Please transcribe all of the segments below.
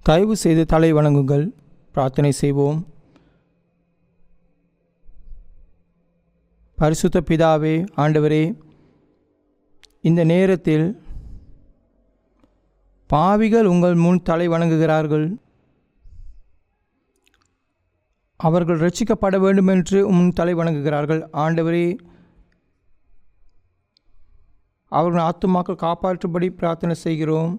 தயவு செய்து தலை வணங்குங்கள். பிரார்த்தனை செய்வோம். பரிசுத்த பிதாவே, ஆண்டவரே, இந்த நேரத்தில் பாவிகள் உங்கள் முன் தலை வணங்குகிறார்கள். அவர்கள் ரட்சிக்கப்பட வேண்டுமென்று முன் தலை வணங்குகிறார்கள். ஆண்டவரே, அவர்கள் ஆத்துமாக்கள் காப்பாற்றும்படி பிரார்த்தனை செய்கிறோம்.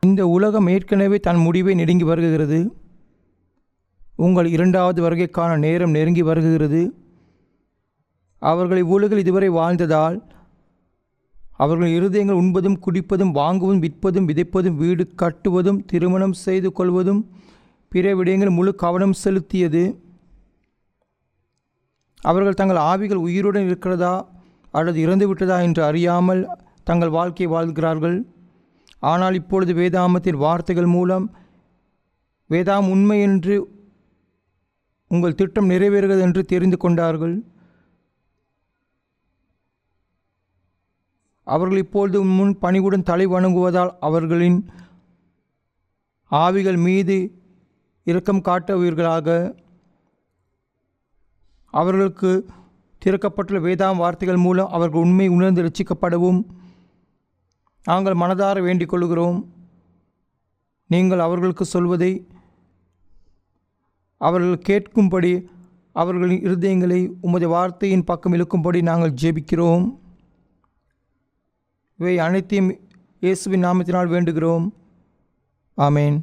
இந்த உலகம் ஏற்கனவே தன் முடிவை நெருங்கி வருகிறது. உங்கள் இரண்டாவது வருகைக்கான நேரம் நெருங்கி வருகிறது. அவர்கள் இவ்வுலகில் இதுவரை வாழ்ந்ததால் அவர்கள் இருதயங்கள் உண்பதும் குடிப்பதும் வாங்குவதும் விற்பதும் விதைப்பதும் வீடு கட்டுவதும் திருமணம் செய்து கொள்வதும் பிற விடயங்கள் முழு கவனம் செலுத்தியது. அவர்கள் தங்கள் ஆவிகள் உயிருடன் இருக்கிறதா அல்லது இறந்து விட்டதா என்று அறியாமல் தங்கள் வாழ்க்கையை வாழ்கிறார்கள். ஆனால் இப்பொழுது வேதாமத்தின் வார்த்தைகள் மூலம் வேதாம் உண்மை என்று உங்கள் திட்டம் நிறைவேறுகிறது என்று தெரிந்து கொண்டார்கள். அவர்கள் இப்பொழுது முன் பணிவுடன் தலை வணங்குவதால் அவர்களின் ஆவிகள் மீது இரக்கம் காட்டுவீர்களாக. அவர்களுக்கு திறக்கப்பட்டுள்ள வேதாம் வார்த்தைகள் மூலம் அவர்கள் உண்மை உணர்ந்து ரட்சிக்கப்படவும் நாங்கள் மனதார வேண்டிக் கொள்கிறோம். நீங்கள் அவர்களுக்கு சொல்வதை அவர்கள் கேட்கும்படி அவர்களின் இருதயங்களை உமது வார்த்தையின் பக்கம் இழுக்கும்படி நாங்கள் ஜெபிக்கிறோம். இவை அனைத்தையும் இயேசுவின் நாமத்தினால் வேண்டுகிறோம். ஆமேன்.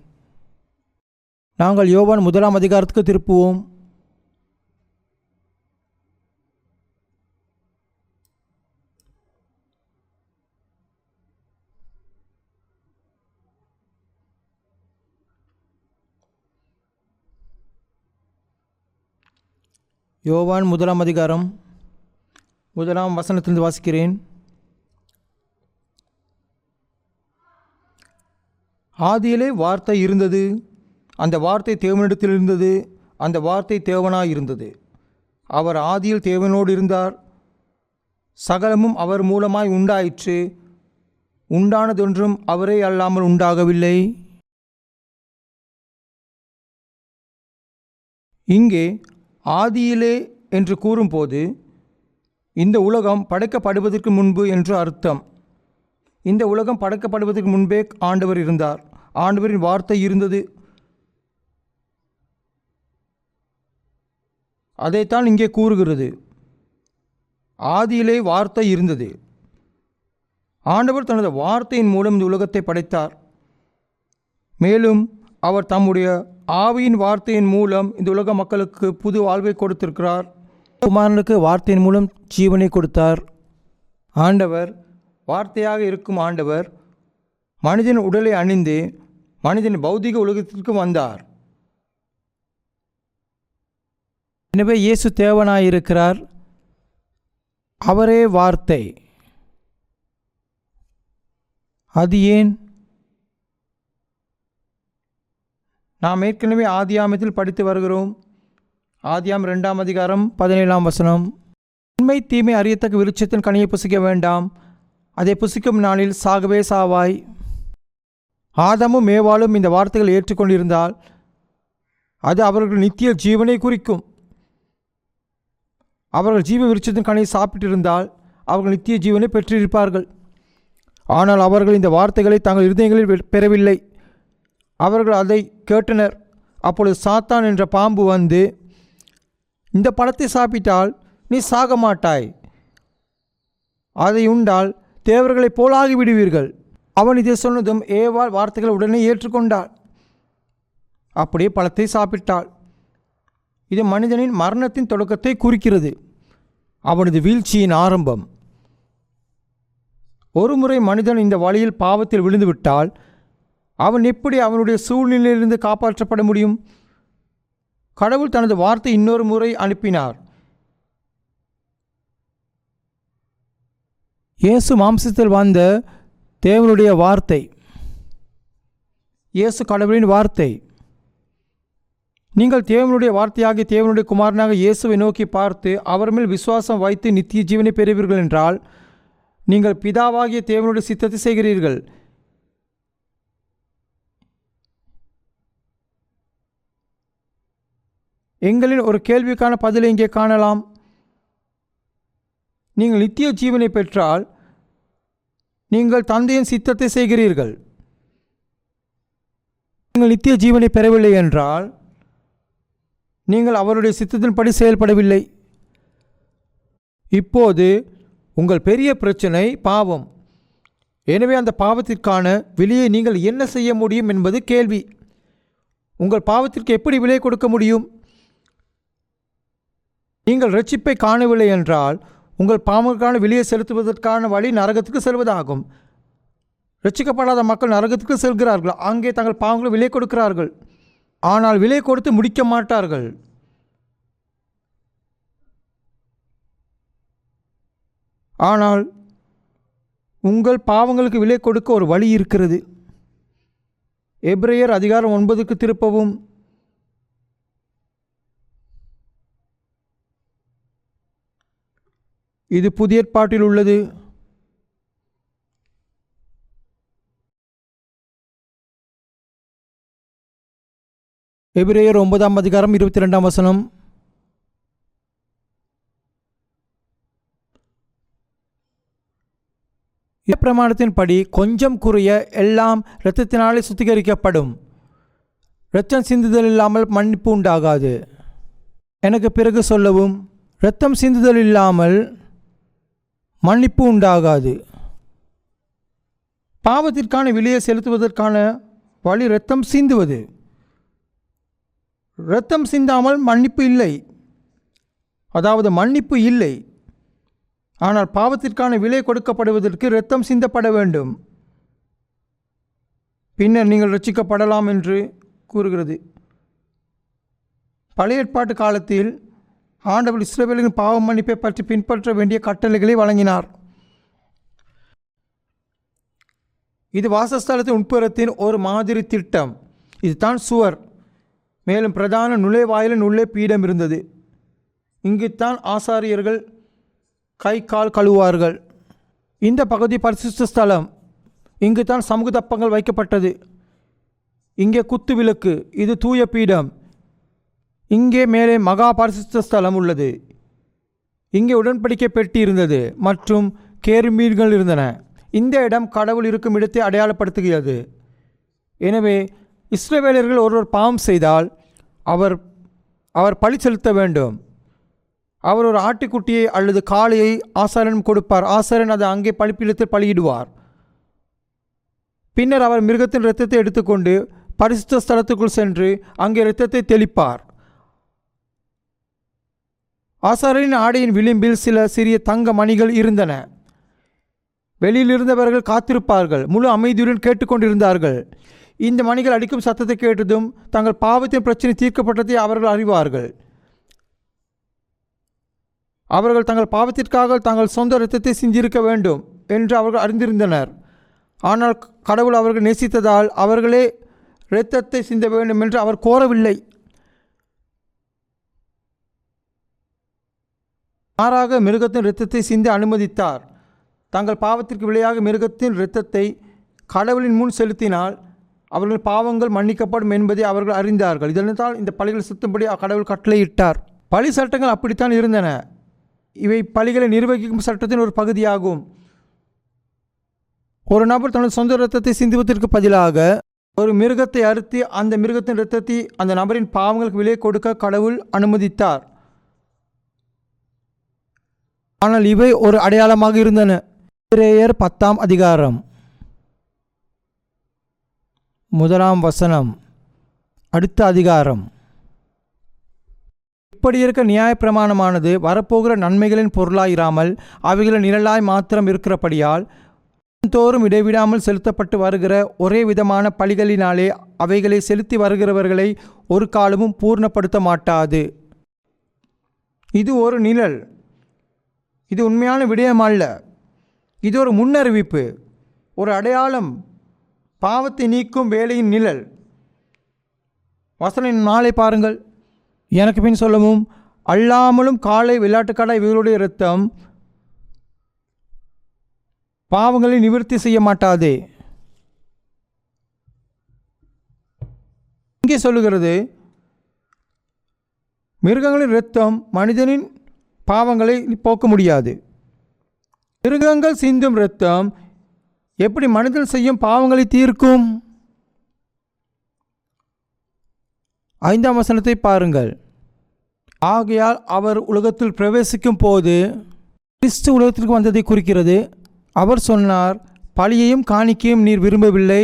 நாங்கள் யோவான் 1 அதிகாரத்துக்கு திருப்புவோம். யோவான் 1 அதிகாரம் 1 வசனத்திலிருந்து வாசிக்கிறேன். ஆதியிலே வார்த்தை இருந்தது, அந்த வார்த்தை தேவனிடத்தில் இருந்தது, அந்த வார்த்தை தேவனாய் இருந்தது. அவர் ஆதியில் தேவனோடு இருந்தார். சகலமும் அவர் மூலமாய் உண்டாயிற்று. உண்டானதொன்றும் அவரே அல்லாமல் உண்டாகவில்லை. இங்கே ஆதியிலே என்று கூறும்போது இந்த உலகம் படைக்கப்படுவதற்கு முன்பு என்று அர்த்தம். இந்த உலகம் படைக்கப்படுவதற்கு முன்பே ஆண்டவர் இருந்தார். ஆண்டவரின் வார்த்தை இருந்தது. அதைத்தான் இங்கே கூறுகிறது. ஆதியிலே வார்த்தை இருந்தது. ஆண்டவர் தனது வார்த்தையின் மூலம் இந்த உலகத்தை படைத்தார். மேலும் அவர் தம்முடைய ஆவியின் வார்த்தையின் மூலம் இந்த உலக மக்களுக்கு புது வாழ்வை கொடுத்திருக்கிறார். குமாரனுக்கு வார்த்தையின் மூலம் ஜீவனை கொடுத்தார். ஆண்டவர் வார்த்தையாக இருக்கும் ஆண்டவர் மனிதன் உடலை அணிந்து மனிதன் பௌதிக உலகத்திற்கு வந்தார். எனவே இயேசு தேவனாயிருக்கிறார். அவரே வார்த்தை. அது ஏன்? நாம் ஏற்கனவே ஆதியாமத்தில் படித்து வருகிறோம். ஆதியாம் 2 அதிகாரம் 17 வசனம். உண்மை தீமை அறியத்தக்க விருட்சத்தின் கனியை புசிக்க வேண்டாம், அதை புசிக்கும் நாளில் சாகவே சாவாய். ஆதாமும் மேவாலும் இந்த வார்த்தைகள் ஏற்றுக்கொண்டிருந்தால் அது அவர்கள் நித்திய ஜீவனை குறிக்கும். அவர்கள் ஜீவ விருட்சத்தின் கனியை சாப்பிட்டிருந்தால் அவர்கள் நித்திய ஜீவனை பெற்றிருப்பார்கள். ஆனால் அவர்கள் இந்த வார்த்தைகளை தங்கள் இருதயங்களில் பெறவில்லை. அவர்கள் அதை கேட்டனர். அப்பொழுது சாத்தான் என்ற பாம்பு வந்து, இந்த பழத்தை சாப்பிட்டால் நீ சாக மாட்டாய், அதை உண்டால் தேவர்களைப் போலாகி விடுவீர்கள். அவன் இதை சொன்னதும் ஏவாள் வார்த்தைகளை உடனே ஏற்றுக்கொண்டாள். அப்படியே பழத்தை சாப்பிட்டாள். இது மனிதனின் மரணத்தின் தொடக்கத்தை குறிக்கிறது, அவனது வீழ்ச்சியின் ஆரம்பம். ஒருமுறை மனிதன் இந்த வழியில் பாவத்தில் விழுந்துவிட்டால் அவன் எப்படி அவனுடைய சூழ்நிலையிலிருந்து காப்பாற்றப்பட முடியும்? கடவுள் தனது வார்த்தை இன்னொரு முறை அனுப்பினார். இயேசு மாம்சத்தில் வந்த தேவனுடைய வார்த்தை. இயேசு கடவுளின் வார்த்தை. நீங்கள் தேவனுடைய வார்த்தையாகி தேவனுடைய குமாரனாக இயேசுவை நோக்கி பார்த்து அவர் மேல் விசுவாசம் வைத்து நித்திய ஜீவனை பெறுவீர்கள் என்றால் நீங்கள் பிதாவாகிய தேவனுடைய சித்தத்தை செய்கிறீர்கள். எங்களின் ஒரு கேள்விக்கான பதிலை இங்கே காணலாம். நீங்கள் நித்திய ஜீவனை பெற்றால் நீங்கள் தந்தையின் சித்தத்தை செய்கிறீர்கள். நீங்கள் நித்திய ஜீவனை பெறவில்லை என்றால் நீங்கள் அவருடைய சித்தத்தின்படி செயல்படவில்லை. இப்போது உங்கள் பெரிய பிரச்சனை பாவம். எனவே அந்த பாவத்திற்கான விலையை நீங்கள் என்ன செய்ய முடியும் என்பது கேள்வி. உங்கள் பாவத்திற்கு எப்படி விலை கொடுக்க முடியும்? நீங்கள் இரட்சிப்பை காணவில்லை என்றால் உங்கள் பாவங்களுக்கான விலையை செலுத்துவதற்கான வழி நரகத்துக்கு செல்வதாகும். இரட்சிக்கப்படாத மக்கள் நரகத்துக்கு செல்கிறார்கள். அங்கே தங்கள் பாவங்களை விலை கொடுக்கிறார்கள். ஆனால் விலை கொடுத்து முடிக்க மாட்டார்கள். ஆனால் உங்கள் பாவங்களுக்கு விலை கொடுக்க ஒரு வழி இருக்கிறது. எபிரேயர் அதிகாரம் 9க்கு திருப்பவும். இது புதிய ஏற்பாட்டில் உள்ளது. எபிரேயர் 9ஆம் அதிகாரம் 22ஆம் வசனம். பிரமாணத்தின்படி கொஞ்சம் குறைய எல்லாம் இரத்தத்தினாலே சுத்திகரிக்கப்படும். இரத்தம் சிந்துதல் இல்லாமல் மன்னிப்பு உண்டாகாது. எனக்கு பிறகு சொல்லவும், இரத்தம் சிந்துதல் இல்லாமல் மன்னிப்பு உண்டாகாது. பாவத்திற்கான விலையை செலுத்துவதற்கான வழி இரத்தம் சிந்துவது. இரத்தம் சிந்தாமல் மன்னிப்பு இல்லை, அதாவது மன்னிப்பு இல்லை. ஆனால் பாவத்திற்கான விலை கொடுக்கப்படுவதற்கு இரத்தம் சிந்தப்பட வேண்டும். பின்னர் நீங்கள் ரட்சிக்கப்படலாம் என்று கூறுகிறது. பழைய ஏற்பாட்டு காலத்தில் ஆண்டவர் இஸ்ரவேலின் பாவ மன்னிப்பை பற்றி பின்பற்ற வேண்டிய கட்டளைகளை வழங்கினார். இது வாசஸ்தலத்தின் உட்புறத்தின் ஒரு மாதிரி திட்டம். இதுதான் சுவர். மேலும் பிரதான நுழைவாயிலின் உள்ளே பீடம் இருந்தது. இங்குத்தான் ஆசாரியர்கள் கை கால் கழுவார்கள். இந்த பகுதி பரிசுத்த ஸ்தலம். இங்குத்தான் சமூக தப்பங்கள் வைக்கப்பட்டது. இங்கே குத்து விளக்கு, இது தூய பீடம். இங்கே மேலே மகா பரிசுத்த ஸ்தலம் உள்ளது. இங்கே உடன்படிக்கை பெட்டி இருந்தது மற்றும் கேருபீன்கள் இருந்தன. இந்த இடம் கடவுள் இருக்கும் இடத்தை அடையாளப்படுத்துகிறது. எனவே இஸ்ரவேலர்கள் ஒருவர் பாவம் செய்தால் அவர் பழி செலுத்த வேண்டும். அவர் ஒரு ஆட்டுக்குட்டியை அல்லது காளையை ஆசாரனும் கொடுப்பார். ஆசாரன் அதை அங்கே பலிபீடத்தில் பலியிடுவார். பின்னர் அவர் மிருகத்தின் இரத்தத்தை எடுத்துக்கொண்டு பரிசுத்த ஸ்தலத்துக்குள் சென்று அங்கே இரத்தத்தை தெளிப்பார். ஆசாரனின் ஆடையின் விளிம்பில் சில சிறிய தங்க மணிகள் இருந்தன. வெளியிலிருந்தவர்கள் காத்திருப்பார்கள். முழு அமைதியுடன் கேட்டுக்கொண்டிருந்தார்கள். இந்த மணிகள் அடிக்கும் சத்தத்தை கேட்டதும் தங்கள் பாவத்தின் பிரச்சனை தீர்க்கப்பட்டதை அவர்கள் அறிவார்கள். அவர்கள் தங்கள் பாவத்திற்காக தங்கள் சொந்த இரத்தத்தை சிந்திருக்க வேண்டும் என்று அவர்கள் அறிந்திருந்தனர். ஆனால் கடவுள் அவர்கள் நேசித்ததால் அவர்களே இரத்தத்தை சிந்த வேண்டும் என்று அவர் கோரவில்லை. மாறாக மிருகத்தின் இரத்தத்தை சிந்த அனுமதித்தார். தங்கள் பாவத்திற்கு விலையாக மிருகத்தின் இரத்தத்தை கடவுளின் முன் செலுத்தினால் அவர்கள் பாவங்கள் மன்னிக்கப்படும் என்பதை அவர்கள் அறிந்தார்கள். இதனால் இந்த பலிகள் சுத்தும்படி கடவுள் கட்டளையிட்டார். பலி சட்டங்கள் அப்படித்தான் இருந்தன. இவை பலிகளை நிர்வகிக்கும் சட்டத்தின் ஒரு பகுதியாகும். ஒரு நபர் தனது சொந்த இரத்தத்தை சிந்துவதற்கு பதிலாக ஒரு மிருகத்தை அறுத்து அந்த மிருகத்தின் இரத்தத்தை அந்த நபரின் பாவங்களுக்கு விலை கொடுக்க கடவுள் அனுமதித்தார். ஆனால் இவை ஒரு அடையாளமாக இருந்தன. எபிரேயர் 10ஆம் அதிகாரம் 1ஆம் வசனம். அடுத்த அதிகாரம். இப்படி இருக்க நியாயப்பிரமாணமானது வரப்போகிற நன்மைகளின் பொருளாயிராமல் அவைகளின் நிழலாய் மாத்திரம் இருக்கிறபடியால் தோறும் இடைவிடாமல் செலுத்தப்பட்டு வருகிற ஒரே விதமான பலிகளினாலே அவைகளை செலுத்தி வருகிறவர்களை ஒரு காலமும் பூர்ணப்படுத்த மாட்டாது. இது ஒரு நிழல். இது உண்மையான விடயம் அல்ல. இது ஒரு முன்னறிவிப்பு, ஒரு அடையாளம், பாவத்தை நீக்கும் வேலையின் நிழல். வசனம் 4 பாருங்கள். எனக்கு பின் சொல்லவும், அல்லாமலும் காளை, வெள்ளாட்டுக்கடா இவர்களுடைய இரத்தம் பாவங்களை நிவர்த்தி செய்ய மாட்டாது. இங்கே சொல்லுகிறது, மிருகங்களின் இரத்தம் மனிதனின் பாவங்களை போக்க முடியாது. மிருகங்கள் சிந்தும் இரத்தம் எப்படி மனிதன் செய்யும் பாவங்களை தீர்க்கும்? 5ஆம் வசனத்தை பாருங்கள். ஆகையால் அவர் உலகத்தில் பிரவேசிக்கும் போது கிறிஸ்து உலகத்திற்கு வந்ததை குறிக்கிறது. அவர் சொன்னார், பலியையும் காணிக்கையும் நீர் விரும்பவில்லை,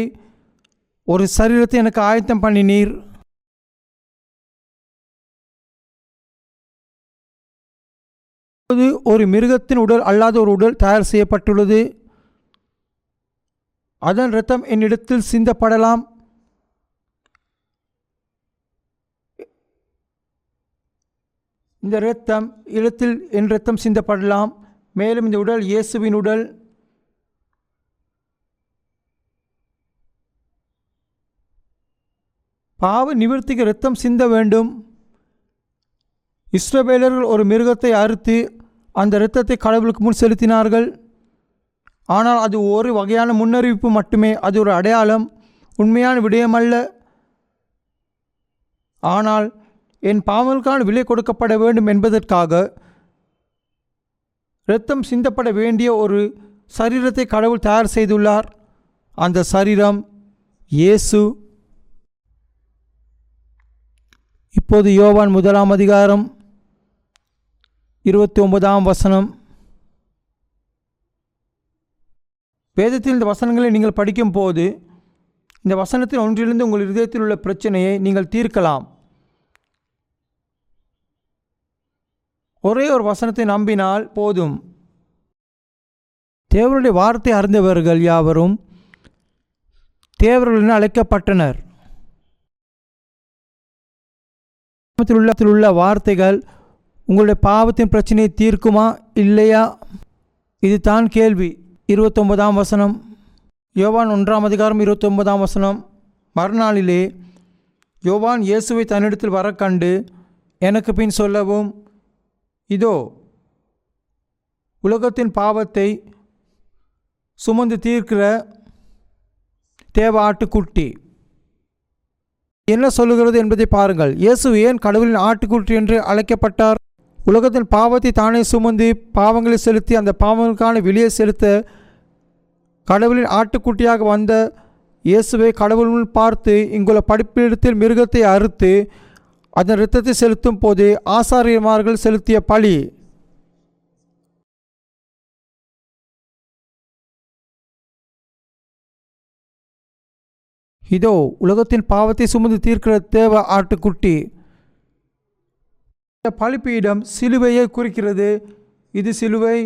ஒரு சரீரத்தை எனக்கு ஆயத்தம் பண்ணினீர். ஒரு மிருகத்தின் உடல் அல்லாத ஒரு உடல் தயார் செய்யப்பட்டுள்ளது. அதன் இரத்தம் என்னிடத்தில் சிந்தப்படலாம். இந்த இரத்தம் இடத்தில் என் இரத்தம் சிந்தப்படலாம். மேலும் இந்த உடல் இயேசுவின் உடல். பாவ நிவர்த்திக்கு இரத்தம் சிந்த வேண்டும். இஸ்ரவேலர்கள் ஒரு மிருகத்தை அறுத்து அந்த இரத்தத்தை கடவுளுக்கு முன் செலுத்தினார்கள். ஆனால் அது ஒரு வகையான முன்னறிவிப்பு மட்டுமே, அது ஒரு அடையாளம், உண்மையான விடயமல்ல. ஆனால் என் பாவங்களுக்கான விலை கொடுக்கப்பட வேண்டும் என்பதற்காக இரத்தம் சிந்தப்பட வேண்டிய ஒரு சரீரத்தை கடவுள் தயார் செய்துள்ளார். அந்த சரீரம் இயேசு. இப்போது யோவான் 1ஆம் அதிகாரம் 29ஆம் வசனம். வேதத்தில் இந்த வசனங்களை நீங்கள் படிக்கும் போது இந்த வசனத்தில் ஒன்றிலிருந்து உங்கள் இதயத்தில் உள்ள பிரச்சனையை நீங்கள் தீர்க்கலாம். ஒரே ஒரு வசனத்தை நம்பினால் போதும். தேவனுடைய வார்த்தை அறிந்தவர்கள் யாவரும் தேவர்கள் என அழைக்கப்பட்டனர். உள்ள வார்த்தைகள் உங்களுடைய பாவத்தின் பிரச்சனையை தீர்க்குமா இல்லையா? இது தான் கேள்வி. 29ஆம் வசனம், யோவான் 1ஆம் அதிகாரம் 29ஆம் வசனம். மறுநாளிலே யோவான் இயேசுவை தன்னிடத்தில் வர கண்டு எனக்கு பின் சொல்லவும், இதோ உலகத்தின் பாவத்தை சுமந்து தீர்க்கிற தேவ ஆட்டுக்குட்டி. என்ன சொல்லுகிறது என்பதை பாருங்கள். இயேசு ஏன் கடவுளின் ஆட்டுக்குட்டி என்று அழைக்கப்பட்டார்? உலகத்தின் பாவத்தை தானே சுமந்து பாவங்களை செலுத்தி அந்த பாவங்களுக்கான விலையை செலுத்த கடவுளின் ஆட்டுக்குட்டியாக வந்த இயேசுவை கடவுள் பார்த்து இங்குள்ள படிப்பிடத்தில் மிருகத்தை அறுத்து அதன் இரத்தத்தை செலுத்தும் போது ஆசாரியமார்கள் செலுத்திய பலி. இதோ உலகத்தின் பாவத்தை சுமந்து தீர்க்கிற தேவ ஆட்டுக்குட்டி. இந்த பலிப்பீடம் சிலுவையை குறிக்கிறது. இது சிலுவை.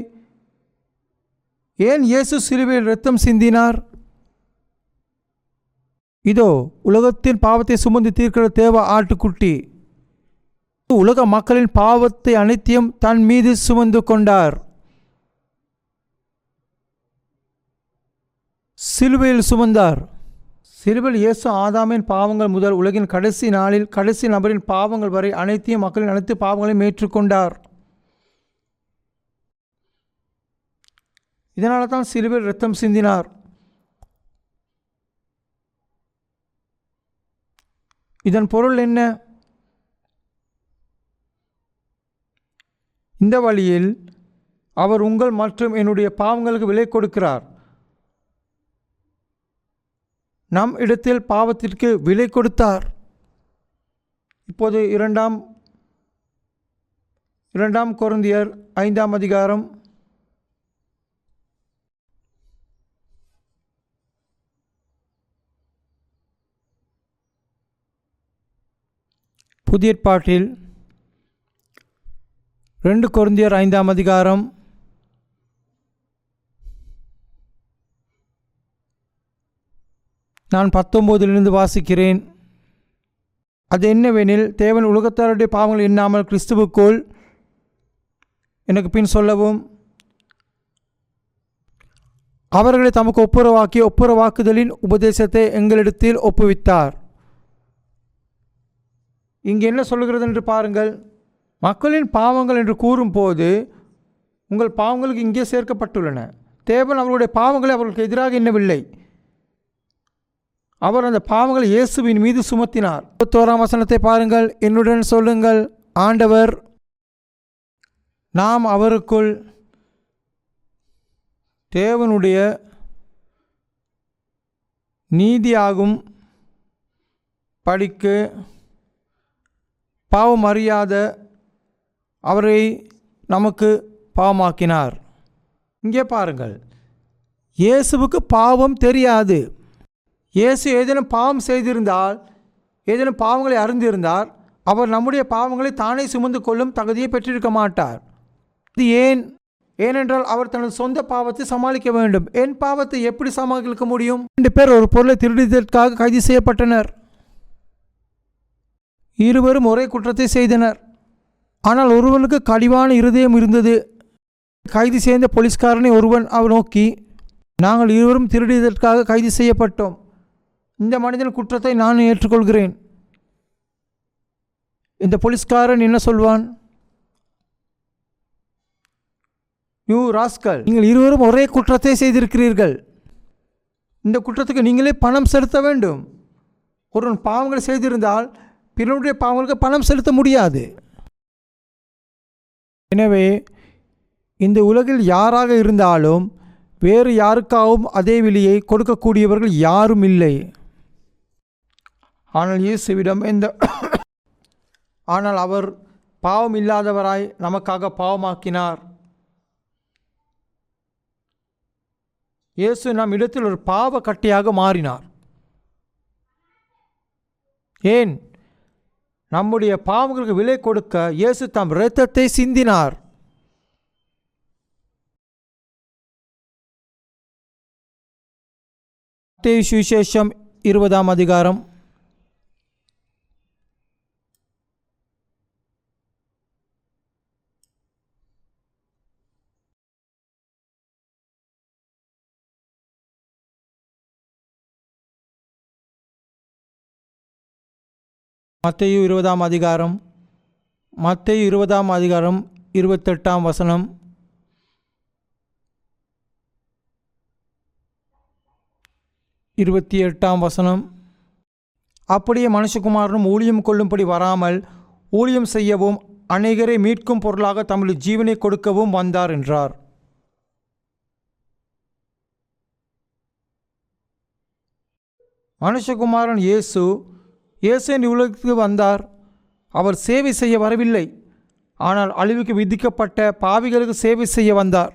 ஏன் இயேசு சிலுவையில் இரத்தம் சிந்தினார்? இதோ உலகத்தின் பாவத்தை சுமந்து தீர்க்கிற தேவ ஆட்டுக்குட்டி. உலக மக்களின் பாவத்தை அனைத்தையும் தன் மீது சுமந்து கொண்டார். சிலுவையில் சுமந்தார். சிலுவையில் இயேசு ஆதாமின் பாவங்கள் முதல் உலகின் கடைசி நாளில் கடைசி நபரின் பாவங்கள் வரை அனைத்தையும் மக்களின் அனைத்து பாவங்களையும் ஏற்றுக்கொண்டார். இதனால தான் சிலுவையில் இரத்தம் சிந்தினார். இதன் பொருள் என்ன? இந்த வழியில் அவர் உங்கள் மற்றும் என்னுடைய பாவங்களுக்கு விலை கொடுக்கிறார். நம் இடத்தில் பாவத்திற்கு விலை கொடுத்தார். இப்போது 2 கொரிந்தியர் 5ஆம் அதிகாரம் புதிய ஏற்பாட்டில் 2 கொரிந்தியர் 5ஆம் அதிகாரம் நான் 19 வாசிக்கிறேன். அது என்னவெனில், தேவன் உலகத்தாருடைய பாவங்கள் எண்ணாமல் கிறிஸ்துவுக்குள் எனக்கு பின் சொல்லவும் அவர்களை தமக்கு ஒப்புரவாக்கி ஒப்புரவாக்குதலின் உபதேசத்தை எங்களிடத்தில் ஒப்புவித்தார். இங்கே என்ன சொல்லுகிறது என்று பாருங்கள். மக்களின் பாவங்கள் என்று கூறும்போது உங்கள் பாவங்களுக்கு இங்கே சேர்க்கப்பட்டுள்ளன. தேவன் அவர்களுடைய பாவங்களை அவர்களுக்கு எதிராக எண்ணவில்லை. அவர் அந்த பாவங்களை இயேசுவின் மீது சுமத்தினார். 21ஆம் வசனத்தை பாருங்கள். என்னுடன் சொல்லுங்கள், ஆண்டவர் நாம் அவருக்குள் தேவனுடைய நீதியாகும் படிக்கு பாவம் அறியாத அவரை நமக்கு பாவமாக்கினார். இங்கே பாருங்கள், இயேசுவுக்கு பாவம் தெரியாது. இயேசு ஏதேனும் பாவம் செய்திருந்தால், ஏதேனும் பாவங்களை அறிந்திருந்தார், அவர் நம்முடைய பாவங்களை தானே சுமந்து கொள்ளும் தகுதியை பெற்றிருக்க மாட்டார். இது ஏனென்றால் அவர் தனது சொந்த பாவத்தை சமாளிக்க வேண்டும். என் பாவத்தை எப்படி சமாளிக்க முடியும்? 2 பேர் ஒரு பொருளை திருடியதற்காக கைது செய்யப்பட்டனர். இருவரும் ஒரே குற்றத்தை செய்தனர். ஆனால் ஒருவனுக்கு கடிவான இருதயம் இருந்தது. கைது செய்த போலீஸ்காரனை ஒருவன் அவர் நோக்கி, நாங்கள் இருவரும் திருடியதற்காக கைது செய்யப்பட்டோம். இந்த மனிதன் குற்றத்தை நான் ஏற்றுக்கொள்கிறேன். இந்த போலீஸ்காரன் என்ன சொல்வான்? யூ ராஸ்கல், நீங்கள் இருவரும் ஒரே குற்றத்தை செய்திருக்கிறீர்கள். இந்த குற்றத்துக்கு நீங்களே பணம் செலுத்த வேண்டும். ஒருவன் பாவங்களை செய்திருந்தால் பிறனுடைய பாவங்களுக்கு பணம் செலுத்த முடியாது. எனவே இந்த உலகில் யாராக இருந்தாலும் வேறு யாருக்காகவும் அதே விலையை கொடுக்கக்கூடியவர்கள் யாரும் இல்லை. ஆனால் இயேசுவிடம் ஆனால் அவர் பாவம் இல்லாதவராய் நமக்காக பாவமாக்கினார். இயேசு நம் இடத்தில் ஒரு பாவ கட்டியாக மாறினார். ஏன்? நம்முடைய பாவங்களுக்கு விலை கொடுக்க இயேசு தம் இரத்தத்தை சிந்தினார். மத்தேயு சுவிசேஷம் 20ஆம் அதிகாரம் 28ஆம் வசனம். அப்படியே மனுஷகுமாரனும் ஊழியம் கொள்ளும்படி வராமல் ஊழியம் செய்யவும் அநேகரை மீட்கும் பொருளாக தமது ஜீவனை கொடுக்கவும் வந்தார் என்றார். மனுஷகுமாரன் இயேசு இந்த உலகத்துக்கு வந்தார். அவர் சேவை செய்ய வரவில்லை, ஆனால் அழிவுக்கு விதிக்கப்பட்ட பாவிகளுக்கு சேவை செய்ய வந்தார்.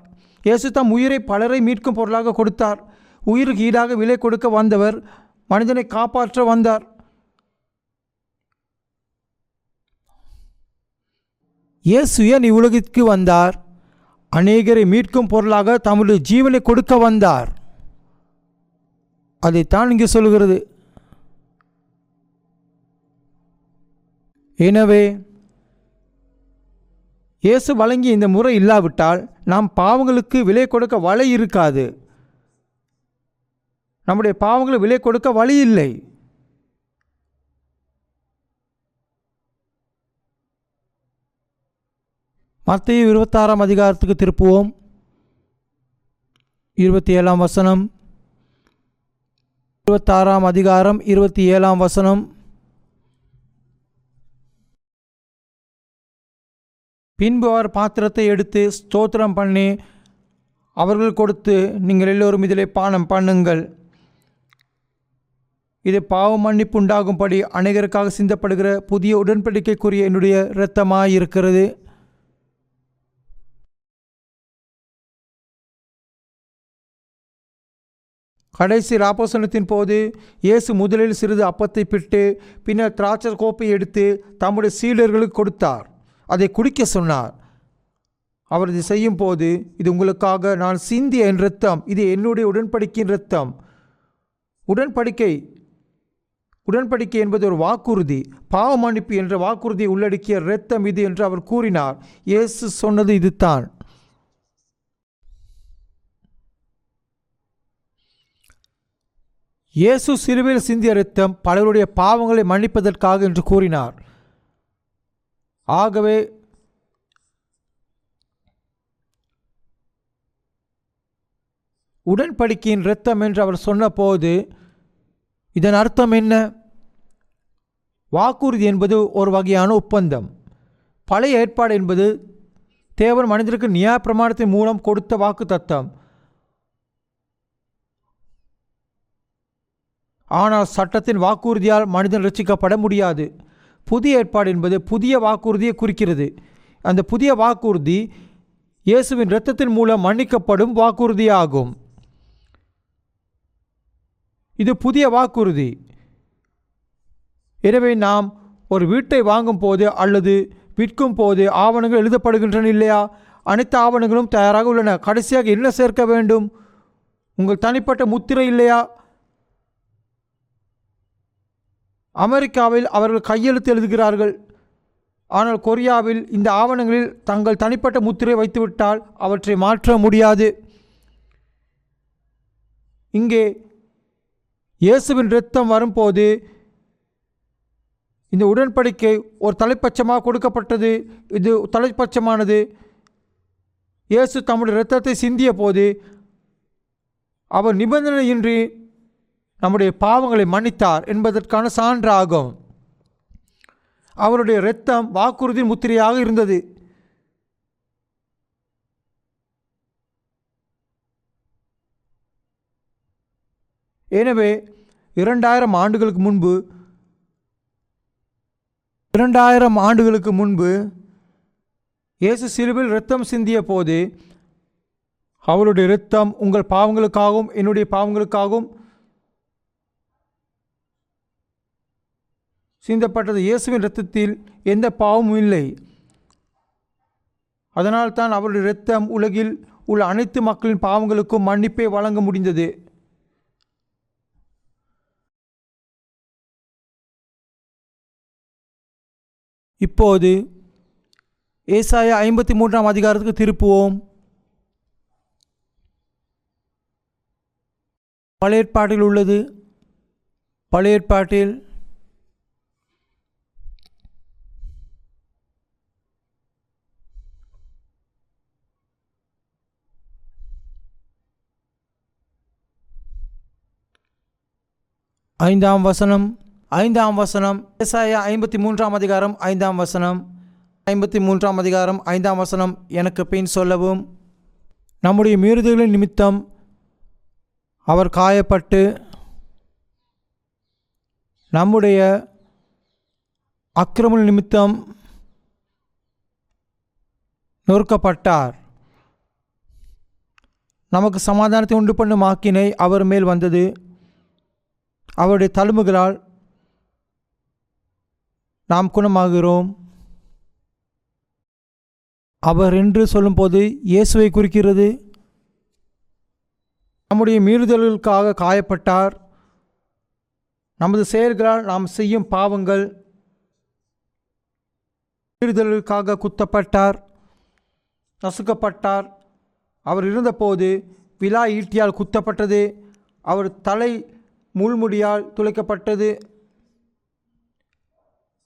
இயேசு தம் உயிரை பலரை மீட்கும் பொருளாக கொடுத்தார். உயிருக்கு ஈடாக விலை கொடுக்க வந்தவர் மனிதனை காப்பாற்ற வந்தார். இயேசு ஏன் இவ்வுலகிற்கு வந்தார்? அநேகரை மீட்கும் பொருளாக தமது ஜீவனை கொடுக்க வந்தார். அதைத்தான் இங்கே சொல்கிறது. எனவே இயேசு வழங்கிய இந்த முறை இல்லாவிட்டால் நாம் பாவங்களுக்கு விலை கொடுக்க வழி இருக்காது. நம்முடைய பாவங்களை விலை கொடுக்க வழி இல்லை. மத்தேயு 26ஆம் அதிகாரத்துக்கு திருப்புவோம். 27ஆம் வசனம். 26ஆம் அதிகாரம் 27ஆம் வசனம். பின்பு அவர் பாத்திரத்தை எடுத்து ஸ்தோத்திரம் பண்ணி அவர்கள் கொடுத்து, நீங்கள் எல்லோரும் இதிலே பானம் பண்ணுங்கள். இது பாவ மன்னிப்பு உண்டாகும்படி அநேகருக்காக சிந்தப்படுகிற புதிய உடன்படிக்கைக்குரிய என்னுடைய இரத்தமாயிருக்கிறது. கடைசி ராப்போசனத்தின் போது இயேசு முதலில் சிறிது அப்பத்தை பிட்டு பின்னர் திராட்சை கோப்பை எடுத்து தம்முடைய சீடர்களுக்கு கொடுத்தார். அதை குடிக்க சொன்னார். அவர் இதை செய்யும் போது, இது உங்களுக்காக நான் சிந்திய என் இரத்தம், இது என்னுடைய உடன்படிக்கையின் இரத்தம். உடன்படிக்கை என்பது ஒரு வாக்குறுதி. பாவ மன்னிப்பு என்ற வாக்குறுதியை உள்ளடக்கிய இரத்தம் இது என்று அவர் கூறினார். இயேசு சொன்னது இதுதான். இயேசு சிலுவையில் சிந்திய இரத்தம் பலருடைய பாவங்களை மன்னிப்பதற்காக என்று கூறினார். ஆகவே உடன்படிக்கையின் இரத்தம் என்று அவர் சொன்னபோது இதன் அர்த்தம் என்ன? வாக்குறுதி என்பது ஒரு வகையான ஒப்பந்தம். பழைய ஏற்பாடு என்பது தேவன் மனிதருக்கு நியாய பிரமாணத்தின் மூலம் கொடுத்த வாக்கு தத்தம். ஆனால் சட்டத்தின் வாக்குறுதியால் மனிதன் ரட்சிக்கப்பட முடியாது. புதிய ஏற்பாடு என்பது புதிய வாக்குறுதியை குறிக்கிறது. அந்த புதிய வாக்குறுதி இயேசுவின் இரத்தத்தின் மூலம் மன்னிக்கப்படும் வாக்குறுதியாகும். இது புதிய வாக்குறுதி. எனவே நாம் ஒரு வீட்டை வாங்கும் போது அல்லது விற்கும் போது ஆவணங்கள் எழுதப்படுகின்றன இல்லையா? அனைத்து ஆவணங்களும் தயாராக உள்ளன. கடைசியாக என்ன சேர்க்க வேண்டும்? உங்கள் தனிப்பட்ட முத்திரை இல்லையா? அமெரிக்காவில் அவர்கள் கையெழுத்து எழுதுகிறார்கள். ஆனால் கொரியாவில் இந்த ஆவணங்களில் தங்கள் தனிப்பட்ட முத்திரை வைத்துவிட்டால் அவற்றை மாற்ற முடியாது. இங்கே இயேசுவின் இரத்தம் வரும்போது இந்த உடன்படிக்கை ஒரு தலைப்பட்சமாக கொடுக்கப்பட்டது. இது தலைப்பட்சமானது. இயேசு தம்முடைய இரத்தத்தை சிந்திய போது அவர் நிபந்தனையின்றி நம்முடைய பாவங்களை மன்னித்தார் என்பதற்கான சான்றாகும். அவருடைய இரத்தம் வாக்குறுதி முத்திரையாக இருந்தது. எனவே 2000 ஆண்டுகளுக்கு முன்பு இயேசு சிலுவையில் இரத்தம் சிந்திய போது அவருடைய இரத்தம் உங்கள் பாவங்களுக்காகவும் என்னுடைய பாவங்களுக்காகவும் சிந்தப்பட்டது. இயேசுவின் இரத்தத்தில் எந்த பாவமும் இல்லை. அதனால்தான் அவருடைய இரத்தம் உலகில் உள்ள அனைத்து மக்களின் பாவங்களுக்கும் மன்னிப்பை வழங்க முடிந்தது. இப்போது ஏசாயா 53 அதிகாரத்துக்கு திருப்புவோம். பழைய ஏற்பாட்டில் உள்ளது. பழைய ஏற்பாட்டில் ஐந்தாம் வசனம் ஏசாயா 53 அதிகாரம் 5 வசனம். 53 அதிகாரம் 5 வசனம். எனக்கு பின் சொல்லவும், நம்முடைய மீறுதல்களின் நிமித்தம் அவர் காயப்பட்டு நம்முடைய அக்கிரம நிமித்தம் நொறுக்கப்பட்டார். நமக்கு சமாதானத்தை உண்டு பண்ணும் ஆக்கினை அவர் மேல் வந்தது. அவருடைய தழும்புகளால் நாம் குணமாகிறோம். அவர் என்று சொல்லும்போது இயேசுவை குறிக்கிறது. நம்முடைய மீறுதல்களுக்காக காயப்பட்டார். நமது செயல்களால் நாம் செய்யும் பாவங்கள் மீறுதல்களுக்காக குத்தப்பட்டார், நசுக்கப்பட்டார். அவர் இருந்தபோது விலா ஈட்டியால் குத்தப்பட்டது. அவர் தலை முள்முடியால் துளைக்கப்பட்டது.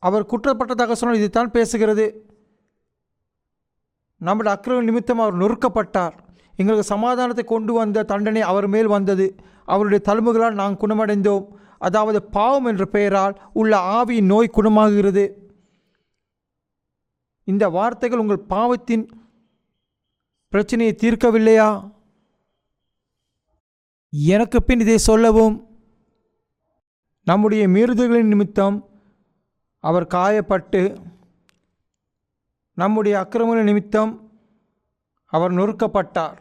அவர் குற்றப்பட்டதாக சொன்னால் இதைத்தான் பேசுகிறது. நம்முடைய அக்கிரம நிமித்தம் அவர் நொறுக்கப்பட்டார். எங்களுக்கு சமாதானத்தை கொண்டு வந்த தண்டனை அவர் மேல் வந்தது. அவருடைய தழும்புகளால் நாம் குணமடைந்தோம். அதாவது பாவம் என்ற பெயரால் உள்ள ஆவியின் நோய் குணமாகிறது. இந்த வார்த்தைகள் உங்கள் பாவத்தின் பிரச்சனையை தீர்க்கவில்லையா? எனக்கு பின் இதை சொல்லவும், நம்முடைய மீறுதல்களின் நிமித்தம் அவர் காயப்பட்டு நம்முடைய அக்கிரமங்களின் நிமித்தம் அவர் நொறுக்கப்பட்டார்.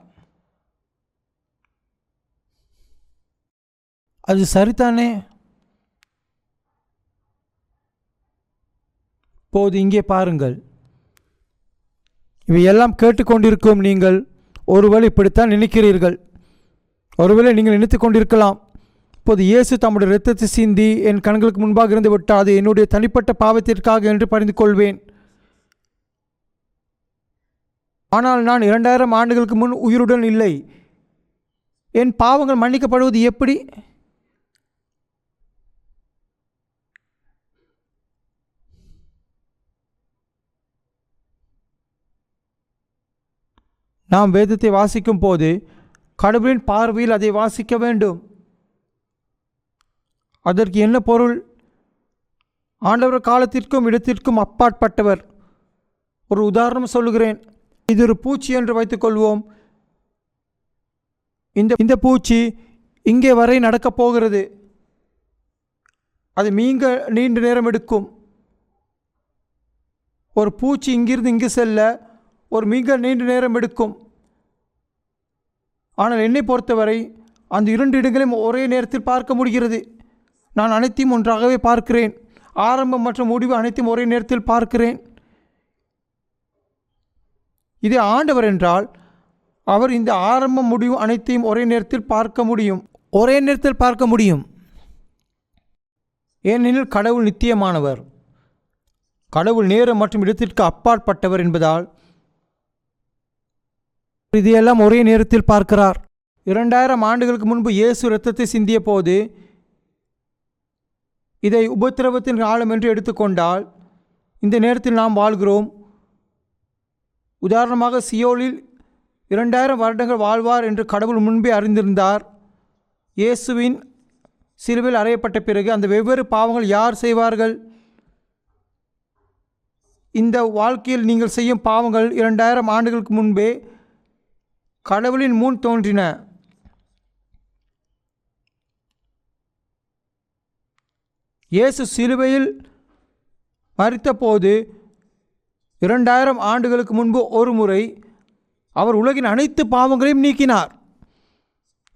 அது சரிதானே? இப்போது இங்கே பாருங்கள். இவையெல்லாம் கேட்டுக்கொண்டிருக்கும் நீங்கள் ஒருவேளை இப்படித்தான் நினைக்கிறீர்கள். ஒருவேளை நீங்கள் நினைத்து கொண்டிருக்கலாம், இப்போது இயேசு தம்முடைய இரத்தத்தை சிந்தி என் கண்களுக்கு முன்பாக இருந்து விட்டால் அது என்னுடைய தனிப்பட்ட பாவத்திற்காக என்று பரிந்து கொள்வேன். ஆனால் நான் 2000 ஆண்டுகளுக்கு முன் உயிருடன் இல்லை. என் பாவங்கள் மன்னிக்கப்படுவது எப்படி? நாம் வேதத்தை வாசிக்கும் போது கடவுளின் பார்வையில் அதை வாசிக்க வேண்டும். அதற்கு என்ன பொருள்? ஆண்டவர் காலத்திற்கும் இடத்திற்கும் அப்பாற்பட்டவர். ஒரு உதாரணம் சொல்லுகிறேன். இது ஒரு பூச்சி என்று வைத்துக்கொள்வோம். இந்த பூச்சி இங்கே வரை நடக்கப் போகிறது. அது நீண்ட நேரம் எடுக்கும். ஒரு பூச்சி இங்கிருந்து இங்கு செல்ல மிக நீண்ட நேரம் எடுக்கும். ஆனால் என்னை பொறுத்தவரை அந்த 2 இடங்களையும் ஒரே நேரத்தில் பார்க்க முடிகிறது. நான் அனைத்தையும் ஒன்றாகவே பார்க்கிறேன். ஆரம்பம் மற்றும் முடிவு அனைத்தையும் ஒரே நேரத்தில் பார்க்கிறேன். இதே ஆண்டவர் என்றால் அவர் இந்த ஆரம்பம் முடிவு அனைத்தையும் ஒரே நேரத்தில் பார்க்க முடியும். ஏனெனில் கடவுள் நித்தியமானவர். கடவுள் நேரம் மற்றும் இடத்திற்கு அப்பாற்பட்டவர் என்பதால் இதையெல்லாம் ஒரே நேரத்தில் பார்க்கிறார். 2000 ஆண்டுகளுக்கு முன்பு இயேசு இரத்தத்தை சிந்திய போது இதை உபத்திரவத்தின் காலம் என்று எடுத்துக்கொண்டால் இந்த நேரத்தில் நாம் வாழ்கிறோம். உதாரணமாக சியோலில் 2000 வருடங்கள் வாழ்வார் என்று கடவுள் முன்பே அறிந்திருந்தார். இயேசுவின் சிலுவையில் அறையப்பட்ட பிறகு அந்த வெவ்வேறு பாவங்கள் யார் செய்வார்கள்? இந்த வாழ்க்கையில் நீங்கள் செய்யும் பாவங்கள் 2000 ஆண்டுகளுக்கு முன்பே கடவுளின் முன் தோன்றின. இயேசு சிலுவையில் மரித்தபோது 2000 ஆண்டுகளுக்கு முன்பு ஒரு முறை அவர் உலகின் அனைத்து பாவங்களையும் நீக்கினார்.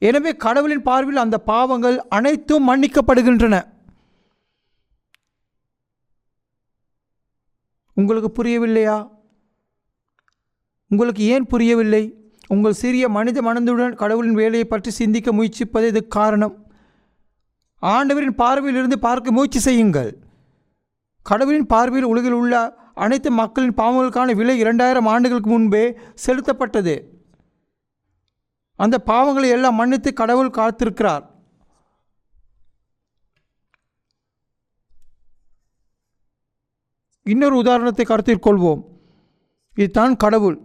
எனவே கடவுளின் பார்வையில் அந்த பாவங்கள் அனைத்தும் மன்னிக்கப்படுகின்றன. உங்களுக்கு புரியவில்லையா? உங்களுக்கு ஏன் புரியவில்லை? உங்கள் சிறிய மனித மனதுடன் கடவுளின் வேலையை பற்றி சிந்திக்க முயற்சிப்பதே இதுக்கு காரணம். ஆண்டவரின் பார்வையில் இருந்து பார்க்க முயற்சி செய்யுங்கள். கடவுளின் பார்வையில் உலகில் உள்ள அனைத்து மக்களின் பாவங்களுக்கான விலை 2000 ஆண்டுகளுக்கு முன்பே செலுத்தப்பட்டது. அந்த பாவங்களை எல்லாம் மன்னித்து கடவுள் காத்திருக்கிறார். இன்னொரு உதாரணத்தை கருத்தில் கொள்வோம். இதுதான் கடவுள்.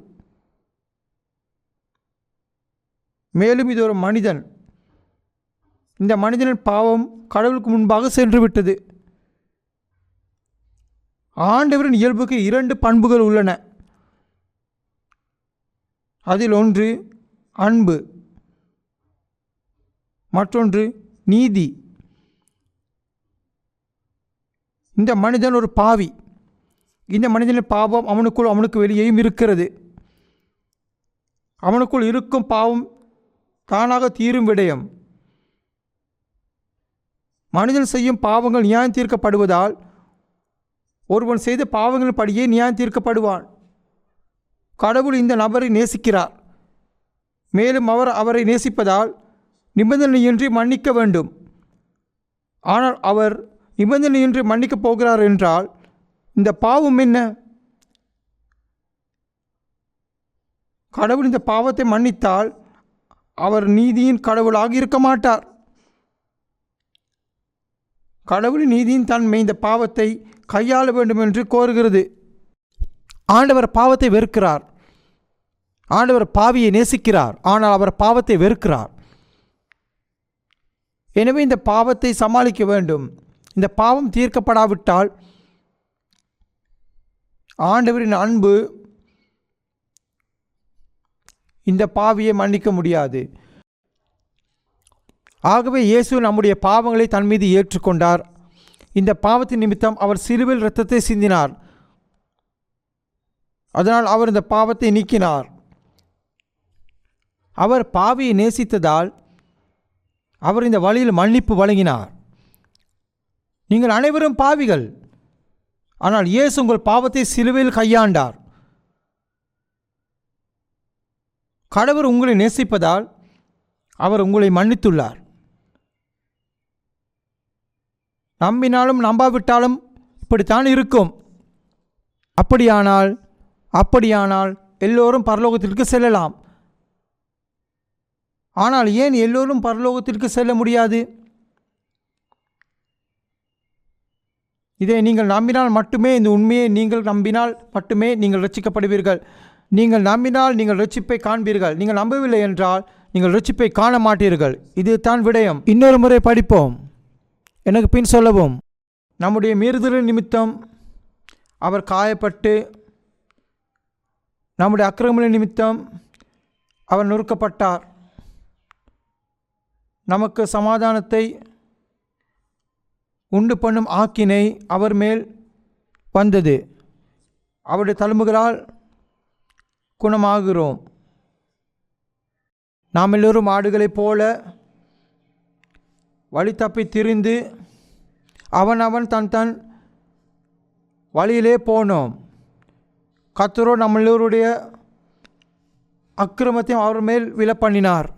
மேலும் இது ஒரு மனிதன். இந்த மனிதனின் பாவம் கடவுளுக்கு முன்பாக சென்று விட்டது. ஆண்டவரின் இயல்புக்கு 2 பண்புகள் உள்ளன. அதில் ஒன்று அன்பு, மற்றொன்று நீதி. இந்த மனிதன் ஒரு பாவி. இந்த மனிதனின் பாவம் அவனுக்கு வெளியேயும் இருக்கிறது. அவனுக்குள் இருக்கும் பாவம் தானாக தீரும் விடயம். மனிதன் செய்யும் பாவங்கள் நியாயம் தீர்க்கப்படுவதால் ஒருவன் செய்த பாவங்களின் படியே நியாயம் தீர்க்கப்படுவான். கடவுள் இந்த நபரை நேசிக்கிறார். மேலும் அவரை நேசிப்பதால் நிபந்தனையின்றி மன்னிக்க வேண்டும். ஆனால் அவர் நிபந்தனையின்றி மன்னிக்கப் போகிறார் என்றால் இந்த பாவம் என்ன? கடவுள் இந்த பாவத்தை மன்னித்தால் அவர் நீதியின் கடவுளாக இருக்க மாட்டார். கடவுளின் நீதியின் தன்மை இந்த பாவத்தை கையாள வேண்டும் என்று கோருகிறது. ஆண்டவர் பாவத்தை வெறுக்கிறார். ஆண்டவர் பாவியை நேசிக்கிறார். ஆனால் அவர் பாவத்தை வெறுக்கிறார். எனவே இந்த பாவத்தை சமாளிக்க வேண்டும். இந்த பாவம் தீர்க்கப்படாவிட்டால் ஆண்டவரின் அன்பு இந்த பாவியை மன்னிக்க முடியாது. ஆகவே இயேசு நம்முடைய பாவங்களை தன் மீது ஏற்றுக்கொண்டார். இந்த பாவத்தின் நிமித்தம் அவர் சிலுவையில் இரத்தத்தை சிந்தினார். அதனால் அவர் இந்த பாவத்தை நீக்கினார். அவர் பாவியை நேசித்ததால் அவர் இந்த வழியில் மன்னிப்பு வழங்கினார். நீங்கள் அனைவரும் பாவிகள். ஆனால் இயேசு உங்கள் பாவத்தை சிலுவையில் கையாண்டார். கடவுள் உங்களை நேசிப்பதால் அவர் உங்களை மன்னித்துள்ளார். நம்பினாலும் நம்பாவிட்டாலும் இப்படித்தான் இருக்கும். அப்படியானால் எல்லோரும் பரலோகத்திற்கு செல்லலாம். ஆனால் ஏன் எல்லோரும் பரலோகத்திற்கு செல்ல முடியாது? இதை நீங்கள் நம்பினால் மட்டுமே, இந்த உண்மையை நீங்கள் நம்பினால் மட்டுமே நீங்கள் ரட்சிக்கப்படுவீர்கள். நீங்கள் நம்பினால் நீங்கள் ரட்சிப்பை காண்பீர்கள். நீங்கள் நம்பவில்லை என்றால் நீங்கள் ரட்சிப்பை காண மாட்டீர்கள். இது தான் விடயம். இன்னொரு முறை படிப்போம், எனக்கு பின் சொல்லவும். நம்முடைய மீறுதலின் நிமித்தம் அவர் காயப்பட்டு, நம்முடைய அக்கிரமங்களின் நிமித்தம் அவர் நொறுக்கப்பட்டார். நமக்கு சமாதானத்தை உண்டு பண்ணும் ஆக்கினை அவர் மேல் வந்தது. அவருடைய தழும்புகளால் குணமாகிறோம். நாம் எல்லோரும் ஆடுகளைப் போல வழி தப்பி திரிந்து அவன் தன் வழியிலே போனோம். கர்த்தரோ நம்ம எல்லோருடைய அக்கிரமத்தையும் அவர் மேல் விழப்பண்ணினார்.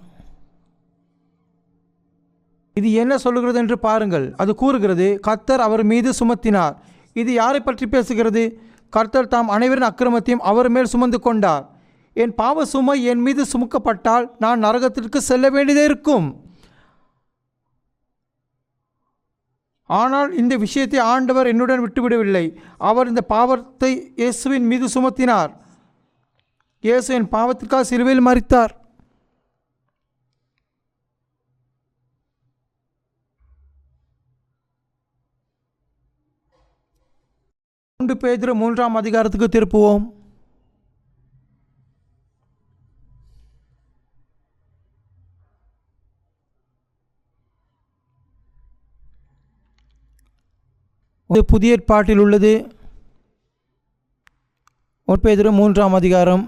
இது என்ன சொல்லுகிறது என்று பாருங்கள். அது கூறுகிறது, கர்த்தர் அவர் மீது சுமத்தினார். இது யாரை பற்றி பேசுகிறது? கர்த்தர் தாம் அனைவரின் அக்கிரமத்தையும் அவர் மேல் சுமந்து கொண்டார். என் பாவ சுமை என் மீது சுமக்கப்பட்டால் நான் நரகத்திற்கு செல்ல வேண்டியதே இருக்கும். ஆனால் இந்த விஷயத்தை ஆண்டவர் என்னுடன் விட்டுவிடவில்லை. அவர் இந்த பாவத்தை இயேசுவின் மீது சுமத்தினார். இயேசு என் பாவத்திற்காக சிலுவையில் மரித்தார். பேதுரு 3ஆம் அதிகாரத்துக்கு திருப்புவோம். புதிய ஏற்பாட்டில் உள்ளது. பேதுரு 3ஆம் அதிகாரம்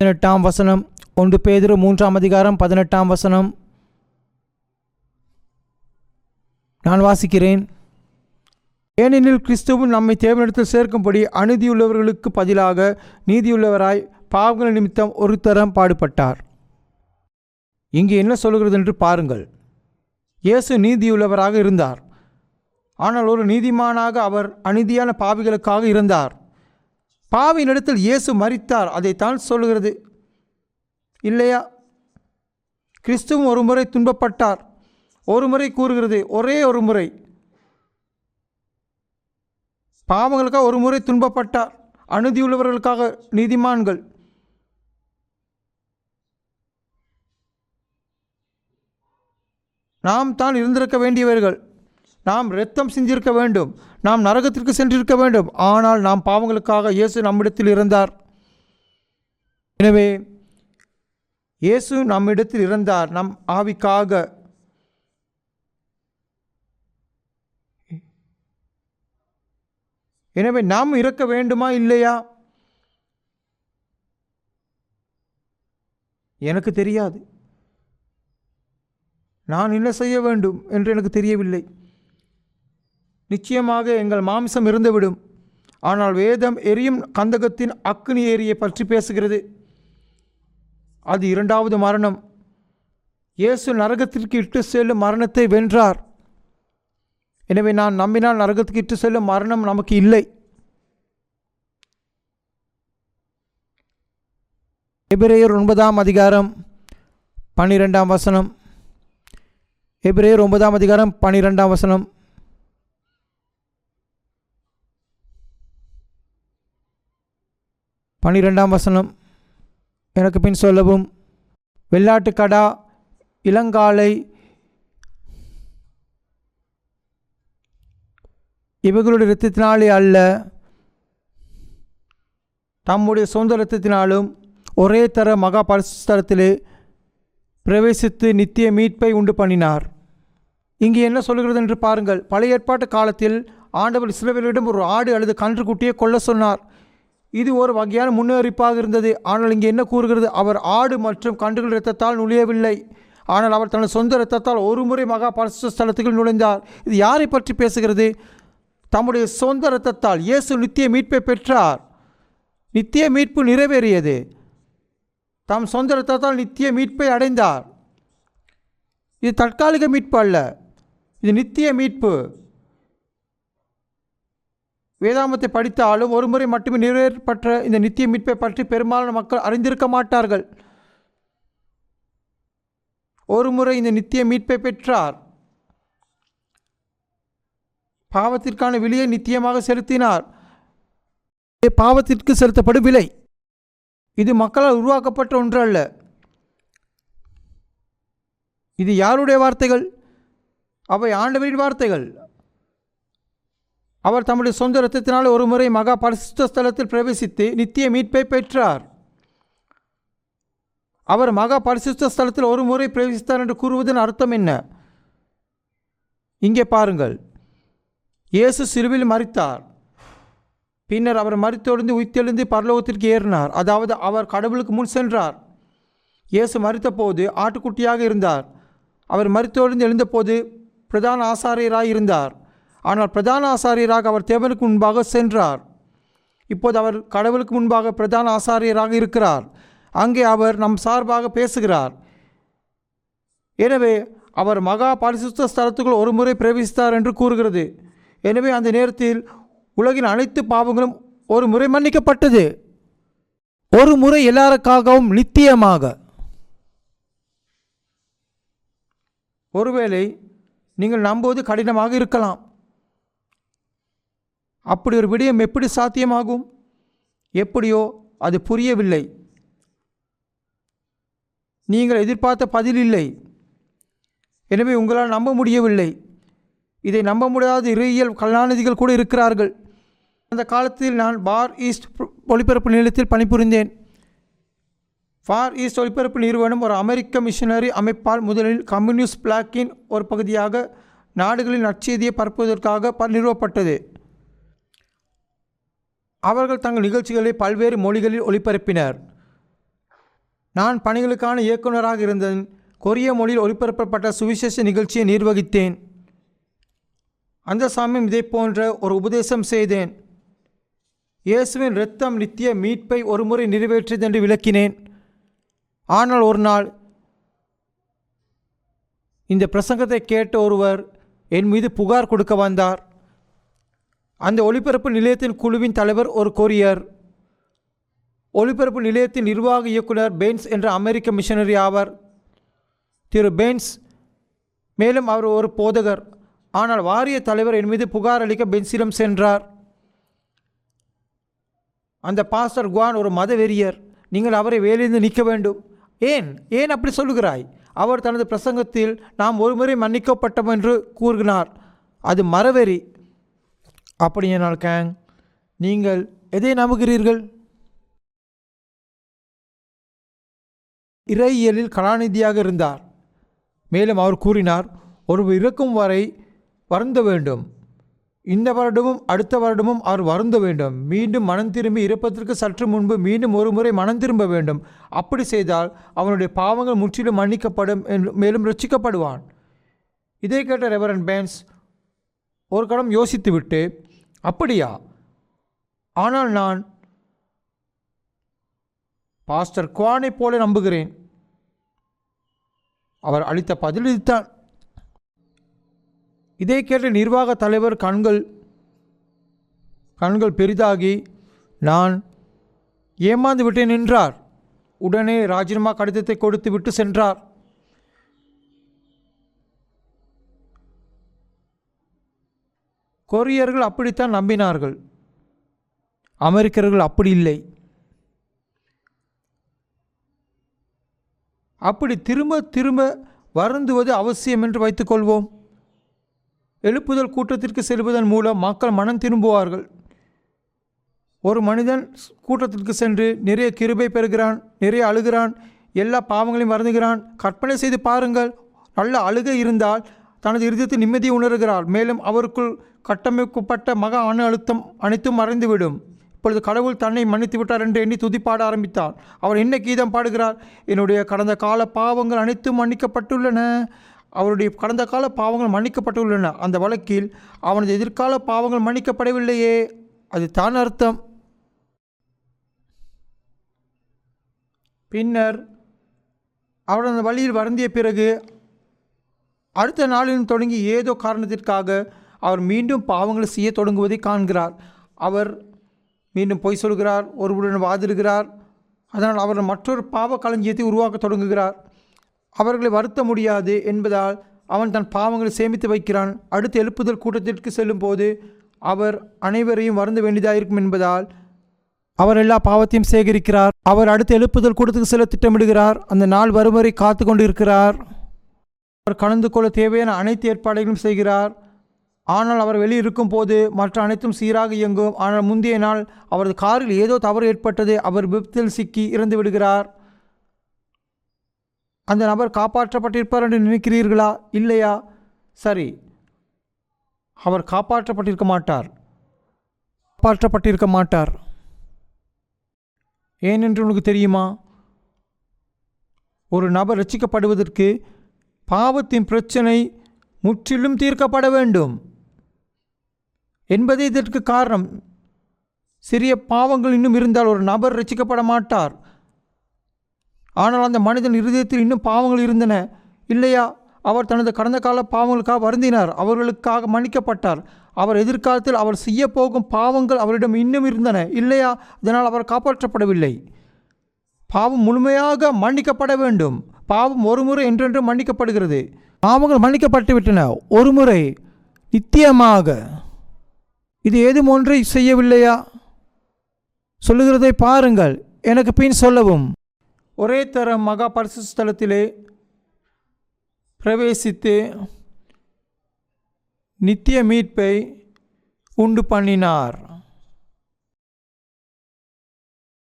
18ஆம் வசனம். 1 பேதுரு 3ஆம் அதிகாரம் 18ஆம் வசனம் நான் வாசிக்கிறேன். ஏனெனில் கிறிஸ்துவும் நம்மை தேவனிடத்தில் சேர்க்கும்படி அநீதியுள்ளவர்களுக்கு பதிலாக நீதியுள்ளவராய் பாவங்கள் நிமித்தம் ஒரு தரம் பாடுபட்டார். இங்கு என்ன சொல்கிறது என்று பாருங்கள். இயேசு நீதியுள்ளவராக இருந்தார். ஆனால் ஒரு நீதிமானாக அவர் அநீதியான பாவிகளுக்காக இருந்தார். பாவியினிடத்தில் இயேசு மரித்தார். அதைத்தான் சொல்கிறது இல்லையா? கிறிஸ்துவும் ஒரு முறை துன்பப்பட்டார். ஒரு முறை கூறுகிறது, ஒரே ஒரு முறை பாவங்களுக்காக ஒரு முறை துன்பப்பட்டார். அநீதியுள்ளவர்களுக்காக நீதிமான்கள். நாம் தான் இருந்திருக்க வேண்டியவர்கள். நாம் இரத்தம் சிந்திருக்க வேண்டும். நாம் நரகத்திற்கு சென்றிருக்க வேண்டும். ஆனால் நாம் பாவங்களுக்காக இயேசு நம்மிடத்தில் இருந்தார். எனவே இயேசு நம்மிடத்தில் இருந்தார் நம் ஆவிக்காக. எனவே நாம் இறக்க வேண்டுமா இல்லையா? எனக்கு தெரியாது. நான் என்ன செய்ய வேண்டும் என்று எனக்கு தெரியவில்லை. நிச்சயமாக எங்கள் மாம்சம் இருந்துவிடும். ஆனால் வேதம் எரியும் கந்தகத்தின் அக்னி ஏரியை பற்றி பேசுகிறது. அது 2வது மரணம். இயேசு நரகத்திற்கு இட்டு செல்லும் மரணத்தை வென்றார். எனவே நான் நம்பினால் நரகத்துக்கு இட்டு செல்லும் மரணம் நமக்கு இல்லை. எபிரேயர் 9ஆம் அதிகாரம் 12ஆம் வசனம். எபிரேயர் 9ஆம் அதிகாரம் 12ஆம் வசனம். எனக்கு பின் சொல்லவும். வெள்ளாட்டுக்கடா, இளங்காளை இவர்களுடைய இரத்தத்தினாலே அல்ல, தம்முடைய சொந்த இரத்தத்தினாலும் ஒரே தர மகா பரிசுத்தலத்திலே பிரவேசித்து நித்திய மீட்பை உண்டு பண்ணினார். இங்கே என்ன சொல்கிறது என்று பாருங்கள். பழைய ஏற்பாட்டு காலத்தில் ஆண்டவர் இஸ்ரவேலரிடம் ஒரு ஆடு அல்லது கன்றுக்குட்டியை கொல்ல சொன்னார். இது ஒரு வகையான முன்னறிவிப்பாக இருந்தது. ஆனால் இங்கே என்ன கூறுகிறது? அவர் ஆடு மற்றும் கன்றுகள் இரத்தத்தால் நுழையவில்லை. ஆனால் அவர் தனது சொந்த இரத்தத்தால் ஒரு முறை மகா பரிசுத்த ஸ்தலத்துக்குள் நுழைந்தார். இது யாரை பற்றி பேசுகிறது? தம்முடைய சொந்த இரத்தத்தால் இயேசு நித்திய மீட்பை பெற்றார். நித்திய மீட்பு நிறைவேறியது. தம் சொந்த இரத்தத்தால் நித்திய மீட்பை அடைந்தார். இது தற்காலிக மீட்பு அல்ல, இது நித்திய மீட்பு. வேதாமத்தை படித்தாலும் ஒரு முறை மட்டுமே நிறைவேற்றப்பட்ட இந்த நித்திய மீட்பை பற்றி பெரும்பாலான மக்கள் அறிந்திருக்க மாட்டார்கள். ஒரு முறை இந்த நித்திய மீட்பை பெற்றார். பாவத்திற்கான விலையை நித்தியமாக செலுத்தினார். பாவத்திற்கு செலுத்தப்படும் விலை. இது மக்களால் உருவாக்கப்பட்ட ஒன்று அல்ல. இது யாருடைய வார்த்தைகள்? அவை ஆண்டவரின் வார்த்தைகள். அவர் தம்முடைய சொந்த இரத்தத்தினால் ஒரு முறை மகா பரிசுத்த ஸ்தலத்தில் பிரவேசித்து நித்திய மீட்பை பெற்றார். அவர் மகா பரிசுத்த ஸ்தலத்தில் ஒரு முறை பிரவேசித்தார் என்று கூறுவதன் அர்த்தம் என்ன? இங்கே பாருங்கள். இயேசு சிலுவையில் மரித்தார். பின்னர் அவர் மரித்தொழிந்து உயிர்த்தெழுந்து பரலோகத்திற்கு ஏறினார். அதாவது அவர் கடவுளுக்கு முன் சென்றார். இயேசு மரித்த போது ஆட்டுக்குட்டியாக இருந்தார். அவர் மரித்தொழிந்து எழுந்தபோது பிரதான ஆசாரியராக இருந்தார். ஆனால் பிரதான ஆசாரியராக அவர் தேவனுக்கு முன்பாக சென்றார். இப்போது அவர் கடவுளுக்கு முன்பாக பிரதான ஆசாரியராக இருக்கிறார். அங்கே அவர் நம் சார்பாக பேசுகிறார். எனவே அவர் மகா பரிசுத்த ஸ்தலத்துக்குள் ஒரு முறை பிரவேசித்தார் என்று கூறுகிறது. எனவே அந்த நேரத்தில் உலகின் அனைத்து பாவங்களும் ஒரு முறை மன்னிக்கப்பட்டது. ஒரு முறை எல்லாருக்காகவும் நித்தியமாக. ஒருவேளை நீங்கள் நம்புவது கடினமாக இருக்கலாம். அப்படி ஒரு விடயம் எப்படி சாத்தியமாகும்? எப்படியோ அது புரியவில்லை. நீங்கள் எதிர்பார்த்த பதில் இல்லை. எனவே உங்களால் நம்ப முடியவில்லை. இதை நம்ப முடியாத இறையியல் கலாநிதிகள் கூட இருக்கிறார்கள். அந்த காலத்தில் நான் ஃபார் ஈஸ்ட் ஒளிபரப்பு நிலையத்தில் பணிபுரிந்தேன். ஃபார் ஈஸ்ட் ஒளிபரப்பு நிறுவனம் ஒரு அமெரிக்க மிஷனரி அமைப்பால் முதலில் கம்யூனிஸ்ட் பிளாக்கின் ஒரு பகுதியாக நாடுகளின் நற்செய்தியை பரப்புவதற்காக நிறுவப்பட்டது. அவர்கள் தங்கள் நிகழ்ச்சிகளை பல்வேறு மொழிகளில் ஒளிபரப்பினர். நான் பணிகளுக்கான இயக்குநராக இருந்தேன். கொரிய மொழியில் ஒளிபரப்பப்பட்ட சுவிசேஷ நிகழ்ச்சியை நிர்வகித்தேன். அந்த சமயம் இதை போன்ற ஒரு உபதேசம் செய்தேன். இயேசுவின் இரத்தம் நித்திய மீட்பை ஒருமுறை நிறைவேற்றியது என்று விளக்கினேன். ஆனால் ஒரு நாள் இந்த பிரசங்கத்தை கேட்ட ஒருவர் என் மீது புகார் கொடுக்க வந்தார். அந்த ஒளிபரப்பு நிலையத்தின் குழுவின் தலைவர் ஒரு கொரியர். ஒளிபரப்பு நிலையத்தின் நிர்வாக இயக்குனர் பென்ஸ் என்ற அமெரிக்க மிஷனரி ஆவார். திரு பென்ஸ். மேலும் அவர் ஒரு போதகர். ஆனால் வாரிய தலைவர் என் மீது புகார் அளிக்க பென்ஸிடம் சென்றார். அந்த பாஸ்டர் குவான் ஒரு மத வெறியர். நீங்கள் அவரை வேலையிலிருந்து நீக்க வேண்டும். ஏன் அப்படி சொல்லுகிறாய்? அவர் தனது பிரசங்கத்தில் நாம் ஒருமுறை மன்னிக்கப்பட்டோம் என்று கூறுகிறார். அது மரவெறி. அப்படியானால் கேங், நீங்கள் எதை நம்புகிறீர்கள்? இறையியலில் கலாநிதியாக இருந்தார். மேலும் அவர் கூறினார், ஒருவர் இறக்கும் வரை வருந்த வேண்டும். இந்த வருடமும் அடுத்த வருடமும் அவர் வருந்த வேண்டும். மீண்டும் மனம் திரும்பி இறப்பதற்கு சற்று முன்பு மீண்டும் ஒரு முறை மனம் திரும்ப வேண்டும். அப்படி செய்தால் அவனுடைய பாவங்கள் முற்றிலும் மன்னிக்கப்படும், மேலும் ரட்சிக்கப்படுவான். இதை கேட்ட ரெவரண்ட் பென்ஸ் ஒரு கணம் யோசித்துவிட்டு, அப்படியா? ஆனால் நான் பாஸ்டர் குவானை போல நம்புகிறேன். அவர் அளித்த பதில் இதுதான். இதை கேட்ட நிர்வாக தலைவர் கண்கள் பெரிதாகி, நான் ஏமாந்து விட்டேன் என்றார். உடனே ராஜினாமா கடிதத்தை கொடுத்து விட்டு சென்றார். கொரியர்கள் அப்படித்தான் நம்பினார்கள். அமெரிக்கர்கள் அப்படி இல்லை. அப்படி திரும்ப திரும்ப வருந்துவது அவசியம் என்று வைத்துக்கொள்வோம். எழுப்புதல் கூட்டத்திற்கு செல்வதன் மூலம் மக்கள் மனம் திரும்புவார்கள். ஒரு மனிதன் கூட்டத்திற்கு சென்று நிறைய கிருபை பெறுகிறான், நிறைய அழுகிறான், எல்லா பாவங்களையும் வருந்துகிறான். கற்பனை செய்து பாருங்கள். நல்ல அழுகை இருந்தால் தனது இருதயத்தில் நிம்மதியை உணர்கிறார். மேலும் அவருக்குள் கட்டமைக்கப்பட்ட மகா அணு அழுத்தம் அனைத்தும் மறைந்துவிடும். இப்பொழுது கடவுள் தன்னை மன்னித்து விட்டார் என்று எண்ணி துதிப்பாட ஆரம்பித்தார். அவர் என்ன கீதம் பாடுகிறார்? என்னுடைய கடந்த கால பாவங்கள் அனைத்தும் மன்னிக்கப்பட்டுள்ளன. அவருடைய கடந்த கால பாவங்கள் மன்னிக்கப்பட்டுள்ளன. அந்த வழக்கில் அவனது எதிர்கால பாவங்கள் மன்னிக்கப்படவில்லையே, அது தான் அர்த்தம். பின்னர் அவர் அந்த வழியில் வருந்திய பிறகு அடுத்த நாளிலும் தொடங்கி ஏதோ காரணத்திற்காக அவர் மீண்டும் பாவங்களை செய்ய தொடங்குவதை காண்கிறார். அவர் மீண்டும் பொய் சொல்கிறார், ஒருவருடன் வாதிடுகிறார். அதனால் அவர் மற்றொரு பாவ களஞ்சியத்தை உருவாக்க தொடங்குகிறார். அவர்களை வருத்த முடியாது என்பதால் அவன் தன் பாவங்களை சேமித்து வைக்கிறான். அடுத்த எழுப்புதல் கூட்டத்திற்கு செல்லும் போது அவர் அனைவரையும் வருந்த வேண்டியதாக இருக்கும் என்பதால் அவர் எல்லா பாவத்தையும் சேகரிக்கிறார். அவர் அடுத்த எழுப்புதல் கூட்டத்துக்கு செல்ல திட்டமிடுகிறார். அந்த நாள் வரும் வரை காத்து கொண்டு இருக்கிறார். அவர் கலந்து கொள்ள தேவையான அனைத்து ஏற்பாடுகளும் செய்கிறார். ஆனால் அவர் வெளியிருக்கும் போது மற்ற அனைத்தும் சீராக இயங்கும். ஆனால் முந்தைய நாள் அவரது காரில் ஏதோ தவறு ஏற்பட்டது. அவர் விபத்தில் சிக்கி இறந்து விடுகிறார். அந்த நபர் காப்பாற்றப்பட்டிருப்பார் என்று நினைக்கிறீர்களா? இல்லையா? சரி, அவர் காப்பாற்றப்பட்டிருக்க மாட்டார். ஏனென்று உனக்கு தெரியுமா? ஒரு நபர் ரட்சிக்கப்படுவதற்கு பாவத்தின் பிரச்சனை முற்றிலும் தீர்க்கப்பட வேண்டும் என்பதே இதற்கு காரணம். சிறிய பாவங்கள் இன்னும் இருந்தால் ஒரு நபர் ரட்சிக்கப்பட மாட்டார். ஆனால் அந்த மனிதன் இருதயத்தில் இன்னும் பாவங்கள் இருந்தன, இல்லையா? அவர் தனது கடந்த கால பாவங்களுக்காக வருந்தினார், அவர்களுக்காக மன்னிக்கப்பட்டார். அவர் எதிர்காலத்தில் அவர் செய்ய போகும் பாவங்கள் அவரிடம் இன்னும் இருந்தன, இல்லையா? இதனால் அவர் காப்பாற்றப்படவில்லை. பாவம் முழுமையாக மன்னிக்கப்பட வேண்டும். பாவம் ஒரு முறை என்றென்று மன்னிக்கப்படுகிறது. பாவங்கள் மன்னிக்கப்பட்டு விட்டன ஒரு முறை, நித்தியமாக. இது ஏதும் ஒன்றை செய்யவில்லையா? சொல்லுகிறதை பாருங்கள், எனக்கு பின் சொல்லவும். ஒரே தரம் மகா பரிசுத்த ஸ்தலத்திலே பிரவேசித்து நித்திய மீட்பை உண்டு பண்ணினார்.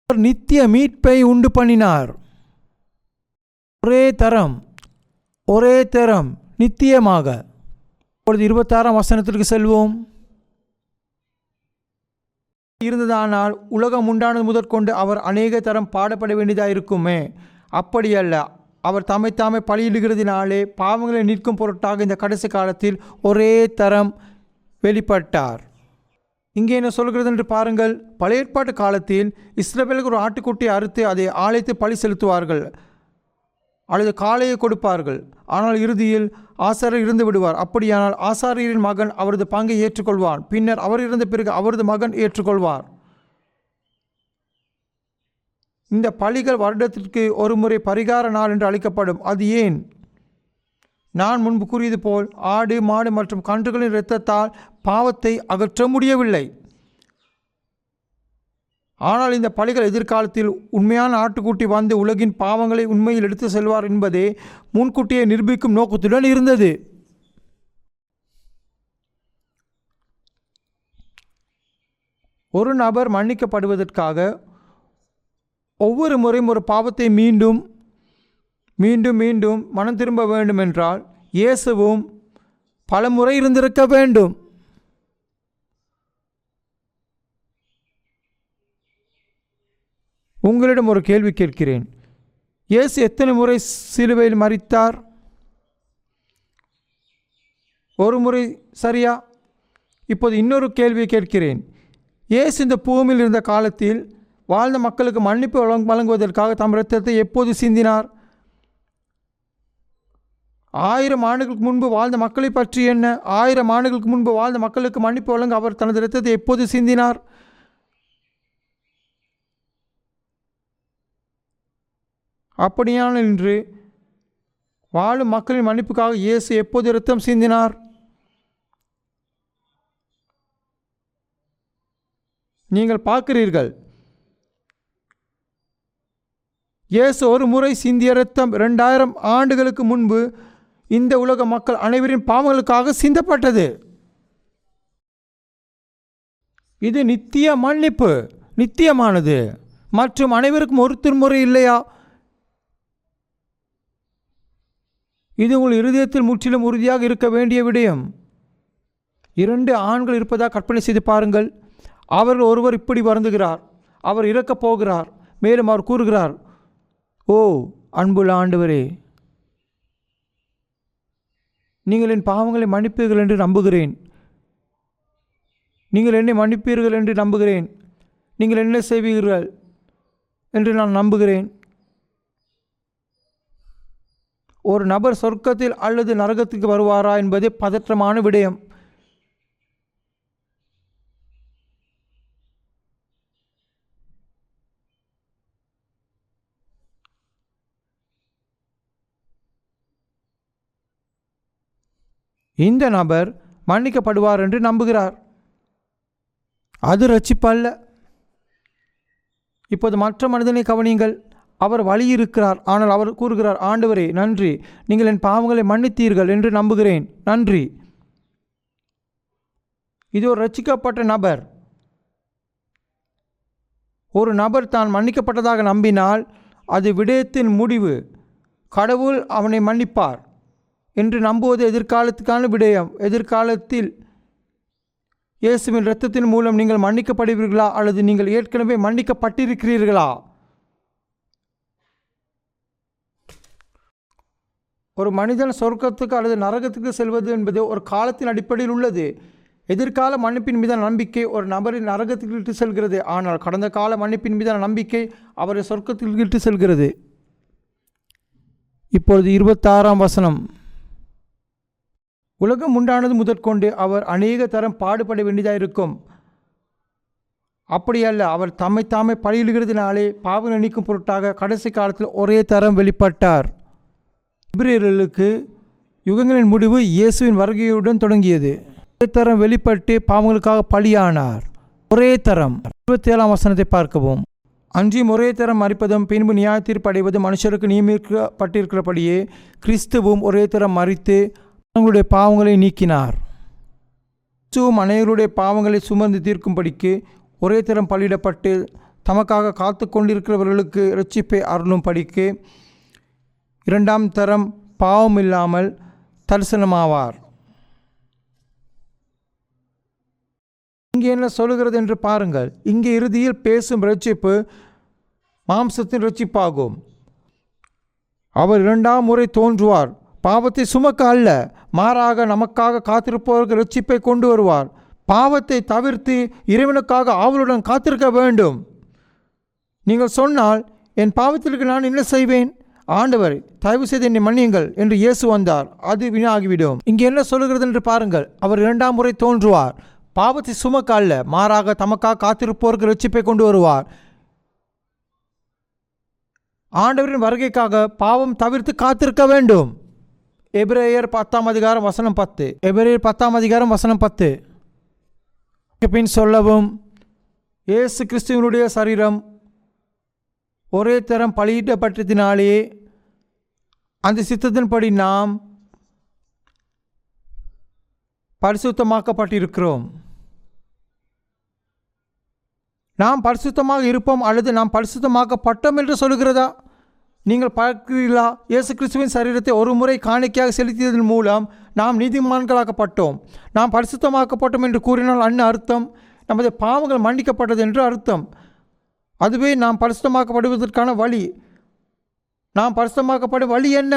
நித்திய மீட்பை உண்டு பண்ணினார். ஒரே தரம் நித்தியமாக. இப்பொழுது 26ஆம் வசனத்திற்கு செல்வோம். இருந்ததானால் உலகம் உண்டானது முதற்கொண்டு அவர் அநேக தரம் பாடப்பட வேண்டியதாக இருக்குமே. அப்படியல்ல, அவர் தாமே பலியிடுகிறதினாலே பாவங்களை நிற்கும் பொருட்டாக இந்த கடைசி காலத்தில் ஒரே தரம் வெளிப்பட்டார். இங்கே என்ன சொல்கிறது என்று பாருங்கள். பழைய ஏற்பாட்டு காலத்தில் இஸ்ரவேலுக்கு ஒரு ஆட்டுக்குட்டியை அறுத்து அதை ஆலயத்து பலி செலுத்துவார்கள் அல்லது காளையை கொடுப்பார்கள். ஆனால் இறுதியில் ஆசாரியர் இருந்து விடுவார். அப்படியானால் ஆசாரியரின் மகன் அவரது பங்கை ஏற்றுக்கொள்வார். பின்னர் அவர் இறந்த பிறகு அவரது மகன் ஏற்றுக்கொள்வார். இந்த பலிகள் வருடத்திற்கு ஒரு முறை பரிகார நாள் என்று அழைக்கப்படும். அது ஏன்? நான் முன்பு கூறியது போல் ஆடு, மாடு மற்றும் கன்றுகளின் இரத்தத்தால் பாவத்தை அகற்ற முடியவில்லை. ஆனால் இந்த பலிகள் எதிர்காலத்தில் உண்மையான ஆட்டுக்குட்டி வந்து உலகின் பாவங்களை உண்மையில் எடுத்து செல்வார் என்பதே முன்கூட்டியே நிரூபிக்கும் நோக்கத்துடன் இருந்தது. ஒரு நபர் மன்னிக்கப்படுவதற்காக ஒவ்வொரு முறையும் ஒரு பாவத்தை மீண்டும் மனம் திரும்ப வேண்டும் என்றால் இயேசுவும் பல முறை இருந்திருக்க வேண்டும். உங்களிடம் ஒரு கேள்வி கேட்கிறேன். இயேசு எத்தனை முறை சிலுவையில் மரித்தார்? ஒரு முறை, சரியா? இப்போது இன்னொரு கேள்வியை கேட்கிறேன். இயேசு இந்த பூமியில் இருந்த காலத்தில் வாழ்ந்த மக்களுக்கு மன்னிப்பு வழங்குவதற்காக தம் இரத்தத்தை எப்போது சிந்தினார்? 1000 ஆண்டுகளுக்கு முன்பு வாழ்ந்த மக்களை பற்றி என்ன? 1000 ஆண்டுகளுக்கு முன்பு வாழ்ந்த மக்களுக்கு மன்னிப்பு வழங்க அவர் தனது இரத்தத்தை எப்போது சிந்தினார்? அப்படியான இன்று வாழும் மக்களின் மன்னிப்புக்காக இயேசு எப்போது இரத்தம் சிந்தினார்? நீங்கள் பார்க்கிறீர்கள், இயேசு ஒரு முறை சிந்திய இரத்தம் 2000 ஆண்டுகளுக்கு முன்பு இந்த உலக மக்கள் அனைவரின் பாவங்களுக்காக சிந்தப்பட்டது. இது நித்திய மன்னிப்பு, நித்தியமானது மற்றும் அனைவருக்கும் ஒரு திருமுறை, இல்லையா? இது உங்கள் இருதயத்தில் முற்றிலும் உறுதியாக இருக்க வேண்டிய விடயம். 2 ஆண்கள் இருப்பதாக கற்பனை செய்து பாருங்கள். அவர்கள் ஒருவர் இப்படி வருந்துகிறார், அவர் இறக்கப் போகிறார். மேலும் அவர் கூறுகிறார், ஓ அன்புள்ள ஆண்டவரே, நீங்கள் என் பாவங்களை மன்னிப்பீர்கள் என்று நம்புகிறேன். நீங்கள் என்னை மன்னிப்பீர்கள் என்று நம்புகிறேன். நீங்கள் என்ன செய்வீர்கள் என்று நான் நம்புகிறேன். ஒரு நபர் சொர்க்கத்தில் அல்லது நரகத்துக்கு வருவாரா என்பதே பதற்றமான விடயம். இந்த நபர் மன்னிக்கப்படுவார் என்று நம்புகிறார். அது ரட்சிப்பு அல்ல. இப்போது மற்ற மனிதனை கவனியுங்கள். அவர் வழி இருக்கிறார். ஆனால் அவர் கூறுகிறார், ஆண்டவரே நன்றி, நீங்கள் என் பாவங்களை மன்னித்தீர்கள் என்று நம்புகிறேன், நன்றி. இது ஒரு ரட்சிக்கப்பட்ட நபர். ஒரு நபர் தான் மன்னிக்கப்பட்டதாக நம்பினால் அது விடயத்தின் முடிவு. கடவுள் அவனை மன்னிப்பார் என்று நம்புவது எதிர்காலத்துக்கான விடயம். எதிர்காலத்தில் இயேசுவின் இரத்தத்தின் மூலம் நீங்கள் மன்னிக்கப்படுவீர்களா அல்லது நீங்கள் ஏற்கனவே மன்னிக்கப்பட்டிருக்கிறீர்களா? ஒரு மனிதன் சொர்க்கத்துக்கு அல்லது நரகத்துக்கு செல்வது என்பது ஒரு காலத்தின் அடிப்படையில் உள்ளது. எதிர்கால மன்னிப்பின் மீதான நம்பிக்கை ஒரு நபரின் நரகத்துக்கு இட்டு செல்கிறது. ஆனால் கடந்த கால மன்னிப்பின் மீதான நம்பிக்கை அவரை சொர்க்கத்துக்கு இட்டு செல்கிறது. இப்பொழுது 26ஆம் வசனம். உலகம் உண்டானது முதற்கொண்டு அவர் அநேக தரம் பாடுபட வேண்டியதாக இருக்கும். அப்படியல்ல, அவர் தாமே பழியிடுகிறதுனாலே பாவம் நினைக்கும் பொருட்டாக கடைசி காலத்தில் ஒரே தரம் வெளிப்பட்டார். எபிரேயர்களுக்கு யுகங்களின் முடிவு இயேசுவின் வருகையுடன் தொடங்கியது. ஒரே தரம் வெளிப்பட்டு பாவங்களுக்காக பலியானார். ஒரே தரம். 27ஆம் வசனத்தை பார்க்கவும். அன்றியும் ஒரே தரம் மரிப்பதும் பின்பு நியாய தீர்ப்பு அடைவதும் மனுஷருக்கு நியமிக்கப்பட்டிருக்கிறபடியே கிறிஸ்துவும் ஒரே தரம் மரித்து அவங்களுடைய பாவங்களை நீக்கினார். கிறிஸ்துவும் அனைவருடைய பாவங்களை சுமந்து தீர்க்கும்படிக்கு ஒரே தரம் பலியிடப்பட்டு தமக்காக காத்து கொண்டிருக்கிறவர்களுக்கு இரட்சிப்பை அருளும் படிக்கு இரண்டாம் தரம் பாவம் இல்லாமல் தரிசனமாவார். இங்கே என்ன சொல்லுகிறது என்று பாருங்கள். இங்கே இறுதியில் பேசும் இரட்சிப்பு மாம்சத்தின் இரட்சிப்பாகும். அவர் இரண்டாம் முறை தோன்றுவார். பாவத்தை சுமக்க அல்ல, மாறாக நமக்காக காத்திருப்பவர்கள் இரட்சிப்பை கொண்டு வருவார். பாவத்தை தவிர்த்து இறைவனுக்காக ஆவலுடன் காத்திருக்க வேண்டும். நீங்கள் சொன்னால், என் பாவத்திற்கு நான் என்ன செய்வேன்? ஆண்டவர் தயவு செய்து என்னை மன்னியுங்கள் என்று இயேசு வந்தார். அது வீணாகிவிடும். இங்கே என்ன சொல்லுகிறது என்று பாருங்கள். அவர் இரண்டாம் முறை தோன்றுவார். பாவத்தை சுமக்க அல்ல, மாறாக தமக்காக காத்திருப்போருக்கு இரட்சிப்பை கொண்டு வருவார். ஆண்டவரின் வருகைக்காக பாவம் தவிர்த்து காத்திருக்க வேண்டும். எபிரேயர் 10ஆம் அதிகாரம் வசனம் 10. எபிரேயர் 10ஆம் அதிகாரம் வசனம் 10. பின் சொல்லவும், இயேசு கிறிஸ்துவனுடைய சரீரம் ஒரே தரம் பலியிடப்பட்டதினாலே அந்த சித்தத்தின்படி நாம் பரிசுத்தமாக்கப்பட்டிருக்கிறோம். நாம் பரிசுத்தமாக இருப்போம் அல்லது நாம் பரிசுத்தமாக்கப்பட்டோம் என்று சொல்லுகிறதா? நீங்கள் பார்க்கிறீர்களா? இயேசு கிறிஸ்துவின் சரீரத்தை ஒரு முறை காணிக்கையாக செலுத்தியதன் மூலம் நாம் நீதிமான்களாக்கப்பட்டோம். நாம் பரிசுத்தமாக்கப்பட்டோம் என்று கூறினால் என்ன அர்த்தம்? நமது பாவங்கள் மன்னிக்கப்பட்டது என்று அர்த்தம். அதுவே நாம் பரிசுத்தமாக்கப்படுவதற்கான வழி. நாம் பரிசுத்தமாக்கப்படும் வழி என்ன?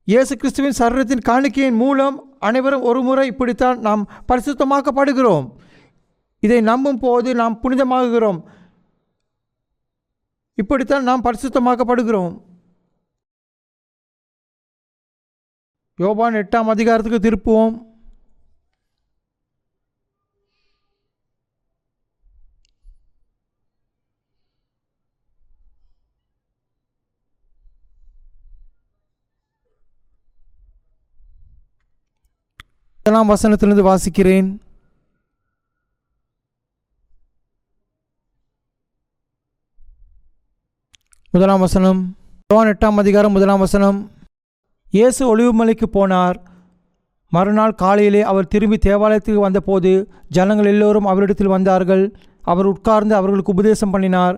இயேசு கிறிஸ்துவின் சரீரத்தின் காணிக்கையின் மூலம் அனைவரும் ஒரு முறை இப்படித்தான் நாம் பரிசுத்தமாக்கப்படுகிறோம். இதை நம்பும் போது நாம் புனிதமாகுகிறோம். இப்படித்தான் நாம் பரிசுத்தமாக்கப்படுகிறோம். யோவான் 8ஆம் அதிகாரத்துக்கு திருப்புவோம். முதலாம் வசனத்திலிருந்து வாசிக்கிறேன். முதலாம் வசனம். யோவான் 8ஆம் அதிகாரம் 1ஆம் வசனம். இயேசு ஒலிவுமலைக்கு போனார். மறுநாள் காலையிலே அவர் திரும்பி தேவாலயத்துக்கு வந்தபோது ஜனங்கள் எல்லோரும் அவரிடத்தில் வந்தார்கள். அவர் உட்கார்ந்து அவர்களுக்கு உபதேசம் பண்ணினார்.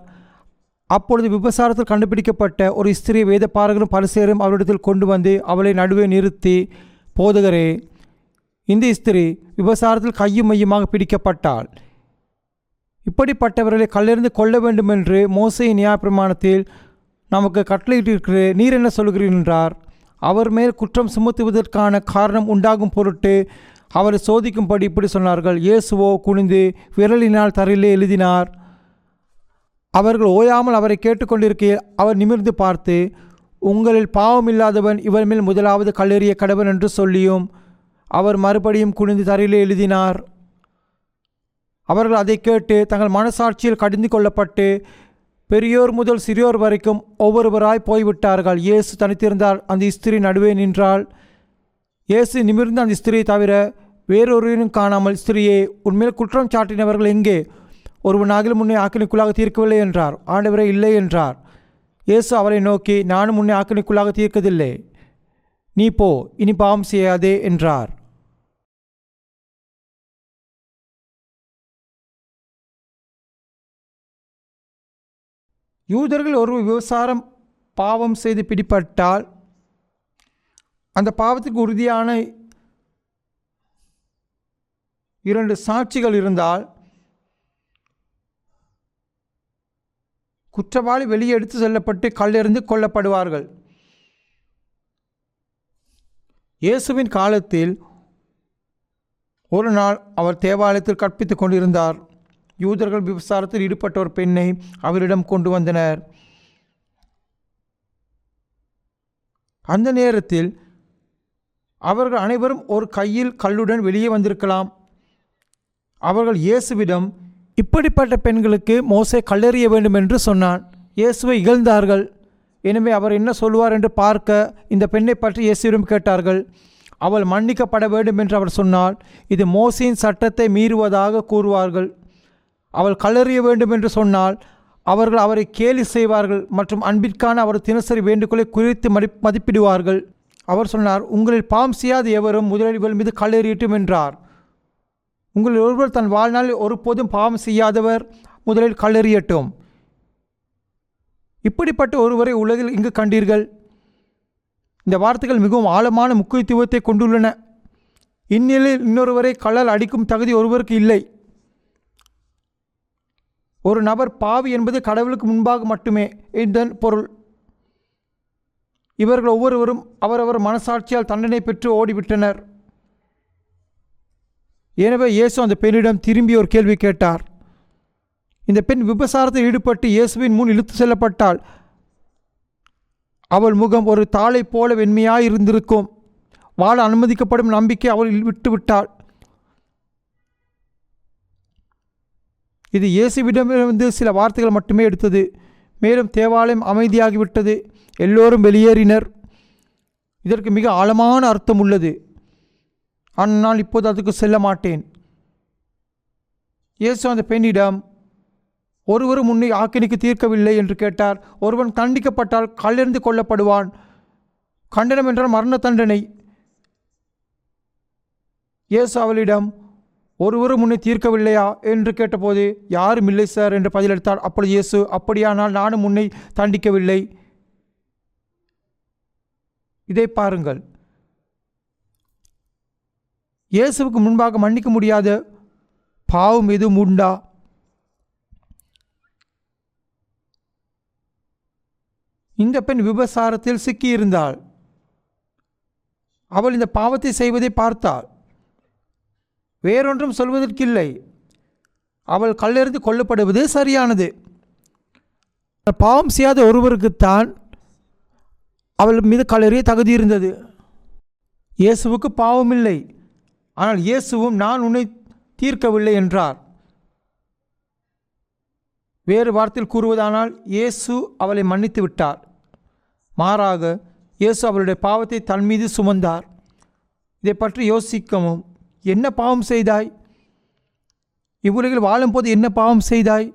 அப்பொழுது விபசாரத்தில் கண்டுபிடிக்கப்பட்ட ஒரு ஸ்திரீ வேதபாரகரும் பரிசேயரும் அவரிடத்தில் கொண்டு வந்து அவளை நடுவே நிறுத்தி, போதகரே, இந்த ஸ்திரீ விபசாரத்தில் கையும் மையுமாக பிடிக்கப்பட்டாள். இப்படிப்பட்டவர்களை கல்லெறிந்து கொள்ள வேண்டுமென்று மோசேயின் நியாயப்பிரமாணத்தில் நமக்கு கட்டளையிட்டிருக்கிறேன். நீர் என்ன சொல்கிறீர் என்றார். அவர் மேல் குற்றம் சுமத்துவதற்கான காரணம் உண்டாகும் பொருட்டு அவரை சோதிக்கும்படி இப்படி சொன்னார்கள். இயேசுவோ குனிந்து விரலினால் தரையிலே எழுதினார். அவர்கள் ஓயாமல் அவரை கேட்டுக்கொண்டிருக்கையில் அவர் நிமிர்ந்து பார்த்து, உங்களில் பாவம் இல்லாதவன் இவர் மேல் முதலாவது கல்லெறிய கடவன் என்று சொல்லியும் அவர் மறுபடியும் குனிந்து தரையிலே எழுதினார். அவர்கள் அதை கேட்டு தங்கள் மனசாட்சியில் கடிந்து கொள்ளப்பட்டு பெரியோர் முதல் சிறியோர் வரைக்கும் ஒவ்வொருவராய் போய்விட்டார்கள். இயேசு தனித்திருந்தால் அந்த ஸ்திரீ நடுவே நின்றாள். இயேசு நிமிர்ந்த அந்த ஸ்திரீயை தவிர வேறொருவரையும் காணாமல், ஸ்திரீயே, உன்மேல் குற்றம் சாட்டினவர்கள் எங்கே? ஒருவனாகிலும் உன்னை ஆக்கினைக்குள்ளாக தீர்க்கவில்லை என்றார். ஆண்டவரே, இல்லை என்றார். இயேசு அவரை நோக்கி, நானும் உன்னை ஆக்கினைக்குள்ளாக தீர்க்கதில்லை, நீ போ, இனி பாவம் செய்யாதே என்றார். யூதர்கள் ஒரு விபசாரம் பாவம் செய்து பிடிபட்டால் அந்த பாவத்துக்கு உறுதியான 2 சாட்சிகள் இருந்தால் குற்றவாளி வெளியே எடுத்து செல்லப்பட்டு கல்லெறிந்து கொல்லப்படுவார்கள். இயேசுவின் காலத்தில் ஒரு நாள் அவர் தேவாலயத்தில் கற்பித்துக் கொண்டிருந்தார். யூதர்கள் விபசாரத்தில் ஈடுபட்ட ஒரு பெண்ணை அவரிடம் கொண்டு வந்தனர். அந்த நேரத்தில் அவர்கள் அனைவரும் ஒரு கையில் கல்லுடன் வெளியே வந்திருக்கலாம். அவர்கள் இயேசுவிடம், இப்படிப்பட்ட பெண்களுக்கு மோசே கல்லெறிய வேண்டும் என்று சொன்னான். இயேசுவை இகழ்ந்தார்கள். எனவே அவர் என்ன சொல்வார் என்று பார்க்க இந்த பெண்ணை பற்றி இயேசுவிடம் கேட்டார்கள். அவள் மன்னிக்கப்பட வேண்டும் என்று அவர் சொன்னால், இது மோசேயின் சட்டத்தை மீறுவதாக கூறுவார்கள். அவள் கல்லெறிய வேண்டும் என்று சொன்னால் அவர்கள் அவரை கேலி செய்வார்கள் மற்றும் அன்பிற்கான அவர் தினசரி வேண்டுகோளை குறித்து மதிப்பிடுவார்கள். அவர் சொன்னார், உங்களில் பாவம் செய்யாத எவரும் முதலில் இவள் மீது கல்லெறியட்டும் என்றார். உங்களில் ஒருவர் தன் வாழ்நாளில் ஒருபோதும் பாவம் செய்யாதவர் முதலில் கல்லெறியட்டும். இப்படிப்பட்ட ஒருவரை உலகில் இங்கு கண்டீர்கள். இந்த வார்த்தைகள் மிகவும் ஆழமான முக்கியத்துவத்தை கொண்டுள்ளன. இந்நிலையில் இன்னொருவரை கல்லால் அடிக்கும் தகுதி ஒருவருக்கு இல்லை. ஒரு நபர் பாவி என்பது கடவுளுக்கு முன்பாக மட்டுமே இதன் பொருள். இவர்கள் ஒவ்வொருவரும் அவரவர் மனசாட்சியால் தண்டனை பெற்று ஓடிவிட்டனர். எனவே இயேசு அந்த பெண்ணிடம் திரும்பி ஒரு கேள்வி கேட்டார். இந்த பெண் விபசாரத்தில் ஈடுபட்டு இயேசுவின் முன் இழுத்து செல்லப்பட்டால் அவள் முகம் ஒரு தாளை போல வெண்மையாய் இருந்திருக்கும். வாழ அனுமதிக்கப்படும் நம்பிக்கை அவள் விட்டுவிட்டாள். இது இயேசுவிடமிருந்து சில வார்த்தைகள் மட்டுமே எடுத்தது. மேலும் தேவாலயம் அமைதியாகிவிட்டது. எல்லோரும் வெளியேறினர். இதற்கு மிக ஆழமான அர்த்தம் உள்ளது. ஆனால் இப்போது அதுக்கு செல்ல மாட்டேன். இயேசு அந்த பெண்ணிடம், ஒருவரும் உன்னை ஆக்கினைக்கு தீர்க்கவில்லை என்று கேட்டார். ஒருவன் தண்டிக்கப்பட்டால் கல்லெறிந்து கொல்லப்படுவான். கண்டனம் என்றால் மரண தண்டனை. இயேசு அவளிடம், ஒருவரும் உன்னை தீர்க்கவில்லையா என்று கேட்டபோது, யாரும் இல்லை சார் என்று பதிலளித்தார். அப்பொழுது இயேசு, அப்படியானால் நானும் உன்னை தண்டிக்கவில்லை. இதை பாருங்கள். இயேசுவுக்கு முன்பாக மன்னிக்க முடியாத பாவம் எதுவும் உண்டா? இந்த பெண் விபசாரத்தில் சிக்கியிருந்தாள். அவள் இந்த பாவத்தை செய்வதை பார்த்தாள். வேறொன்றும் சொல்வதற்கில்லை. அவள் கல்லெறிந்து கொல்லப்படுவது சரியானது. பாவம் செய்யாத ஒருவருக்குத்தான் அவள் மீது கல்லெறிய தகுதி இருந்தது. இயேசுவுக்கு பாவம் இல்லை. ஆனால் இயேசுவும் நான் உன்னை தீர்க்கவில்லை என்றார். வேறு வார்த்தையில் கூறுவதானால் இயேசு அவளை மன்னித்து விட்டார். மாறாக இயேசு அவளுடைய பாவத்தை தன் மீது சுமந்தார். இதை பற்றி யோசிக்கவும், என்ன பாவம் செய்தாய்? இவ்வுலகில் வாழும்போது என்ன பாவம் செய்தாய்?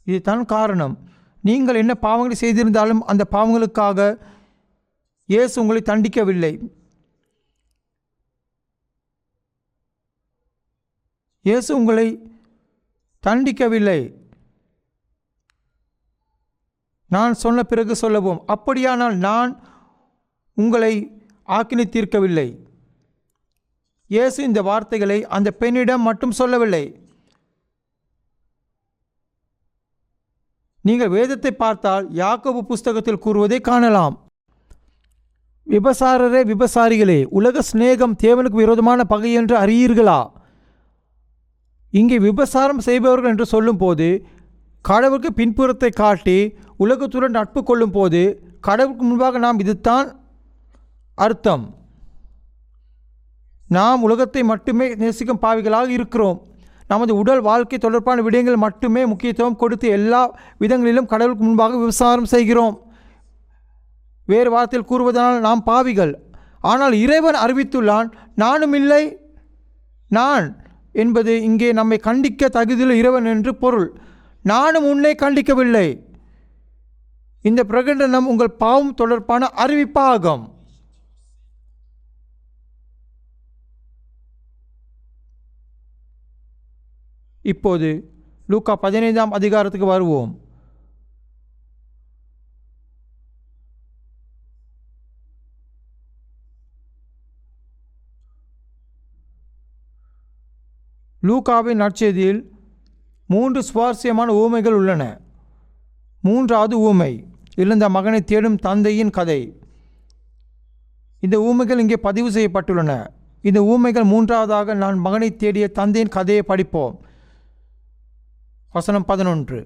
இதுதான் காரணம். நீங்கள் என்ன பாவங்களை செய்திருந்தாலும் அந்த பாவங்களுக்காக இயேசு உங்களை தண்டிக்கவில்லை. இயேசு உங்களை தண்டிக்கவில்லை. நான் சொன்ன பிறகு சொல்லவும், அப்படியானால் நான் உங்களை ஆக்கினை தீர்க்கவில்லை. இயேசு இந்த வார்த்தைகளை அந்த பெண்ணிடம் மட்டும் சொல்லவில்லை. நீங்கள் வேதத்தை பார்த்தால் யாக்கோபு புஸ்தகத்தில் கூறுவதை காணலாம். விபசாரரே, விபசாரிகளே, உலக சிநேகம் தேவனுக்கு விரோதமான பகை என்று அறியீர்களா? இங்கே விபசாரம் செய்பவர்கள் என்று சொல்லும்போது கடவுளுக்கு பின்புறத்தை காட்டி உலகத்துடன் நட்பு கொள்ளும் போது கடவுளுக்கு முன்பாக நாம் இதுதான் அர்த்தம். நாம் உலகத்தை மட்டுமே நேசிக்கும் பாவிகளாக இருக்கிறோம். நமது உடல் வாழ்க்கை தொடர்பான விடயங்கள் மட்டுமே முக்கியத்துவம் கொடுத்து எல்லா விதங்களிலும் கடவுளுக்கு முன்பாக விபசாரம் செய்கிறோம். வேறு வார்த்தையில் கூறுவதனால் நாம் பாவிகள். ஆனால் இறைவன் அறிவித்துள்ளான், நானும் இல்லை நான் என்பது இங்கே நம்மை கண்டிக்க தகுதியில் இறைவன் என்று பொருள். நானும் உன்னை கண்டிக்கவில்லை. இந்த பிரகடனம் உங்கள் பாவம் தொடர்பான அறிவிப்பாகும். இப்போது லூக்கா 15ஆம் அதிகாரத்துக்கு வருவோம். லூக்காவின் நற்செய்தியில் 3 சுவாரஸ்யமான ஊமைகள் உள்ளன. 3வது ஊமை இழந்த மகனை தேடும் தந்தையின் கதை. இந்த ஊமைகள் இங்கே பதிவு செய்யப்பட்டுள்ளன. இந்த ஊமைகள் 3வதாக நான் மகனை தேடிய தந்தையின் கதையை படிப்போம். வசனம் 11.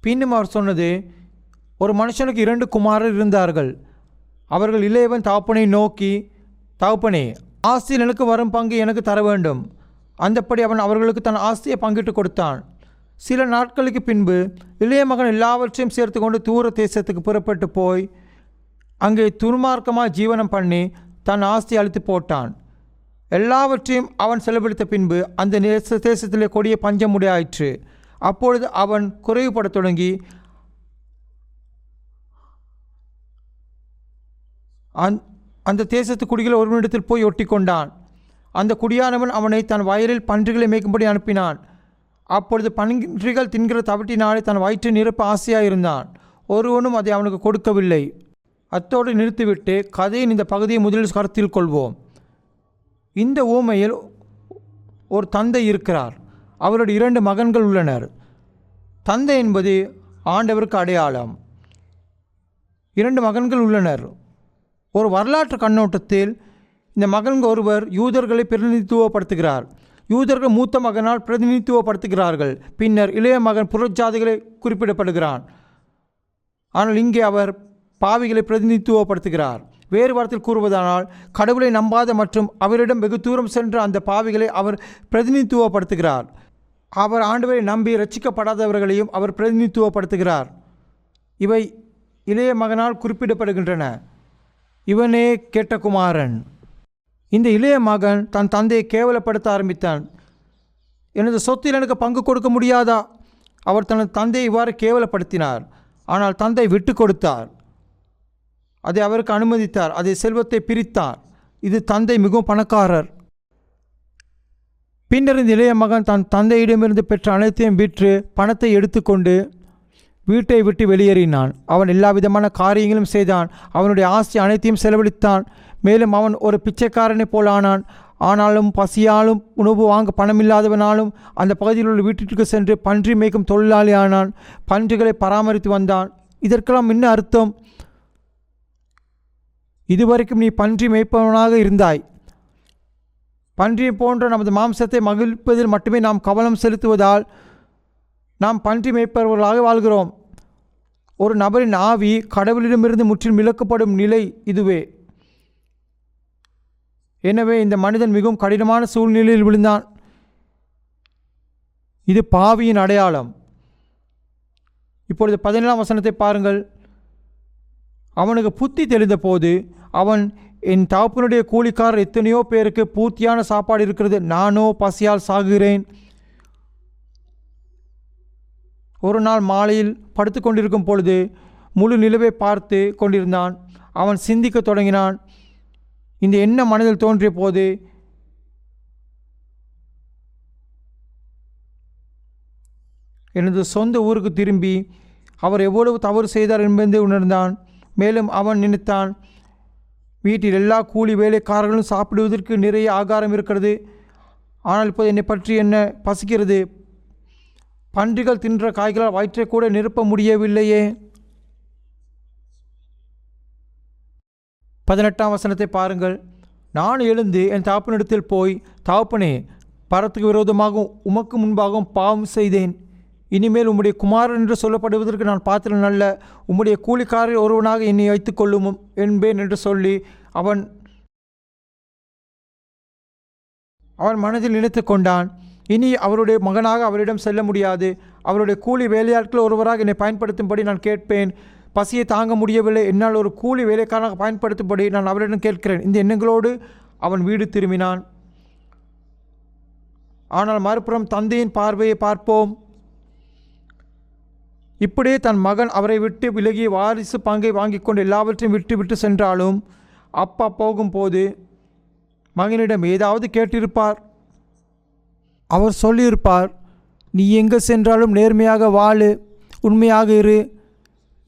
பின்னும் அவர் சொன்னது, ஒரு மனுஷனுக்கு 2 குமாரர் இருந்தார்கள். அவர்கள் இளையவன் தகப்பனை நோக்கி, தகப்பனே, ஆஸ்தியில் எனக்கு வரும் பங்கு எனக்கு தர வேண்டும். அந்தப்படி அவன் அவர்களுக்கு தன் ஆஸ்தியை பங்கிட்டு கொடுத்தான். சில நாட்களுக்கு பின்பு இளைய மகன் எல்லாவற்றையும் சேர்த்து கொண்டு தூர தேசத்துக்கு புறப்பட்டு போய் அங்கே துன்மார்க்கமாக ஜீவனம் பண்ணி தன் ஆஸ்தியை அழித்து போட்டான். எல்லாவற்றையும் அவன் செலவழித்த பின்பு அந்த தேசத்திலே கொடிய பஞ்சம் முடியாயிற்று. அப்பொழுது அவன் குறைவுபட தொடங்கி அந்த தேசத்து குடிகள் ஒருவனிடத்தில் போய் ஒட்டி கொண்டான். அந்த குடியானவன் அவனை தன் வயலில் பன்றிகளை மேய்க்கும்படி அனுப்பினான். அப்பொழுது பன்றிகள் தின்கிற தவட்டினாலே தன் வயிற்றை நிரப்ப ஆசையாயிருந்தான். ஒருவனும் அதை அவனுக்கு கொடுக்கவில்லை. அத்தோடு நிறுத்திவிட்டு கதையின் இந்த பகுதியை முதலில் கருத்தில் கொள்வோம். இந்த ஊமையில் ஒரு தந்தை இருக்கிறார். அவருடைய 2 மகன்கள் உள்ளனர். தந்தை என்பது ஆண்டவருக்கு அடையாளம். 2 மகன்கள் உள்ளனர். ஒரு வரலாற்று கண்ணோட்டத்தில் இந்த மகன்கள் ஒருவர் யூதர்களை பிரதிநிதித்துவப்படுத்துகிறார். யூதர்கள் மூத்த மகனால் பிரதிநிதித்துவப்படுத்துகிறார்கள். பின்னர் இளைய மகன் புறஜாதிகளை குறிப்பிடப்படுகிறான். ஆனால் இங்கே அவர் பாவிகளை பிரதிநிதித்துவப்படுத்துகிறார். வேறு வார்த்தையில் கூறுவதானால், கடவுளை நம்பாத மற்றும் அவரிடம் வெகு தூரம் சென்ற அந்த பாவிகளை அவர் பிரதிநிதித்துவப்படுத்துகிறார். அவர் ஆண்டவரை நம்பி இரட்சிக்கப்படாதவர்களையும் அவர் பிரதிநிதித்துவப்படுத்துகிறார். இவை இளைய மகனால் குறிப்பிடப்படுகின்றன. இவனே கெட்ட குமாரன். இந்த இளைய மகன் தன் தந்தையை கேவலப்படுத்த ஆரம்பித்தான். எனது சொத்தில் எனக்கு பங்கு கொடுக்க முடியாதா? அவர் தனது தந்தையை இவ்வாறு கேவலப்படுத்தினார். ஆனால் தந்தை விட்டு கொடுத்தார். அதை அவருக்கு அனுமதித்தார். அதை செல்வத்தை பிரித்தார். இது தந்தை மிகவும் பணக்காரர். பின்னர் இந்த இளைய மகன் தன் தந்தையிடமிருந்து பெற்ற அனைத்தையும் விற்று பணத்தை எடுத்துக்கொண்டு வீட்டை விட்டு வெளியேறினான். அவன் எல்லா விதமான காரியங்களும் செய்தான். அவனுடைய ஆஸ்தி அனைத்தையும் செலவழித்தான். மேலும் அவன் ஒரு பிச்சைக்காரனை போல் ஆனான். ஆனாலும் பசியாலும் உணவு வாங்க பணமில்லாதவனாலும் அந்த பகுதியில் உள்ள வீட்டிற்கு சென்று பன்றி மேய்க்கும் தொழிலாளி ஆனான். பன்றிகளை பராமரித்து வந்தான். இதற்கெல்லாம் என்ன அர்த்தம்? இதுவரைக்கும் நீ பன்றி மேய்ப்பவனாக இருந்தாய். பன்றியை போன்ற நமது மாம்சத்தை மகிழ்ப்பதில் மட்டுமே நாம் கவனம் செலுத்துவதால் நாம் பன்றி மேய்ப்பவர்களாக வாழ்கிறோம். ஒரு நபரின் ஆவி கடவுளிடமிருந்து முற்றிலும் விலக்கப்படும் நிலை இதுவே. எனவே இந்த மனிதன் மிகவும் கடினமான சூழ்நிலையில் விழுந்தான். இது பாவியின் அடையாளம். இப்பொழுது 17ஆம் வசனத்தை பாருங்கள். அவனுக்கு புத்தி தெளிந்த போது அவன், என் தகப்பனுடைய கூலிக்காரர் எத்தனையோ பேருக்கு பூர்த்தியான சாப்பாடு இருக்கிறது, நானோ பசியால் சாகுகிறேன். ஒரு நாள் மாலையில் படுத்து கொண்டிருக்கும் பொழுது முழு நிலவை பார்த்து கொண்டிருந்தான். அவன் சிந்திக்க தொடங்கினான். இந்த எண்ணம் மனதில் தோன்றிய போது எனது சொந்த ஊருக்கு திரும்பி அவர் எவ்வளவு தவறு செய்தார் என்பதை உணர்ந்தான். மேலும் அவன் நினைத்தான், வீட்டில் எல்லா கூலி வேலைக்காரர்களும் சாப்பிடுவதற்கு நிறைய ஆகாரம் இருக்கிறது. ஆனால் இப்போது என்னை பற்றி என்ன பசிக்கிறது? பன்றிகள் தின்ற காய்களால் வயிற்றை கூட நிரப்ப முடியவில்லையே. 18ஆம் வசனத்தை பாருங்கள். நான் எழுந்து என் தகப்பனிடத்தில் போய், தகப்பனே, பரத்துக்கு விரோதமாகவும் உமக்கு முன்பாகவும் பாவம் செய்தேன். இனிமேல் உம்முடைய குமாரன் என்று சொல்லப்படுவதற்கு நான் பாத்திரன் அல்ல. உம்முடைய கூலிக்காரர் ஒருவனாக என்னை வைத்துக் கொள்ளும் என்பேன் என்று சொல்லி அவன் மனதில் நினைத்து கொண்டான். இனி அவருடைய மகனாக அவரிடம் செல்ல முடியாது. அவருடைய கூலி வேலையாட்கள் ஒருவராக என்னை பயன்படுத்தும்படி நான் கேட்பேன். பசியை தாங்க முடியவில்லை, என்னால் ஒரு கூலி வேலைக்காரனாக பயன்படுத்தும்படி நான் அவரிடம் கேட்கிறேன். இந்த எண்ணங்களோடு அவன் வீடு திரும்பினான். ஆனால் மறுபுறம் தந்தையின் பார்வையை பார்ப்போம். இப்படியே தன் மகன் அவரை விட்டு விலகி வாரிசு பங்கை வாங்கி கொண்டு எல்லாவற்றையும் விட்டு சென்றாலும் அப்பா போகும்போது மகனிடம் ஏதாவது கேட்டிருப்பார். அவர் சொல்லியிருப்பார், நீ எங்கே சென்றாலும் நேர்மையாக வாழு, உண்மையாக இரு,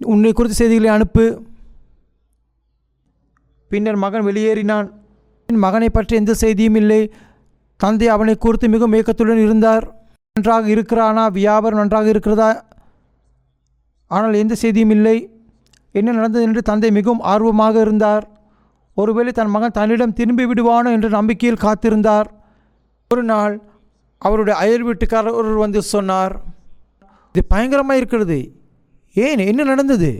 உன்னை குறித்த செய்திகளை அனுப்பு. பின்னர் மகன் வெளியேறினான். மகனை பற்றி எந்த செய்தியும் இல்லை. தந்தை அவனை குறித்து மிகவும் ஏக்கத்துடன் இருந்தார். நன்றாக இருக்கிறானா, வியாபாரம் நன்றாக இருக்கிறதா, ஆனால் எந்த செய்தியும் இல்லை. என்ன நடந்தது என்று தந்தை மிகவும் ஆர்வமாக இருந்தார். ஒருவேளை தன் மகன் தன்னிடம் திரும்பி விடுவானோ என்ற நம்பிக்கையில் காத்திருந்தார். ஒரு நாள் அவருடைய அயல் வீட்டுக்காரர் ஒருவர் வந்து சொன்னார், இது பயங்கரமாக இருக்கிறது, ஏன், என்ன நடந்தது?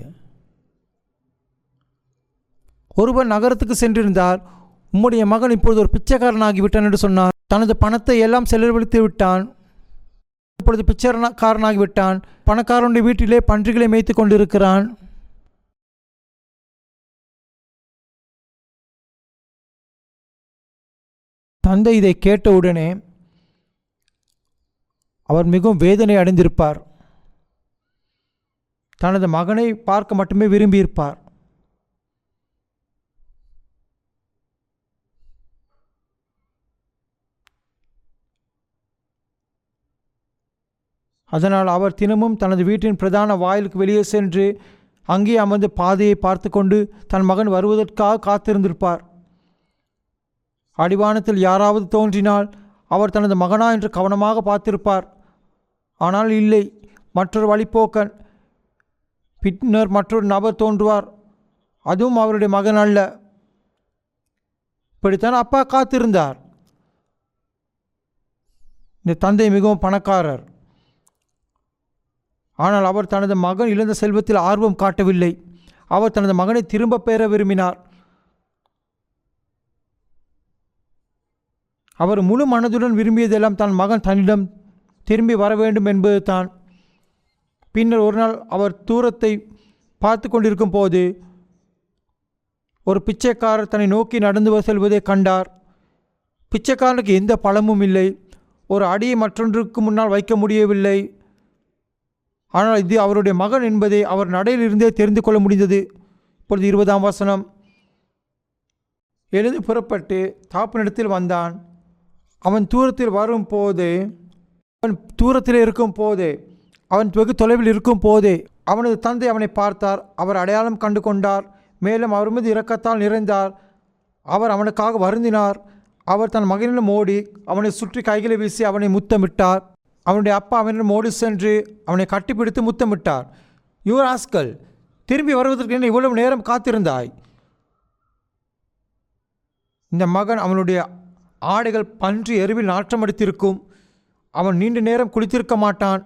ஒருவர் நகரத்துக்கு சென்றிருந்தார். உம்முடைய மகன் இப்பொழுது ஒரு பிச்சைக்காரனாகிவிட்டான் என்று சொன்னார். தனது பணத்தை எல்லாம் செலவழித்து விட்டான். இப்பொழுது பிச்சைக்காரனாகிவிட்டான். பணக்காரனுடைய வீட்டிலே பன்றிகளை மேய்த்து கொண்டிருக்கிறான். தந்தை இதை கேட்டவுடனே அவர் மிகவும் வேதனை அடைந்திருப்பார். தனது மகனை பார்க்க மட்டுமே விரும்பியிருப்பார். அதனால் அவர் தினமும் தனது வீட்டின் பிரதான வாயிலுக்கு வெளியே சென்று அங்கே அமர்ந்து பாதையை பார்த்து கொண்டு தன் மகன் வருவதற்காக காத்திருந்திருப்பார். அடிவானத்தில் யாராவது தோன்றினால் அவர் தனது மகனா என்று கவனமாக பார்த்திருப்பார். ஆனால் இல்லை, மற்றொரு வழிப்போக்கன். பின்னர் மற்றொரு நபர் தோன்றுவார், அதுவும் அவருடைய மகன் அல்ல. இப்படித்தான் அப்பா காத்திருந்தார். இந்த தந்தை மிகவும் பணக்காரர். ஆனால் அவர் தனது மகன் இழந்த செல்வத்தில் ஆர்வம் காட்டவில்லை. அவர் தனது மகனை திரும்ப பெற விரும்பினார். அவர் முழு மனதுடன் விரும்பியதெல்லாம் தன் மகன் தன்னிடம் திரும்பி வர வேண்டும் என்பது தான். பின்னர் ஒரு நாள் அவர் தூரத்தை பார்த்து கொண்டிருக்கும் போது ஒரு பிச்சைக்காரர் தன்னை நோக்கி நடந்து செல்வதை கண்டார். பிச்சைக்காரனுக்கு எந்த பலமும் இல்லை. ஒரு அடியை மற்றொன்றுக்கு முன்னால் வைக்க முடியவில்லை. ஆனால் இது அவருடைய மகன் என்பதை அவர் நடையிலிருந்தே தெரிந்து கொள்ள முடிந்தது. இப்பொழுது 20ஆம் வசனம். எழுந்து புறப்பட்டு தாப்பனிடத்தில் வந்தான். அவன் தூரத்தில் இருக்கும் போதே அவன் வெகு தொலைவில் இருக்கும் போதே அவனது தந்தை அவனை பார்த்தார். அவர் அடையாளம் கண்டு கொண்டார். மேலும் அவர் மீது இரக்கத்தால் நிறைந்தார். அவர் அவனுக்காக வருந்தினார். அவர் தன் மகனிடம் ஓடி அவனை சுற்றி கைகளை வீசி அவனை முத்தமிட்டார். அவனுடைய அப்பா அவனிடம் ஓடி சென்று அவனை கட்டிப்பிடித்து முத்தமிட்டார். யுவர் ஆஸ்கல், திரும்பி வருவதற்கு என்ன இவ்வளவு நேரம் காத்திருந்தாய்? இந்த மகன் அவனுடைய ஆடைகள் பன்றி எருவில் நாற்றம் அடித்திருக்கும். அவன் நீண்ட நேரம் குளித்திருக்க மாட்டான்.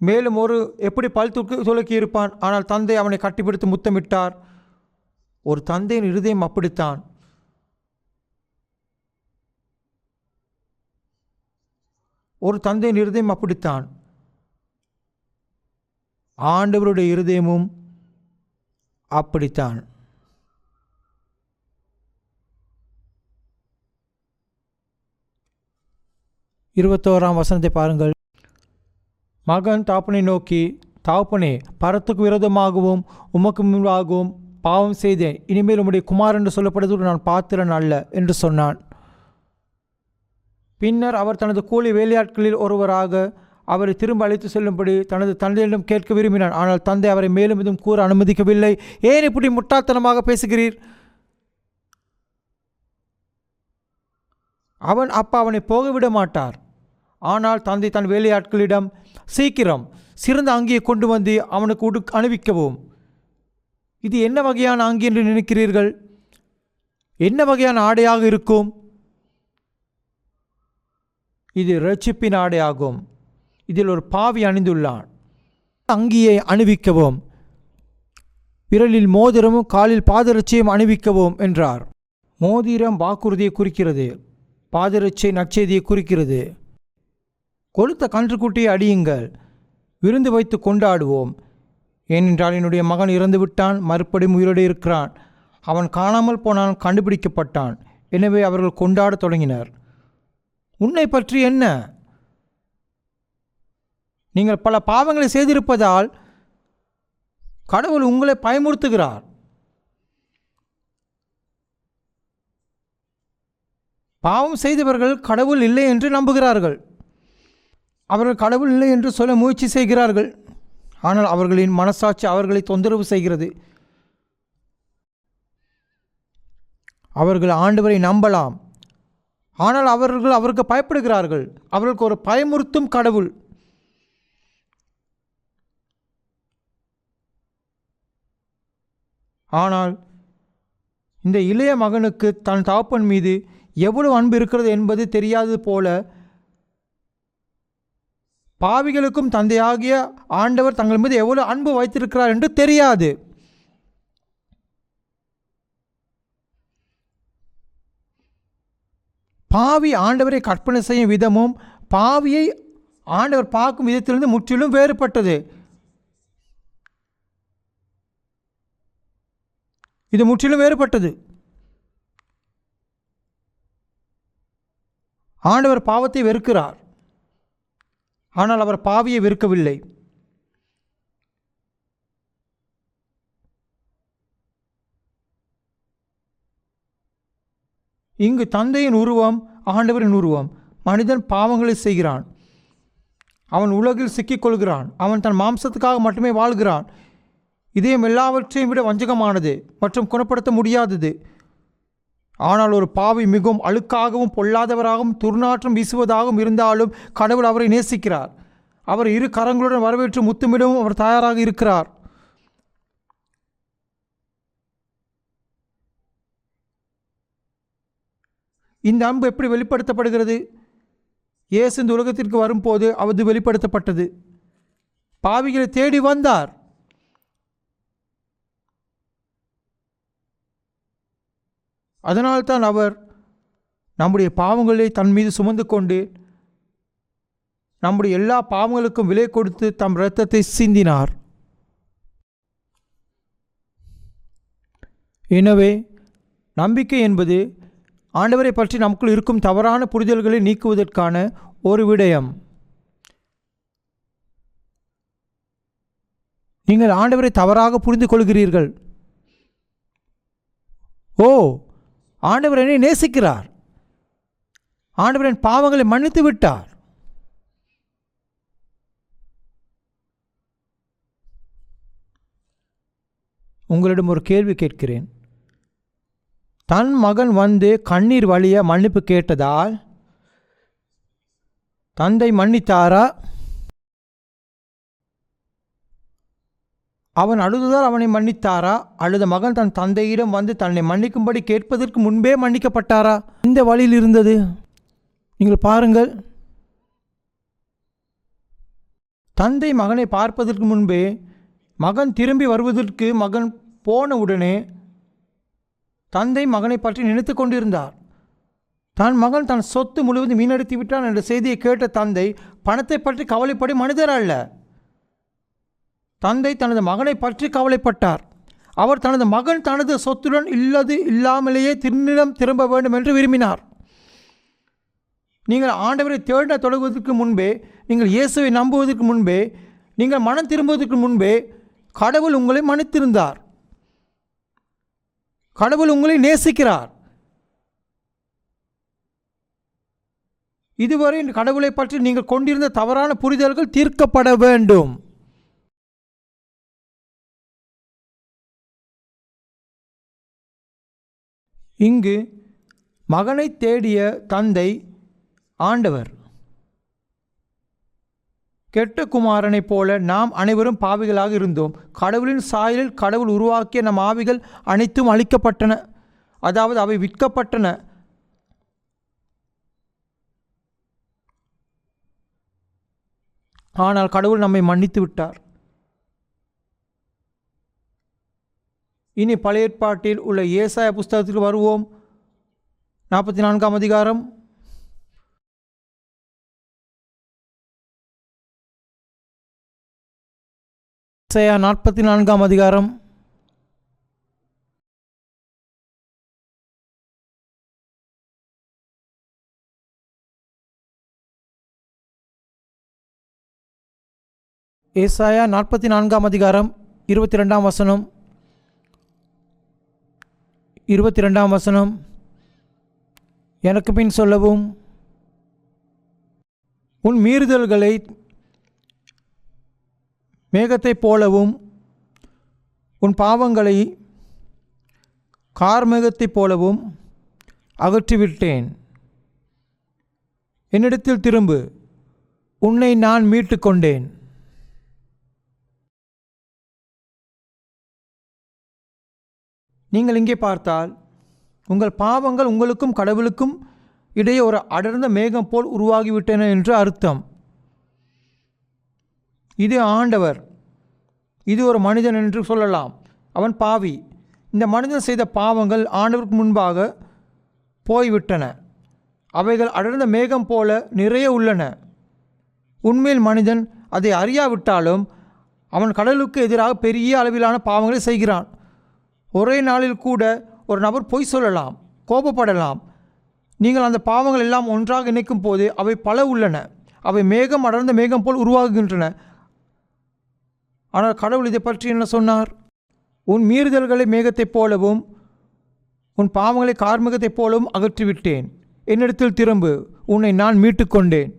மேலும் எப்படி பல் துலக்கி இருப்பான். ஆனால் தந்தை அவனை கட்டிப்பிடித்து முத்தமிட்டார். ஒரு தந்தையின் இருதயம் அப்படித்தான். ஒரு தந்தையின் இருதயம் அப்படித்தான். ஆண்டவருடைய இருதயமும் அப்படித்தான். இருபத்தோராம் வசனத்தை பாருங்கள். மகன் தாப்பனை நோக்கி, தாப்பனே, பரத்துக்கு விரோதமாகவும் உமக்கு முன்பாகவும் பாவம் செய்தேன். இனிமேல் உம்முடைய குமார் என்று சொல்லப்படுவதற்கு நான் பாத்திரன் அல்ல என்று சொன்னான். பின்னர் அவர் தனது கூலி வேலையாட்களில் ஒருவராக அவரை திரும்ப அழைத்து செல்லும்படி தனது தந்தையிடம் கேட்க விரும்பினான். ஆனால் தந்தை அவரை மேலும் எதுவும் கூற அனுமதிக்கவில்லை. ஏன் இப்படி முட்டாள்தனமாக பேசுகிறீர்? அவன் அப்பா அவனை போக விட மாட்டார். ஆனால் தந்தை தன் வேலையாட்களிடம், சீக்கிரம் சிறந்த அங்கியை கொண்டு வந்து அவனுக்கு அணிவிக்கவும். இது என்ன வகையான அங்கி என்று நினைக்கிறீர்கள்? என்ன வகையான ஆடையாக இருக்கும்? இது இரட்சிப்பின் ஆடையாகும். இதில் ஒரு பாவி அணிந்துள்ளான். அங்கியை அணிவிக்கவும், விரலில் மோதிரமும் காலில் பாதரட்சையும் அணிவிக்கவும் என்றார். மோதிரம் வாக்குறுதியை குறிக்கிறது. பாதரட்சை நற்செய்தியை குறிக்கிறது. கொளுத்த கன்றுக்குட்டியை அடியுங்கள், விருந்து வைத்து கொண்டாடுவோம். ஏனென்றால் என்னுடைய மகன் இறந்து விட்டான், மறுபடியும் உயிரோடு இருக்கிறான். அவன் காணாமல் போனான், கண்டுபிடிக்கப்பட்டான். எனவே அவர்கள் கொண்டாடத் தொடங்கினர். உன்னை பற்றி என்ன? நீங்கள் பல பாவங்களை செய்திருப்பதால் கடவுள் உங்களை பயமுறுத்துகிறார். பாவம் செய்தவர்கள் கடவுள் இல்லை என்று நம்புகிறார்கள். அவர்கள் கடவுள் இல்லை என்று சொல்ல முயற்சி செய்கிறார்கள். ஆனால் அவர்களின் மனசாட்சி அவர்களை தொந்தரவு செய்கிறது. அவர்கள் ஆண்டவரை நம்பலாம், ஆனால் அவர்கள் அவருக்கு பயப்படுகிறார்கள். அவர்களுக்கு ஒரு பயமுறுத்தும் கடவுள். ஆனால் இந்த இளைய மகனுக்கு தன் தகப்பன் மீது எவ்வளவு அன்பு இருக்கிறது என்பது தெரியாதது போல பாவிகளுக்கும் தந்தையாகிய ஆண்டவர் தங்கள் மீது எவ்வளவு அன்பு வைத்திருக்கிறார் என்று தெரியாது. பாவி ஆண்டவரை கற்பனை செய்யும் விதமும் பாவியை ஆண்டவர் பார்க்கும் விதத்திலிருந்து முற்றிலும் வேறுபட்டது. இது முற்றிலும் வேறுபட்டது. ஆண்டவர் பாவத்தை வெறுக்கிறார், ஆனால் அவர் பாவியை வெறுக்கவில்லை. இங்கு தந்தையின் உருவம் ஆண்டவரின் உருவம். மனிதன் பாவங்களை செய்கிறான், அவன் உலகில் சிக்கிக்கொள்கிறான், அவன் தன் மாம்சத்துக்காக மட்டுமே வாழ்கிறான். இதயம் எல்லாவற்றையும் விட வஞ்சகமானது மற்றும் குணப்படுத்த முடியாதது. ஆனால் ஒரு பாவி மிகவும் அழுக்காகவும் பொல்லாதவராகவும் துர்நாற்றம் வீசுவதாகவும் இருந்தாலும் கடவுள் அவரை நேசிக்கிறார். அவர் இரு கரங்களுடன் வரவேற்று முத்தமிடவும் அவர் தயாராக இருக்கிறார். இந்த அன்பு எப்படி வெளிப்படுத்தப்படுகிறது? இயேசு இந்த உலகத்திற்கு வரும்போது அது வெளிப்படுத்தப்பட்டது. பாவிகளை தேடி வந்தார். அதனால்தான் அவர் நம்முடைய பாவங்களை தன் மீது சுமந்து கொண்டு நம்முடைய எல்லா பாவங்களுக்கும் விலை கொடுத்து தம் இரத்தத்தை சிந்தினார். எனவே நம்பிக்கை என்பது ஆண்டவரை பற்றி நமக்குள் இருக்கும் தவறான புரிதல்களை நீக்குவதற்கான ஒரு விடயம். நீங்கள் ஆண்டவரை தவறாக புரிந்து கொள்கிறீர்கள். ஓ, ஆண்டவர் என்னை நேசிக்கிறார், ஆண்டவரின் பாவங்களை மன்னித்து விட்டார். உங்களிடம் ஒரு கேள்வி கேட்கிறேன். தன் மகன் வந்து கண்ணீர் வழிய மன்னிப்பு கேட்டதால் தந்தை மன்னித்தாரா? அவன் அழுததால் அவனை மன்னித்தாரா? அல்லது மகன் தன் தந்தையிடம் வந்து தன்னை மன்னிக்கும்படி கேட்பதற்கு முன்பே மன்னிக்கப்பட்டாரா? இந்த வழியில் இருந்தது. நீங்கள் பாருங்கள், தந்தை மகனை பார்ப்பதற்கு முன்பே, மகன் திரும்பி வருவதற்கு மகன் போன உடனே தந்தை மகனை பற்றி நினைத்து கொண்டிருந்தார். தன் மகன் தன் சொத்து முழுவதும் வீணடித்து விட்டான் என்ற செய்தியை கேட்ட தந்தை பணத்தை பற்றி கவலைப்படி மனிதர் அல்ல. தந்தை தனது மகனை பற்றி கவலைப்பட்டார். அவர் தனது மகன் தனது சொத்துடன் இல்லாமலேயே திருநிலம் திரும்ப வேண்டும் என்று விரும்பினார். நீங்கள் ஆண்டவரை தேட தொடங்குவதற்கு முன்பே, நீங்கள் இயேசுவை நம்புவதற்கு முன்பே, நீங்கள் மனம் திரும்புவதற்கு முன்பே கடவுள் உங்களை மன்னித்திருந்தார். கடவுள் உங்களை நேசிக்கிறார். இதுவரை கடவுளை பற்றி நீங்கள் கொண்டிருந்த தவறான புரிதல்கள் தீர்க்கப்பட வேண்டும். இங்கு மகனை தேடிய தந்தை ஆண்டவர். கெட்ட குமாரனைப் போல நாம் அனைவரும் பாவிகளாக இருந்தோம். கடவுளின் சாயலில் கடவுள் உருவாக்கிய நம் ஆவிகள் அனைத்தும் அழிக்கப்பட்டன, அதாவது அவை விற்கப்பட்டன. ஆனால் கடவுள் நம்மை மன்னித்து விட்டார். இனி பழைய ஏற்பாட்டில் உள்ள ஏசாயா புஸ்தகத்திற்கு வருவோம். 44ஆம் அதிகாரம். ஏசாயா 44ஆம் அதிகாரம். ஏசாயா 44 அதிகாரம் 22 வசனம். 22 வசனம். எனக்கு பின் சொல்லவும், உன் மீறுதல்களை மேகத்தைப் போலவும் உன் பாவங்களை கார்மேகத்தைப் போலவும் அகற்றிவிட்டேன். என்னிடத்தில் திரும்பு, உன்னை நான் மீட்டு கொண்டேன். நீங்கள் இங்கே பார்த்தால் உங்கள் பாவங்கள் உங்களுக்கும் கடவுளுக்கும் இடையே ஒரு அடர்ந்த மேகம் போல் உருவாகிவிட்டன என்று அர்த்தம். இது ஆண்டவர், இது ஒரு மனிதன் என்று சொல்லலாம். அவன் பாவி. இந்த மனிதன் செய்த பாவங்கள் ஆண்டவருக்கு முன்பாக போய்விட்டன. அவைகள் அடர்ந்த மேகம் போல நிறைய உள்ளன. உண்மையில் மனிதன் அதை அறியாவிட்டாலும் அவன் கடவுளுக்கு எதிராக பெரிய அளவிலான பாவங்களை செய்கிறான். ஒரே நாளில் கூட ஒரு நபர் பொய் சொல்லலாம், கோபப்படலாம். நீங்கள் அந்த பாவங்கள் எல்லாம் ஒன்றாக இணைக்கும் போது அவை பல உள்ளன. அவை மேகம், அடர்ந்த மேகம் போல் உருவாகுகின்றன. ஆனால் கடவுள் இதை பற்றி என்ன சொன்னார்? உன் மீறுதல்களை மேகத்தைப் போலவும் உன் பாவங்களை கார்மேகத்தைப் போலவும் அகற்றிவிட்டேன். என்னிடத்தில் திரும்பு, உன்னை நான் மீட்டு கொண்டேன்.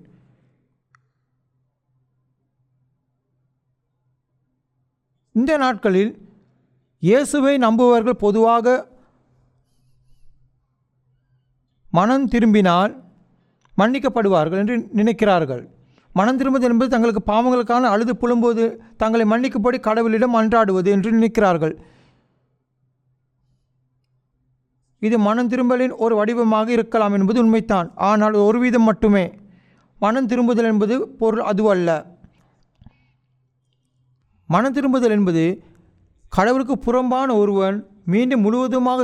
இந்த நாட்களில் இயேசுவை நம்புபவர்கள் பொதுவாக மனம் திரும்பினால் மன்னிக்கப்படுவார்கள் என்று நினைக்கிறார்கள். மனம் திரும்புவது என்பது தங்களுக்கு பாவங்களுக்கான அழுது புலம்புவது, தங்களை மன்னிக்கும்படி கடவுளிடம் அன்றாடுவது என்று நினைக்கிறார்கள். இது மனம் திரும்பலின் ஒரு வடிவமாக இருக்கலாம் என்பது உண்மைத்தான். ஆனால் ஒரு வீதம் மட்டுமே. மனம் திரும்புதல் என்பது பொருள் அதுவல்ல. மனம் திரும்புதல் என்பது கடவுளுக்கு புறம்பான ஒருவன் மீண்டும் முழுவதுமாக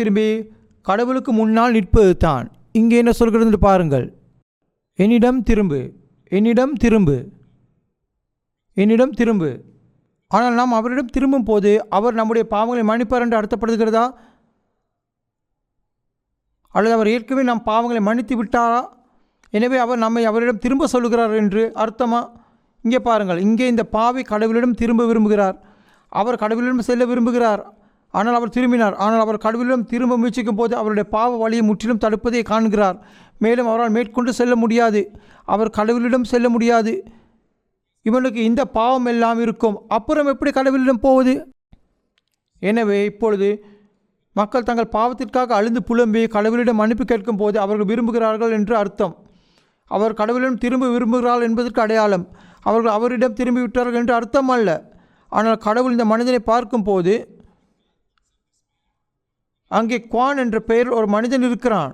திரும்பி கடவுளுக்கு முன்னால் நிற்பது தான். இங்கே என்ன சொல்கிறது பாருங்கள். என்னிடம் திரும்பு, என்னிடம் திரும்பு, என்னிடம் திரும்பு. ஆனால் நாம் அவரிடம் திரும்பும் போது அவர் நம்முடைய பாவங்களை மன்னிப்பார் என்று அர்த்தப்படுகிறதா? அல்லது அவர் ஏற்கனவே நம் பாவங்களை மன்னித்து விட்டாரா? எனவே அவர் நம்மை அவரிடம் திரும்ப சொல்லுகிறார் என்று அர்த்தமா? இங்கே பாருங்கள். இங்கே இந்த பாவி கடவுளிடம் திரும்ப விரும்புகிறார். அவர் கடவுளிடம் செல்ல விரும்புகிறார். ஆனால் அவர் திரும்பினார். ஆனால் அவர் கடவுளிடம் திரும்ப முயற்சிக்கும் போது அவருடைய பாவ வழியை முற்றிலும் தடுப்பதை காண்கிறார். மேலும் அவரால் மேற்கொண்டு செல்ல முடியாது. அவர் கடவுளிடம் செல்ல முடியாது. இவனுக்கு இந்த பாவம் எல்லாம் இருக்கும், அப்புறம் எப்படி கடவுளிடம் போவது? எனவே இப்பொழுது மக்கள் தங்கள் பாவத்திற்காக அழுந்து புலம்பி கடவுளிடம் மன்னிப்பு கேட்கும் போது அவர்கள் விரும்புகிறார்கள் என்று அர்த்தம். அவர் கடவுளிடம் திரும்ப விரும்புகிறார்கள் என்பதற்கு அடையாளம். அவர்கள் அவரிடம் திரும்பிவிட்டார்கள் என்று அர்த்தம் அல்ல. ஆனால் கடவுள் இந்த மனிதனை பார்க்கும் போது அங்கே குவான் என்ற பெயரில் ஒரு மனிதன் இருக்கிறான்.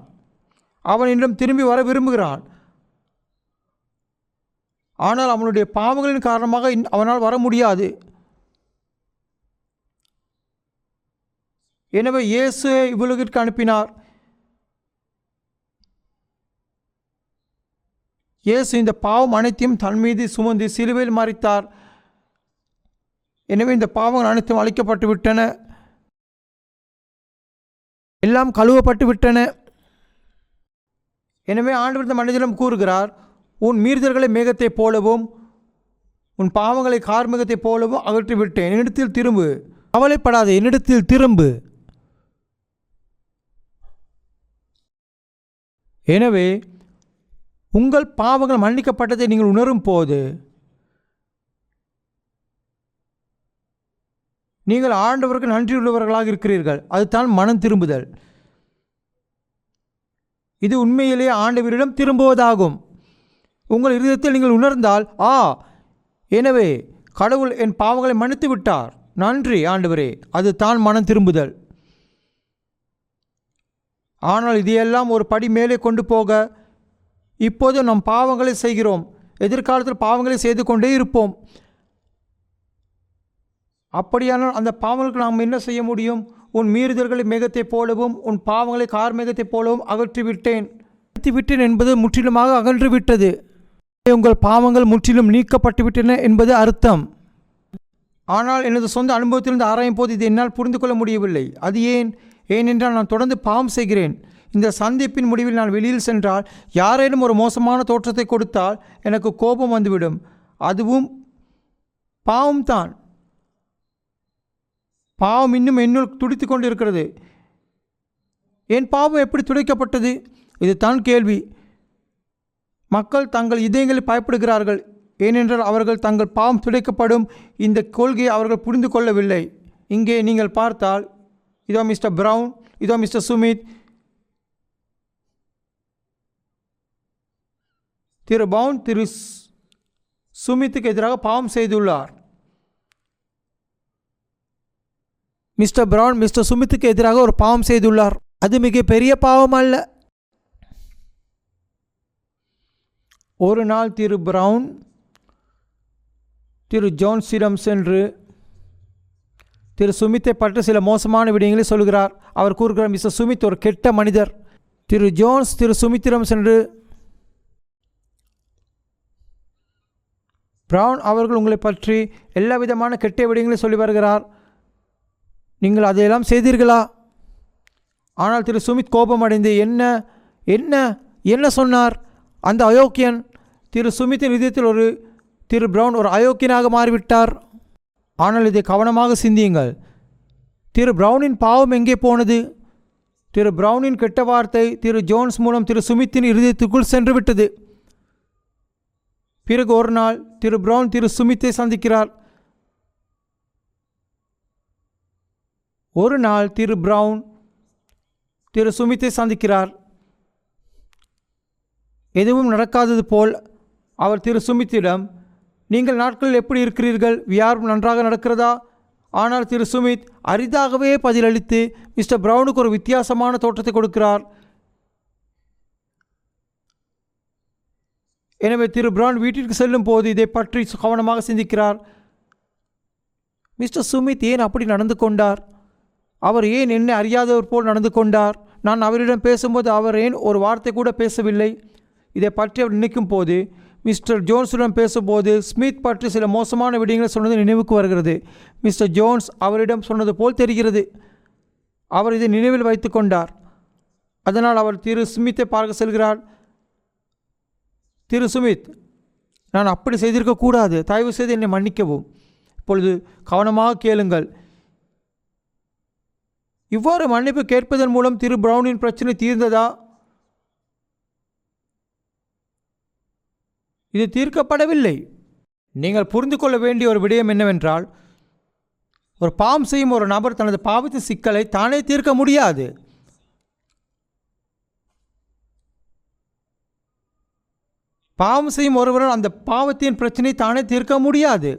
அவனிடம் திரும்பி வர விரும்புகிறான். ஆனால் அவனுடைய பாவங்களின் காரணமாக அவனால் வர முடியாது. எனவே இயேசுவை இவ்வுலகிற்கு அனுப்பினார். இயேசு இந்த பாவம் அனைத்தையும் தன் மீது சுமந்து சிலுவையில் மரித்தார். எனவே இந்த பாவங்கள் அனைத்தும் அழிக்கப்பட்டு விட்டன, எல்லாம் கழுவப்பட்டு விட்டன. எனவே ஆண்டவர் இந்த மனிதனிடம் கூறுகிறார், உன் மீறுதல்களை மேகத்தைப் போலவும் உன் பாவங்களை கார்மேகத்தைப் போலவும் அகற்றிவிட்டேன். என்னிடத்தில் திரும்பு, கவலைப்படாதே, என்னிடத்தில் திரும்பு. எனவே உங்கள் பாவங்கள் மன்னிக்கப்பட்டதை நீங்கள் உணரும் போது நீங்கள் ஆண்டவருக்கு நன்றியுள்ளவர்களாக இருக்கிறீர்கள். அதுதான் மனம் திரும்புதல். இது உண்மையிலேயே ஆண்டவரிடம் திரும்புவதாகும். உங்கள் இருதயத்தில் நீங்கள் உணர்ந்தால், எனவே கடவுள் என் பாவங்களை மன்னித்து விட்டார், நன்றி ஆண்டவரே, அது தான் மனம் திரும்புதல். ஆனால் இதையெல்லாம் ஒரு படி மேலே கொண்டு போக இப்போது நம் பாவங்களை செய்கிறோம். எதிர்காலத்தில் பாவங்களை செய்து கொண்டே இருப்போம். அப்படியானால் அந்த பாவங்களுக்கு நாம் என்ன செய்ய முடியும்? உன் மீறுதல்களை மேகத்தைப் போலவும் உன் பாவங்களை கார்மேகத்தைப் போலவும் அகற்றிவிட்டேன். அகற்றிவிட்டேன் என்பது முற்றிலுமாக அகன்றுவிட்டது. உங்கள் பாவங்கள் முற்றிலும் நீக்கப்பட்டுவிட்டன என்பது அர்த்தம். ஆனால் எனது சொந்த அனுபவத்திலிருந்து ஆராயும் போது இதை என்னால் புரிந்து கொள்ள முடியவில்லை. அது ஏனென்றால் நான் தொடர்ந்து பாவம் செய்கிறேன். இந்த சந்திப்பின் முடிவில் நான் வெளியில் சென்றால் யாரேனும் ஒரு மோசமான தோற்றத்தை கொடுத்தால் எனக்கு கோபம் வந்துவிடும். அதுவும் பாவம்தான். பாவம் இன்னும் என்னுள் துடித்து கொண்டு இருக்கிறது. என் பாவம் எப்படி துடைக்கப்பட்டது? இதுதான் கேள்வி. மக்கள் தங்கள் இதயங்களில் பயப்படுகிறார்கள். ஏனென்றால் அவர்கள் தங்கள் பாவம் துடைக்கப்படும் இந்த கொள்கையை அவர்கள் புரிந்து கொள்ளவில்லை. இங்கே நீங்கள் பார்த்தால், இதோ மிஸ்டர் பிரவுன், இதோ மிஸ்டர் சுமித். திரு பிரவுன் திரு சுமித்துக்கு எதிராக பாவம் செய்துள்ளார். மிஸ்டர் பிரவுன் மிஸ்டர் சுமித்துக்கு எதிராக ஒரு பாவம் செய்துள்ளார். அது மிக பெரிய பாவம் அல்ல. ஒரு நாள் திரு பிரவுன் திரு ஜோன்ஸிடம் சென்று திரு சுமித்தை பற்றி சில மோசமான விடயங்களை சொல்கிறார். அவர் கூறுகிறார், மிஸ்டர் சுமித் ஒரு கெட்ட மனிதர். திரு ஜோன்ஸ் திரு சுமித்திடம் சென்று, பிரவுன் அவர்கள் உங்களை பற்றி எல்லா விதமான கெட்ட விடயங்களை சொல்லி வருகிறார். நீங்கள் அதையெல்லாம் செய்தீர்களா? ஆனால் திரு சுமித் கோபமடைந்து, என்ன என்ன என்ன சொன்னார் அந்த அயோக்கியன்? திரு சுமித்தின் இதயத்தில் திரு பிரவுன் ஒரு அயோக்கியனாக மாறிவிட்டார். ஆனால் இதை கவனமாக சிந்தியுங்கள். திரு பிரவுனின் பாவம் எங்கே போனது? திரு பிரவுனின் கெட்ட வார்த்தை திரு ஜோன்ஸ் மூலம் திரு சுமித்தின் இருதயத்துக்குள் சென்று விட்டது. பிறகு ஒரு நாள் திரு பிரவுன் திரு சுமித்தை சந்திக்கிறார். ஒரு நாள் திரு பிரவுன் திரு சுமித்தை சந்திக்கிறார். எதுவும் நடக்காதது போல் அவர் திரு சுமித்திடம், நீங்கள் நாட்களில் எப்படி இருக்கிறீர்கள்? வியாபாரம் நன்றாக நடக்கிறதா? ஆனால் திரு சுமித் அரிதாகவே பதிலளித்து மிஸ்டர் பிரவுனுக்கு ஒரு வித்தியாசமான தோற்றத்தை கொடுக்கிறார். எனவே திரு பிரவுன் வீட்டிற்கு செல்லும் போது இதை பற்றி கவனமாக சிந்திக்கிறார். மிஸ்டர் சுமித் ஏன் அப்படி நடந்து கொண்டார்? அவர் ஏன் என்னை அறியாதவர் போல் நடந்து கொண்டார்? நான் அவரிடம் பேசும்போது அவர் ஏன் ஒரு வார்த்தை கூட பேசவில்லை? இதை பற்றி அவர் நினைக்கும் போது மிஸ்டர் ஜோன்ஸுடன் பேசும்போது ஸ்மித் பற்றி சில மோசமான விடயங்களை சொன்னது நினைவுக்கு வருகிறது. மிஸ்டர் ஜோன்ஸ் அவரிடம் சொன்னது போல் தெரிகிறது. அவர் இதை நினைவில் வைத்து கொண்டார். அதனால் அவர் திரு ஸ்மித்தை பார்க்க செல்கிறார். திரு சுமித், நான் அப்படி செய்திருக்கக்கூடாது, தயவு செய்து என்னை மன்னிக்கவும். இப்பொழுது கவனமாக கேளுங்கள். இவ்வாறு மன்னிப்பு கேட்பதன் மூலம் திரு பிரவுனின் பிரச்சனை தீர்ந்ததா? இது தீர்க்கப்படவில்லை. நீங்கள் புரிந்து கொள்ள வேண்டிய ஒரு விடயம் என்னவென்றால், ஒரு பாவம் செய்யும் ஒரு நபர் தனது பாவத்தின் சிக்கலை தானே தீர்க்க முடியாது. பாவம் செய்யும் ஒருவரால் அந்த பாவத்தின் பிரச்சனை தானே தீர்க்க முடியாது.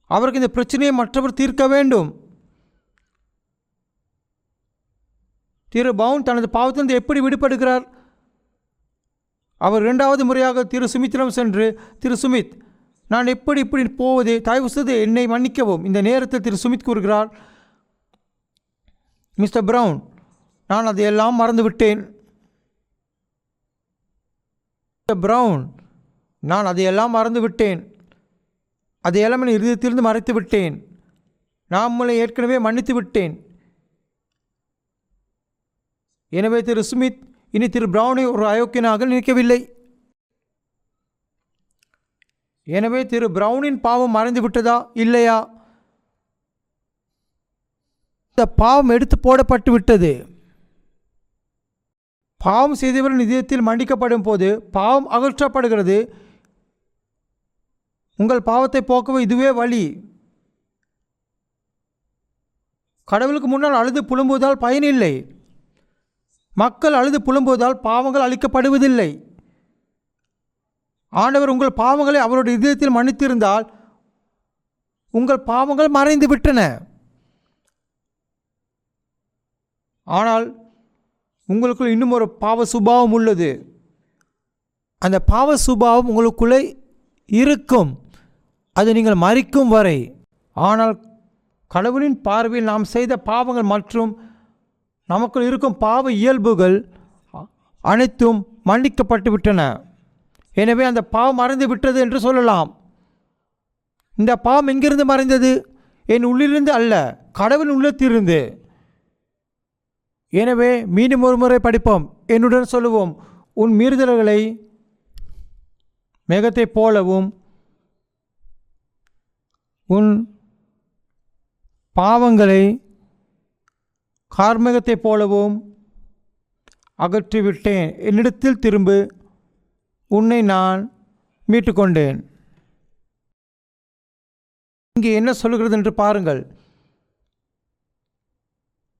அவருக்கு இந்த பிரச்சனையை மற்றவர் தீர்க்க வேண்டும். திரு பிரவுன் தனது பாவத்திலிருந்து எப்படி விடுபடுகிறார்? அவர் இரண்டாவது முறையாக திரு சுமித்திடம் சென்று, திரு சுமித், நான் எப்படி இப்படி போவது? தயவு செய்து என்னை மன்னிக்கவும். இந்த நேரத்தில் திரு சுமித் கூறுகிறார், மிஸ்டர் பிரவுன், நான் அதையெல்லாம் மறந்துவிட்டேன். மிஸ்டர் பிரவுன், நான் அதையெல்லாம் மறந்துவிட்டேன். அதையெல்லாம் என் இருதயத்திலிருந்து மறைத்து விட்டேன். நான் உங்களை ஏற்கனவே மன்னித்து விட்டேன். எனவே திரு சுமித் இனி திரு பிரவுனை ஒரு அயோக்கியனாக நினைக்கவில்லை. எனவே திரு பிரவுனின் பாவம் மறைந்து விட்டதா இல்லையா? இந்த பாவம் எடுத்து போடப்பட்டு விட்டது. பாவம் செய்தவரின் இதயத்தில் மன்னிக்கப்படும் போது பாவம் அகற்றப்படுகிறது. உங்கள் பாவத்தை போக்கவே இதுவே வழி. கடவுளுக்கு முன்னால் அழுது புலம்புவதால் பயனில்லை. மக்கள் அழுது புலம்புவதால் பாவங்கள் அழிக்கப்படுவதில்லை. ஆண்டவர் உங்கள் பாவங்களை அவருடைய இதயத்தில் மன்னித்திருந்தால் உங்கள் பாவங்கள் மறைந்து விட்டன. ஆனால் உங்களுக்குள் இன்னும் ஒரு பாவ சுபாவம் உள்ளது. அந்த பாவ சுபாவம் உங்களுக்குள்ளே இருக்கும். அது நீங்கள் மரிக்கும் வரை. ஆனால் கடவுளின் பார்வையில் நாம் செய்த பாவங்கள் மற்றும் நமக்குள் இருக்கும் பாவ இயல்புகள் அனைத்தும் மன்னிக்கப்பட்டு விட்டன. எனவே அந்த பாவம் மறைந்து விட்டது என்று சொல்லலாம். இந்த பாவம் எங்கிருந்து மறைந்தது? என் உள்ளிலிருந்து அல்ல, கடவுள் உள்ளத்திலிருந்து. எனவே மீண்டும் ஒரு முறை படிப்போம். என்னுடன் சொல்லுவோம். உன் மீறுதல்களை மேகத்தைப் போலவும் உன் பாவங்களை கார்மேகத்தைப் போலவும் அகற்றிவிட்டேன். என்னிடத்தில் திரும்பு, உன்னை நான் மீட்டுக்கொண்டேன். இங்கே என்ன சொல்லுகிறது என்று பாருங்கள்.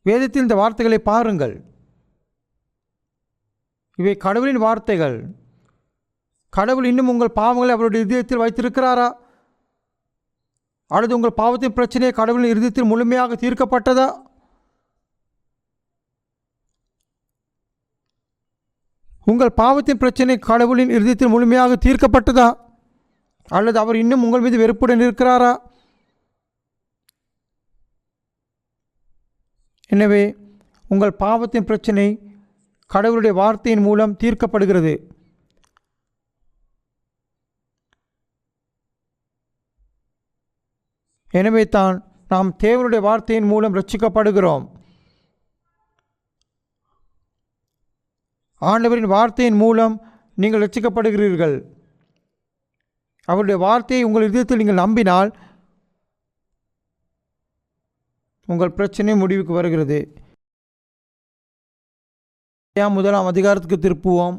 வேதத்தில் இந்த வார்த்தைகளை பாருங்கள். இவை கடவுளின் வார்த்தைகள். கடவுள் இன்னும் உங்கள் பாவங்களை அவருடைய இதயத்தில் வைத்திருக்கிறாரா? அல்லது உங்கள் பாவத்தின் பிரச்சனையை கடவுளின் இதயத்தில் முழுமையாக தீர்க்கப்பட்டதா? உங்கள் பாவத்தின் பிரச்சனை கடவுளின் இதயத்தில் முழுமையாக தீர்க்கப்பட்டதா? அல்லது அவர் இன்னும் உங்கள் மீது வெறுப்புடன் இருக்கிறாரா? எனவே உங்கள் பாவத்தின் பிரச்சனை கடவுளுடைய வார்த்தையின் மூலம் தீர்க்கப்படுகிறது. எனவே தான் நாம் தேவனுடைய வார்த்தையின் மூலம் ரட்சிக்கப்படுகிறோம். ஆண்டவரின் வார்த்தையின் மூலம் நீங்கள் ரட்சிக்கப்படுகிறீர்கள். அவருடைய வார்த்தையை உங்கள் இதயத்தில் நீங்கள் நம்பினால் உங்கள் பிரச்சனை முடிவுக்கு வருகிறது. முதலாம் அதிகாரத்துக்கு திருப்புவோம்.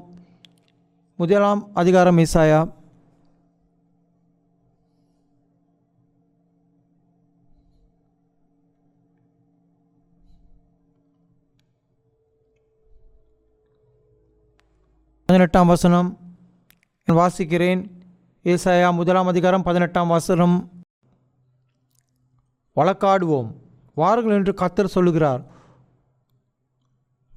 முதலாம் அதிகாரம் ஏசாயா. பதினெட்டாம் வசனம் வாசிக்கிறேன். ஏசாயா முதலாம் அதிகாரம் 18ஆம் வசனம். வழக்காடுவோம் வாருங்கள் என்று கர்த்தர் சொல்லுகிறார்.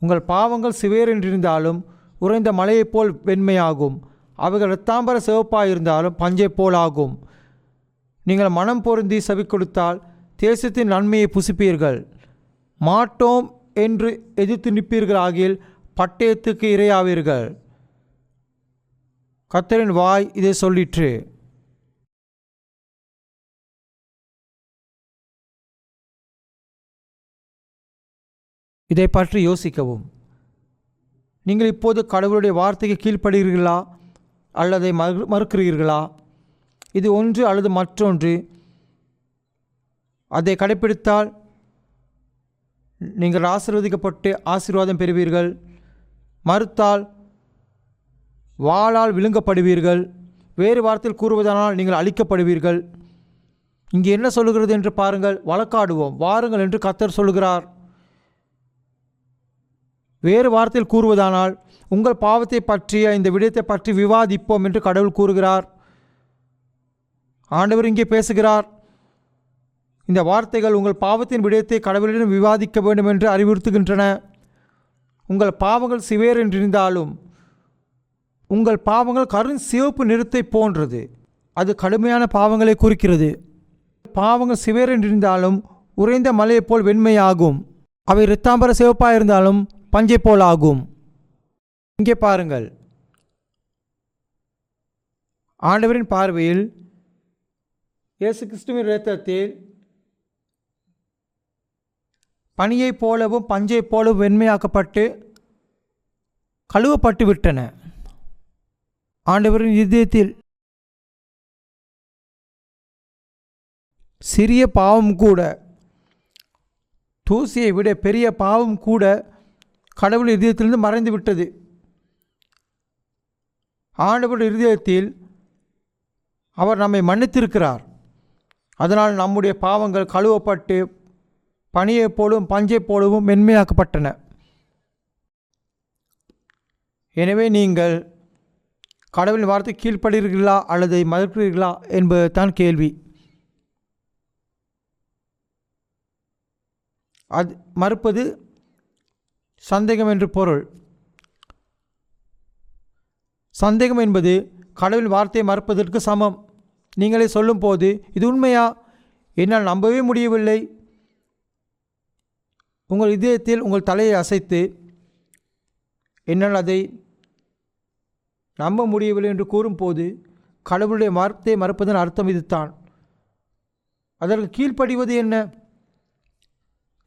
உங்கள் பாவங்கள் சிவேரென்றிருந்தாலும் உறைந்த மலையைப் போல் வெண்மையாகும். அவைகள் இரத்தாம்பர சிவப்பாயிருந்தாலும் பஞ்சை போல் ஆகும். நீங்கள் மனம் பொருந்தி செவி கொடுத்தால் தேசத்தின் நன்மையை புசிப்பீர்கள். மாட்டோம் என்று எதிர்த்து நிற்பீர்கள் ஆகில் பட்டயத்துக்கு இரையாவீர்கள். கர்த்தரின் வாய் இதை சொல்லிற்று. இதை பற்றி யோசிக்கவும். நீங்கள் இப்போது கடவுளுடைய வார்த்தைக்கு கீழ்ப்படுகிறீர்களா அல்லது மறுக்கிறீர்களா? இது ஒன்று அல்லது மற்றொன்று. அதை கடைப்பிடித்தால் நீங்கள் ஆசீர்வதிக்கப்பட்டு ஆசீர்வாதம் பெறுவீர்கள். மறுத்தால் வாளால் விழுங்கப்படுவீர்கள். வேறு வார்த்தையில் கூறுவதனால் நீங்கள் அழிக்கப்படுவீர்கள். இங்கே என்ன சொல்லுகிறது என்று பாருங்கள். வழக்காடுவோம் வாருங்கள் என்று கர்த்தர் சொல்லுகிறார். வேறு வார்த்தையில் கூறுவதானால் உங்கள் பாவத்தை பற்றிய இந்த விடயத்தை பற்றி விவாதிப்போம் என்று கடவுள் கூறுகிறார். ஆண்டவர் இங்கே பேசுகிறார். இந்த வார்த்தைகள் உங்கள் பாவத்தின் விடயத்தை கடவுளிடம் விவாதிக்க வேண்டும் என்று அறிவுறுத்துகின்றன. உங்கள் பாவங்கள் சிவேரென்றிருந்தாலும் உங்கள் பாவங்கள் கருஞ்சிவப்பு நிறத்தை போன்றது. அது கடுமையான பாவங்களை குறிக்கிறது. பாவங்கள் சிவேரென்றிருந்தாலும் உறைந்த மலையைப் போல் வெண்மையாகும். அவை இரத்தாம்பர சிவப்பாக இருந்தாலும் பஞ்சை போல் ஆகும். இங்கே பாருங்கள். ஆண்டவரின் பார்வையில் இயேசு கிறிஸ்துவின் இரத்தத்தில் பனியைப் போலவும் பஞ்சை போலவும் வெண்மையாக்கப்பட்டு கழுவப்பட்டு விட்டன. ஆண்டவரின் இதயத்தில் சிறிய பாவம் கூட, தூசியை விட பெரிய பாவம் கூட கடவுள் இதயத்திலிருந்து மறைந்து விட்டது. ஆண்டவருடைய இதயத்தில் அவர் நம்மை மன்னித்திருக்கிறார். அதனால் நம்முடைய பாவங்கள் கழுவப்பட்டு பனியைப் போலவும் பஞ்சை போலவும் மென்மையாக்கப்பட்டன. எனவே நீங்கள் கடவுளின் வார்த்தை கீழ்ப்படுகிறீர்களா அல்லது மறுக்கிறீர்களா என்பது தான் கேள்வி. அது மறுப்பது சந்தேகம் என்று பொருள். சந்தேகம் என்பது கடவுளின் வார்த்தையை மறுப்பதற்கு சமம். நீங்களே சொல்லும் போது இது உண்மையா, என்னால் நம்பவே முடியவில்லை. உங்கள் இதயத்தில் உங்கள் தலையை அசைத்து என்னால் அதை நம்ப முடியவில்லை என்று கூறும்போது கடவுளுடைய வார்த்தையை மறுப்பதன் அர்த்தம் இதுதான். அதற்கு கீழ்ப்படிவது என்ன?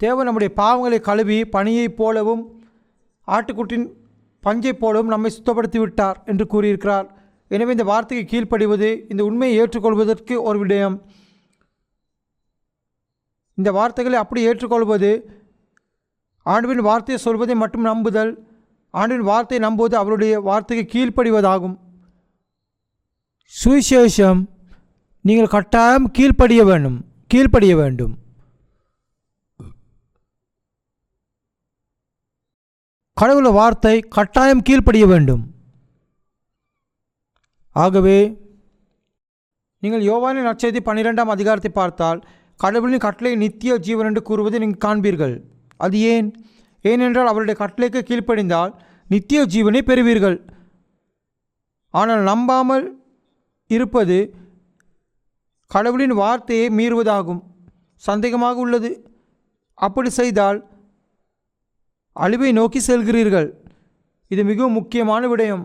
தேவன் நம்முடைய பாவங்களை கழுவி பனியைப் போலவும் ஆட்டுக்குட்டின் பஞ்சைப் போலவும் நம்மை சுத்தப்படுத்தி விட்டார் என்று கூறியிருக்கிறார். எனவே இந்த வார்த்தைக்கு கீழ்ப்படிவது, இந்த உண்மையை ஏற்றுக்கொள்வதற்கு ஒரு விடயம். இந்த வார்த்தைகளை அப்படி ஏற்றுக்கொள்வது, ஆண்டவரின் வார்த்தையை சொல்வதை மட்டும் நம்புதல், ஆண்டவரின் வார்த்தையை நம்புவது அவருடைய வார்த்தைக்கு கீழ்ப்படிவதாகும். சுவிசேஷம் நீங்கள் கட்டாயம் கீழ்ப்படிய வேண்டும். கடவுள் வார்த்தை கட்டாயம் கீழ்ப்படிய வேண்டும். ஆகவே நீங்கள் யோவானின் நற்செய்தி 12ஆம் அதிகாரத்தை பார்த்தால் கடவுளின் கட்டளை நித்திய ஜீவன் என்று கூறுவதை நீங்கள் காண்பீர்கள். அது ஏனென்றால் அவருடைய கட்டளைக்கு கீழ்ப்படிந்தால் நித்திய ஜீவனை பெறுவீர்கள். ஆனால் நம்பாமல் இருப்பது கடவுளின் வார்த்தையை மீறுவதாகும். சந்தேகமாக உள்ளது. அப்படி செய்தால் அழிவை நோக்கி செல்கிறீர்கள். இது மிகவும் முக்கியமான விடயம்.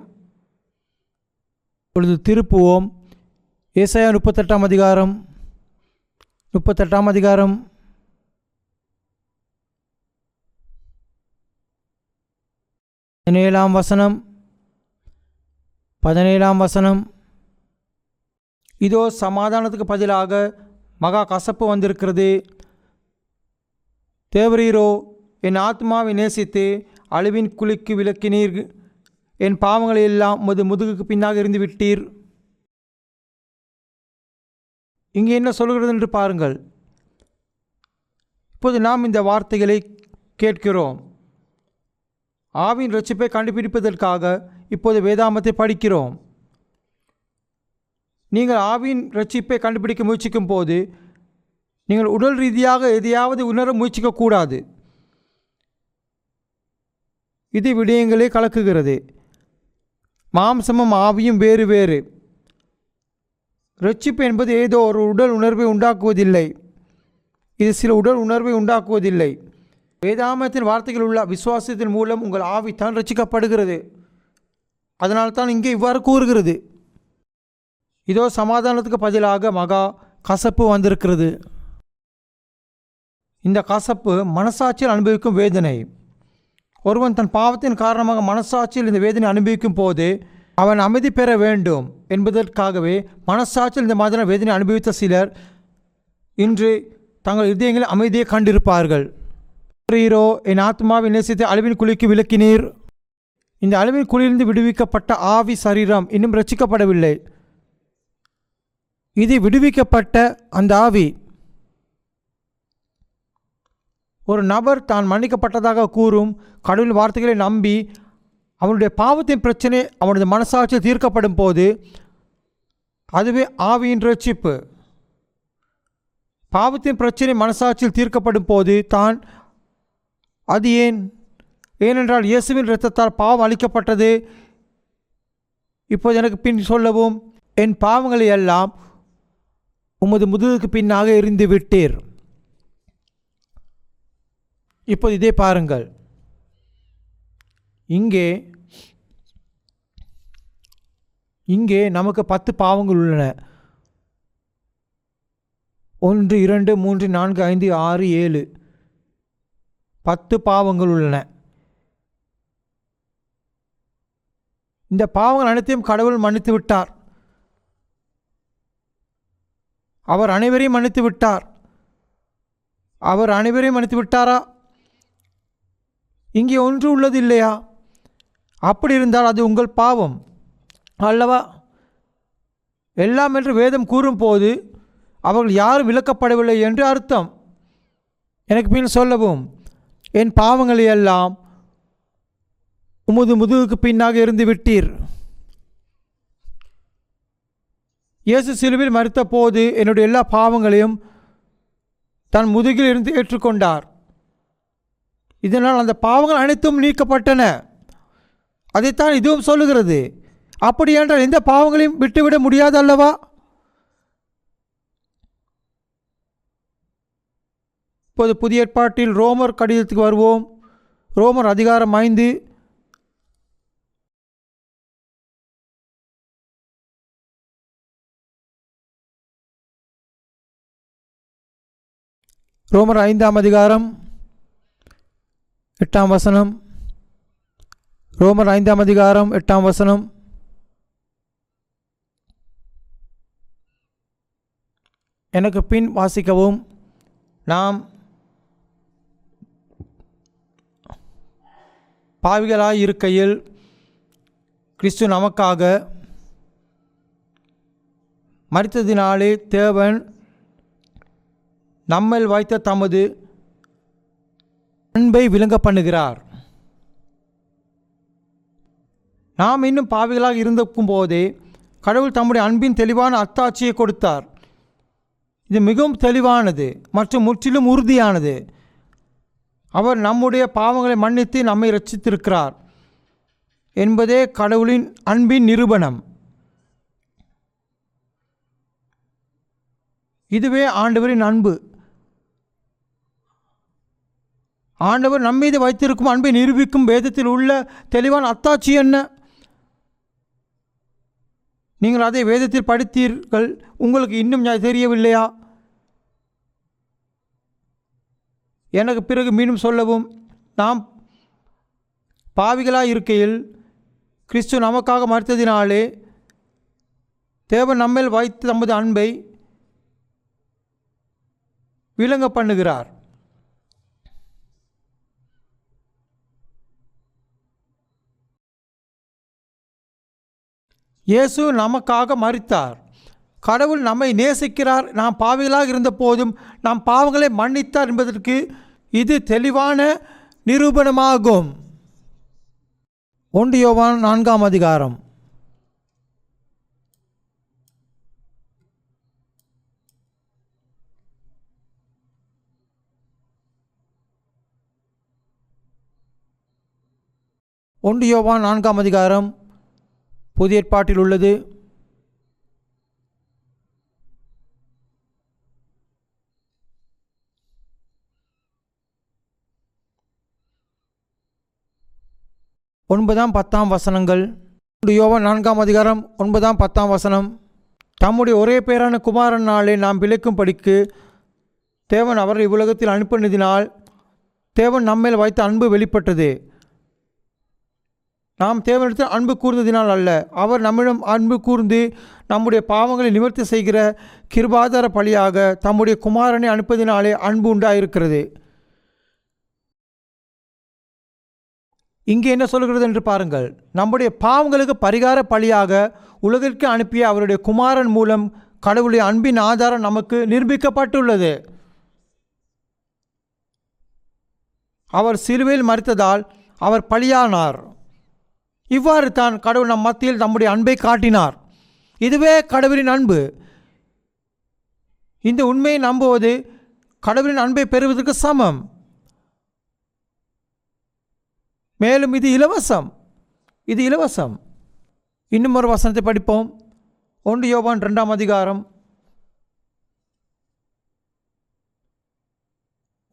இப்பொழுது திருப்புவோம் ஏசாயா 38ஆம் அதிகாரம் 17ஆம் வசனம். இதோ சமாதானத்துக்கு பதிலாக மகா கசப்பு வந்திருக்கிறது. தேவரீரோ என் ஆத்மாவை நேசித்து அழிவின் குழிக்கு விலக்கினீர். என் பாவங்களை எல்லாம் உமது முதுகுக்கு பின்னாக இருந்து விட்டீர். இங்கே என்ன சொல்கிறது என்று பாருங்கள். இப்போது நாம் இந்த வார்த்தைகளை கேட்கிறோம். ஆவியின் இரட்சிப்பை கண்டுபிடிப்பதற்காக இப்போது வேதாமத்தை படிக்கிறோம். நீங்கள் ஆவியின் இரட்சிப்பை கண்டுபிடிக்க முயற்சிக்கும் போது நீங்கள் உடல் ரீதியாக எதையாவது உணர முயற்சிக்கக்கூடாது. இது விடயங்களை கலக்குகிறது. மாம்சமும் ஆவியும் வேறு வேறு. இரட்சிப்பு என்பது ஏதோ ஒரு உடல் உணர்வை உண்டாக்குவதில்லை. இது சில உடல் உணர்வை உண்டாக்குவதில்லை. வேதாமத்தின் வார்த்தைகள் உள்ள விசுவாசத்தின் மூலம் உங்கள் ஆவி தான் ரட்சிக்கப்படுகிறது. அதனால்தான் இங்கே இவ்வாறு கூறுகிறது, இதோ சமாதானத்துக்கு பதிலாக மகா கசப்பு வந்திருக்கிறது. இந்த கசப்பு மனசாட்சியில் அனுபவிக்கும் வேதனை. ஒருவன் தன் பாவத்தின் காரணமாக மனசாட்சியில் இந்த வேதனை அனுபவிக்கும் போது அவன் அமைதி பெற வேண்டும் என்பதற்காகவே மனசாட்சியில் இந்த மாதிரியான வேதனை அனுபவித்த சிலர் இன்று தங்கள் இதயங்களில் அமைதியை கண்டிருப்பார்கள். ஹீரோ என் ஆத்மாவை நேசித்து அழிவின் குழிக்கு விலக்கினீர். இந்த அழிவின் குழியிலிருந்து விடுவிக்கப்பட்ட ஆவி சரீரம் இன்னும் ரட்சிக்கப்படவில்லை. இது விடுவிக்கப்பட்ட அந்த ஆவி. ஒரு நபர் தான் மன்னிக்கப்பட்டதாக கூறும் கடவுளின் வார்த்தைகளை நம்பி அவனுடைய பாவத்தின் பிரச்சனை அவனுடைய மனசாட்சியில் தீர்க்கப்படும் போது அதுவே ஆவியின் இரட்சிப்பு. பாவத்தின் பிரச்சனை மனசாட்சியில் தீர்க்கப்படும் போது தான் அது ஏனென்றால் இயேசுவின் இரத்தத்தால் பாவம் அளிக்கப்பட்டது. இப்போது எனக்கு பின் சொல்லவும், என் பாவங்களை எல்லாம் உமது முதுகுக்கு பின்னாக எறிந்து விட்டீர். இப்போது இதே பாருங்கள். இங்கே நமக்கு 10 பாவங்கள் உள்ளன. 1 2 3 4 5 6 7 10 பாவங்கள் உள்ளன. இந்த பாவங்கள் அனைத்தையும் கடவுள் மன்னித்து விட்டார். அவர் அனைவரையும் மன்னித்து விட்டார். அவர் அனைவரையும் மன்னித்து விட்டாரா? இங்கே ஒன்று உள்ளது இல்லையா? அப்படி இருந்தால் அது உங்கள் பாவம் அல்லவா? எல்லாம் என்று வேதம் கூறும்போது அவர்கள் யாரும் விலக்கப்படவில்லை என்று அர்த்தம். எனக்கு பின் சொல்லவும், என் பாவங்களை எல்லாம் உமது முதுகுக்கு பின்னாக இருந்து விட்டீர். இயேசு சிலுவையில் மரித்த போது என்னுடைய எல்லா பாவங்களையும் தன் முதுகில் இருந்து ஏற்றுக்கொண்டார். இதனால் அந்த பாவங்கள் அனைத்தும் நீக்கப்பட்டன. அதைத்தான் இதுவும் சொல்லுகிறது. அப்படி என்றால் எந்த பாவங்களையும் விட்டுவிட முடியாது அல்லவா? இப்போது புதிய ஏற்பாட்டில் ரோமர் கடிதத்துக்கு வருவோம். ரோமர் அதிகாரம் 5 ரோமர் 5ஆம் அதிகாரம் 8ஆம் வசனம். ரோமர் 5ஆம் அதிகாரம் 8ஆம் வசனம். எனக்கு பின் வாசிக்கவும். நாம் பாவிகளாய் இருக்கையில் கிறிஸ்து நமக்காக மரித்ததினாலே தேவன் நம்மில் வைத்த தமது அன்பை விளங்க பண்ணுகிறார். நாம் இன்னும் பாவிகளாக இருந்திருக்கும் போதே கடவுள் தம்முடைய அன்பின் தெளிவான அத்தாட்சியை கொடுத்தார். இது மிகவும் தெளிவானது மற்றும் முற்றிலும் உறுதியானது. அவர் நம்முடைய பாவங்களை மன்னித்து நம்மை இரட்சித்திருக்கிறார் என்பதே கடவுளின் அன்பின் நிரூபணம். இதுவே ஆண்டவரின் அன்பு. ஆண்டவர் நம்மீது வைத்திருக்கும் அன்பை நிரூபிக்கும் வேதத்தில் உள்ள தெளிவான அத்தாட்சி என்ன? நீங்கள் அதை வேதத்தில் படித்தீர்கள், உங்களுக்கு இன்னும் தெரியவில்லையா? எனக்கு பிறகு மீண்டும் சொல்லவும். நாம் பாவிகளாய் இருக்கையில் கிறிஸ்து நமக்காக மரித்ததினாலே தேவன் நம்மேல் வைத்து தமது அன்பை விளங்க பண்ணுகிறார். இயேசு நமக்காக மரித்தார். கடவுள் நம்மை நேசிக்கிறார். நாம் பாவிகளாக இருந்த போதும் நாம் பாவங்களை மன்னித்தார் என்பதற்கு இது தெளிவான நிரூபணமாகும். 1 யோவான் 4ஆம் அதிகாரம். யோவான் 4ஆம் அதிகாரம் புதிய ஏற்பாட்டில் உள்ளது. ஒன்பதாம் 10ஆம் வசனங்கள். யோவான் 4ஆம் அதிகாரம் 9ஆம் 10ஆம் வசனம். தம்முடைய ஒரே பேரான குமாரனாலே நாம் பிழைக்கும்படிக்கு தேவன் அவரை இவ்வுலகத்தில் அனுப்பினதினால் தேவன் நம்மேல் வைத்த அன்பு வெளிப்பட்டது. நாம் தேவனிடத்தில் அன்பு கூர்ந்ததினால் அல்ல, அவர் நம்மிடம் அன்பு கூர்ந்து நம்முடைய பாவங்களை நிவர்த்தி செய்கிற கிருபாதார பலியாக தம்முடைய குமாரனை அனுப்பதினாலே அன்பு உண்டாயிருக்கிறது. இங்கே என்ன சொல்கிறது என்று பாருங்கள். நம்முடைய பாவங்களுக்கு பரிகார பலியாக உலகிற்கு அனுப்பிய அவருடைய குமாரன் மூலம் கடவுளுடைய அன்பின் ஆதாரம் நமக்கு நிரூபிக்கப்பட்டுள்ளது. அவர் சிலுவையில் மரித்ததால் அவர் பலியானார். இவ்வாறு தான் கடவுள் நம் மத்தியில் நம்முடைய அன்பை காட்டினார். இதுவே கடவுளின் அன்பு. இந்த உண்மையை நம்புவது கடவுளின் அன்பை பெறுவதற்கு சமம். மேலும் இது இலவசம். இன்னும் ஒரு வசனத்தை படிப்போம். 1 யோவான் 2ஆம் அதிகாரம்.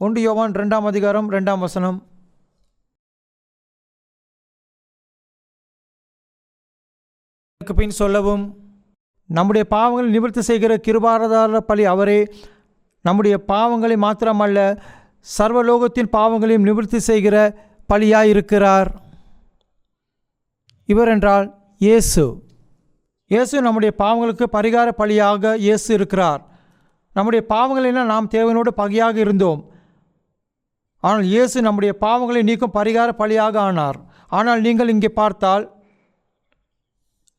1 யோவான் 2ஆம் அதிகாரம் 2ஆம் வசனம். பின் சொல்லவும். நம்முடைய பாவங்களை நிவர்த்தி செய்கிற கிருபாதார பலி அவரே. நம்முடைய பாவங்களை மாத்திரமல்ல, சர்வலோகத்தின் பாவங்களையும் நிவர்த்தி செய்கிற பலியாயிருக்கிறார். இவர் என்றால் இயேசு. நம்முடைய பாவங்களுக்கு பரிகார பலியாக இயேசு இருக்கிறார். நம்முடைய பாவங்களெல்லாம் நாம் தேவனோடு பகையாக இருந்தோம். ஆனால் இயேசு நம்முடைய பாவங்களை நீக்கும் பரிகார பலியாக ஆனார். ஆனால் நீங்கள் இங்கே பார்த்தால்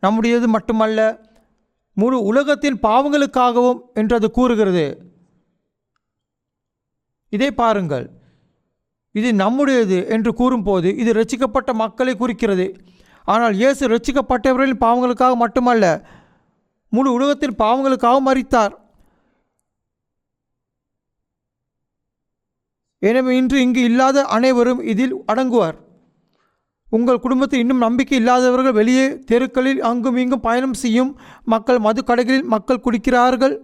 நம்முடையது மட்டுமல்ல, முழு உலகத்தின் பாவங்களுக்காகவும் என்று அது கூறுகிறது. இதை பாருங்கள். இது நம்முடையது என்று கூறும்போது இது இரட்சிக்கப்பட்ட மக்களை குறிக்கிறது. ஆனால் இயேசு இரட்சிக்கப்பட்டவர்களின் பாவங்களுக்காக மட்டுமல்ல, முழு உலகத்தின் பாவங்களுக்காக மரித்தார். எனவே இன்று இங்கு இல்லாத அனைவரும் இதில் அடங்குவார். உங்கள் குடும்பத்தில் இன்னும் நம்பிக்கை இல்லாதவர்கள் வெளியே தெருக்களில் அங்கும் இங்கும் பயணம் செய்யும் மக்கள், மது கடைகளில் மக்கள் குடிக்கிறார்கள்.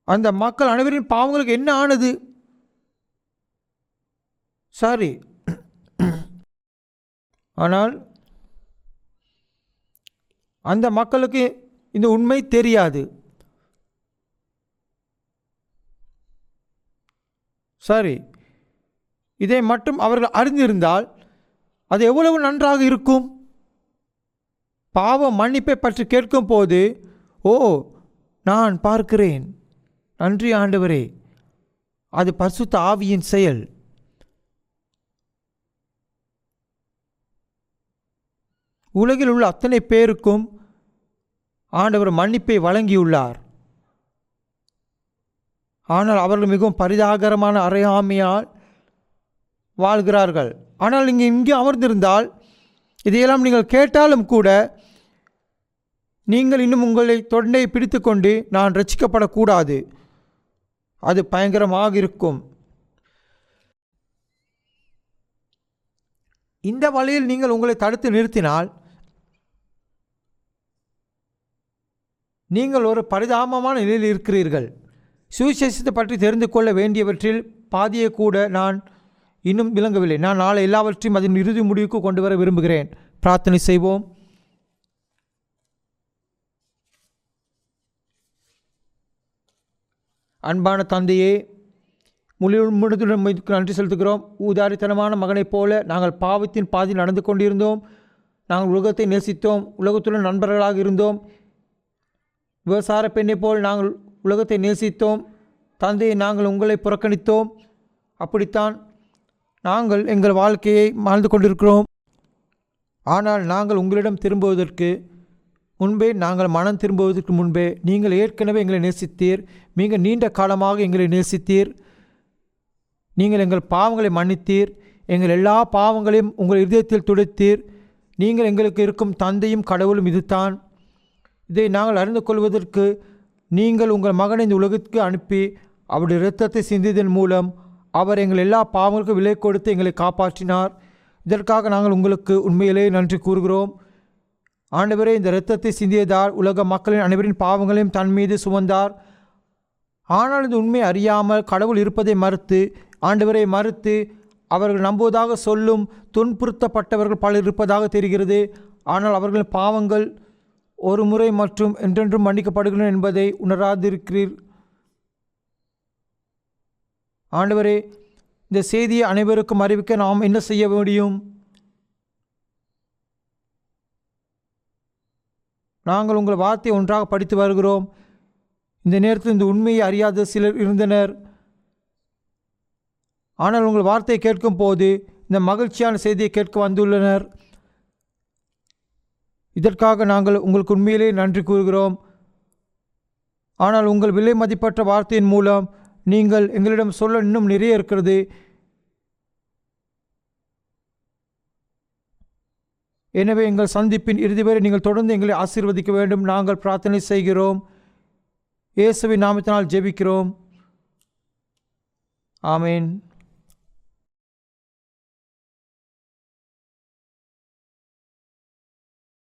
அந்த மக்கள் அனைவரின் பாவங்களுக்கு என்ன ஆனது? சாரி. ஆனால் அந்த மக்களுக்கு இந்த உண்மை தெரியாது. சரி, இதை மட்டும் அவர்கள் அறிந்திருந்தால் அது எவ்வளவு நன்றாக இருக்கும். பாவ மன்னிப்பை பற்றி கேட்கும் போது, ஓ, நான் பார்க்கிறேன், நன்றி ஆண்டவரே, அது பரிசுத்த ஆவியின் செயல். உலகில் உள்ள அத்தனை பேருக்கும் ஆண்டவர் மன்னிப்பை வழங்கியுள்ளார். ஆனால் அவர்கள் மிகவும் பரிதாகரமான அறியாமையால் வாழ்கிறார்கள். ஆனால் நீங்கள் இங்கே அமர்ந்திருந்தால் இதையெல்லாம் நீங்கள் கேட்டாலும் கூட நீங்கள் இன்னும் உங்களை தொண்டை பிடித்து கொண்டு நான் ரட்சிக்கப்படக்கூடாது, அது பயங்கரமாக இருக்கும். இந்த வழியில் நீங்கள் உங்களை தடுத்து நிறுத்தினால் நீங்கள் ஒரு பரிதாபமான நிலையில் இருக்கிறீர்கள். சுவிசேஷத்தை பற்றி தெரிந்து கொள்ள வேண்டியவற்றில் பாதியை கூட நான் இன்னும் விளங்கவில்லை. நான் நாளை எல்லாவற்றையும் அதன் இறுதி முடிவுக்கு கொண்டு வர விரும்புகிறேன். பிரார்த்தனை செய்வோம். அன்பான தந்தையே, முழுதுடன் நன்றி செலுத்துகிறோம். ஊதாரித்தனமான மகனைப் போல நாங்கள் பாவத்தின் பாதி நடந்து கொண்டிருந்தோம். நாங்கள் உலகத்தை நேசித்தோம், உலகத்துடன் நண்பர்களாக இருந்தோம். விவசாய பெண்ணை போல் நாங்கள் உலகத்தை நேசித்தோம். தந்தையை, நாங்கள் உங்களை புறக்கணித்தோம். அப்படித்தான் நாங்கள் எங்கள் வாழ்க்கையை வாழ்ந்து கொண்டிருக்கிறோம். ஆனால் நாங்கள் உங்களிடம் திரும்புவதற்கு முன்பே, நாங்கள் மனம் திரும்புவதற்கு முன்பே நீங்கள் ஏற்கனவே எங்களை நேசித்தீர். மிக நீண்ட காலமாக எங்களை நேசித்தீர். நீங்கள் எங்கள் பாவங்களை மன்னித்தீர். எங்கள் எல்லா பாவங்களையும் உங்கள் இதயத்தில் துடைத்தீர். நீங்கள் எங்களுக்கு இருக்கும் தந்தையும் கடவுளும் இதுதான். இதை நாங்கள் அறிந்து கொள்வதற்கு நீங்கள் உங்கள் மகனை இந்த உலகத்துக்கு அனுப்பி அவருடைய இரத்தத்தை சிந்தியதன் மூலம் அவர் எங்கள் எல்லா பாவங்களுக்கும் விலை கொடுத்து எங்களை காப்பாற்றினார். இதற்காக நாங்கள் உங்களுக்கு உண்மையிலேயே நன்றி கூறுகிறோம். ஆண்டவரே, இந்த இரத்தத்தை சிந்தியதால் உலக மக்களின் அனைவரின் பாவங்களையும் தன் மீது சுமந்தார். ஆனால் இந்த உண்மை அறியாமல் கடவுள் இருப்பதை மறுத்து, ஆண்டவரை மறுத்து அவர்கள் நம்புவதாக சொல்லும் துன்புறுத்தப்பட்டவர்கள் பலர் இருப்பதாக தெரிகிறது. ஆனால் அவர்களின் பாவங்கள் ஒரு முறை மற்றும் என்றென்றும் மன்னிக்கப்படுகின்றன என்பதை உணராதிருக்கிறீர். ஆண்டவரே, இந்த செய்தியை அனைவருக்கும் அறிவிக்க நாம் என்ன செய்ய முடியும்? நாங்கள் உங்கள் வார்த்தையை ஒன்றாக படித்து வருகிறோம். இந்த நேரத்தில் இந்த உண்மையை அறியாத சிலர் இருந்தனர். ஆனால் உங்கள் வார்த்தையை கேட்கும் போது இந்த மகிழ்ச்சியான செய்தியை கேட்க வந்துள்ளனர். இதற்காக நாங்கள் உங்களுக்கு உண்மையிலே நன்றி கூறுகிறோம். ஆனால் உங்கள் விலை மதிப்பற்ற வார்த்தையின் மூலம் நீங்கள் எங்களிடம் சொல்ல இன்னும் நிறைய இருக்கிறது. எனவே எங்கள் சந்திப்பின் இறுதி வரை நீங்கள் தொடர்ந்து எங்களை ஆசீர்வதிக்க வேண்டும் நாங்கள் பிரார்த்தனை செய்கிறோம். இயேசுவின் நாமத்தினால் ஜெபிக்கிறோம். ஆமேன்.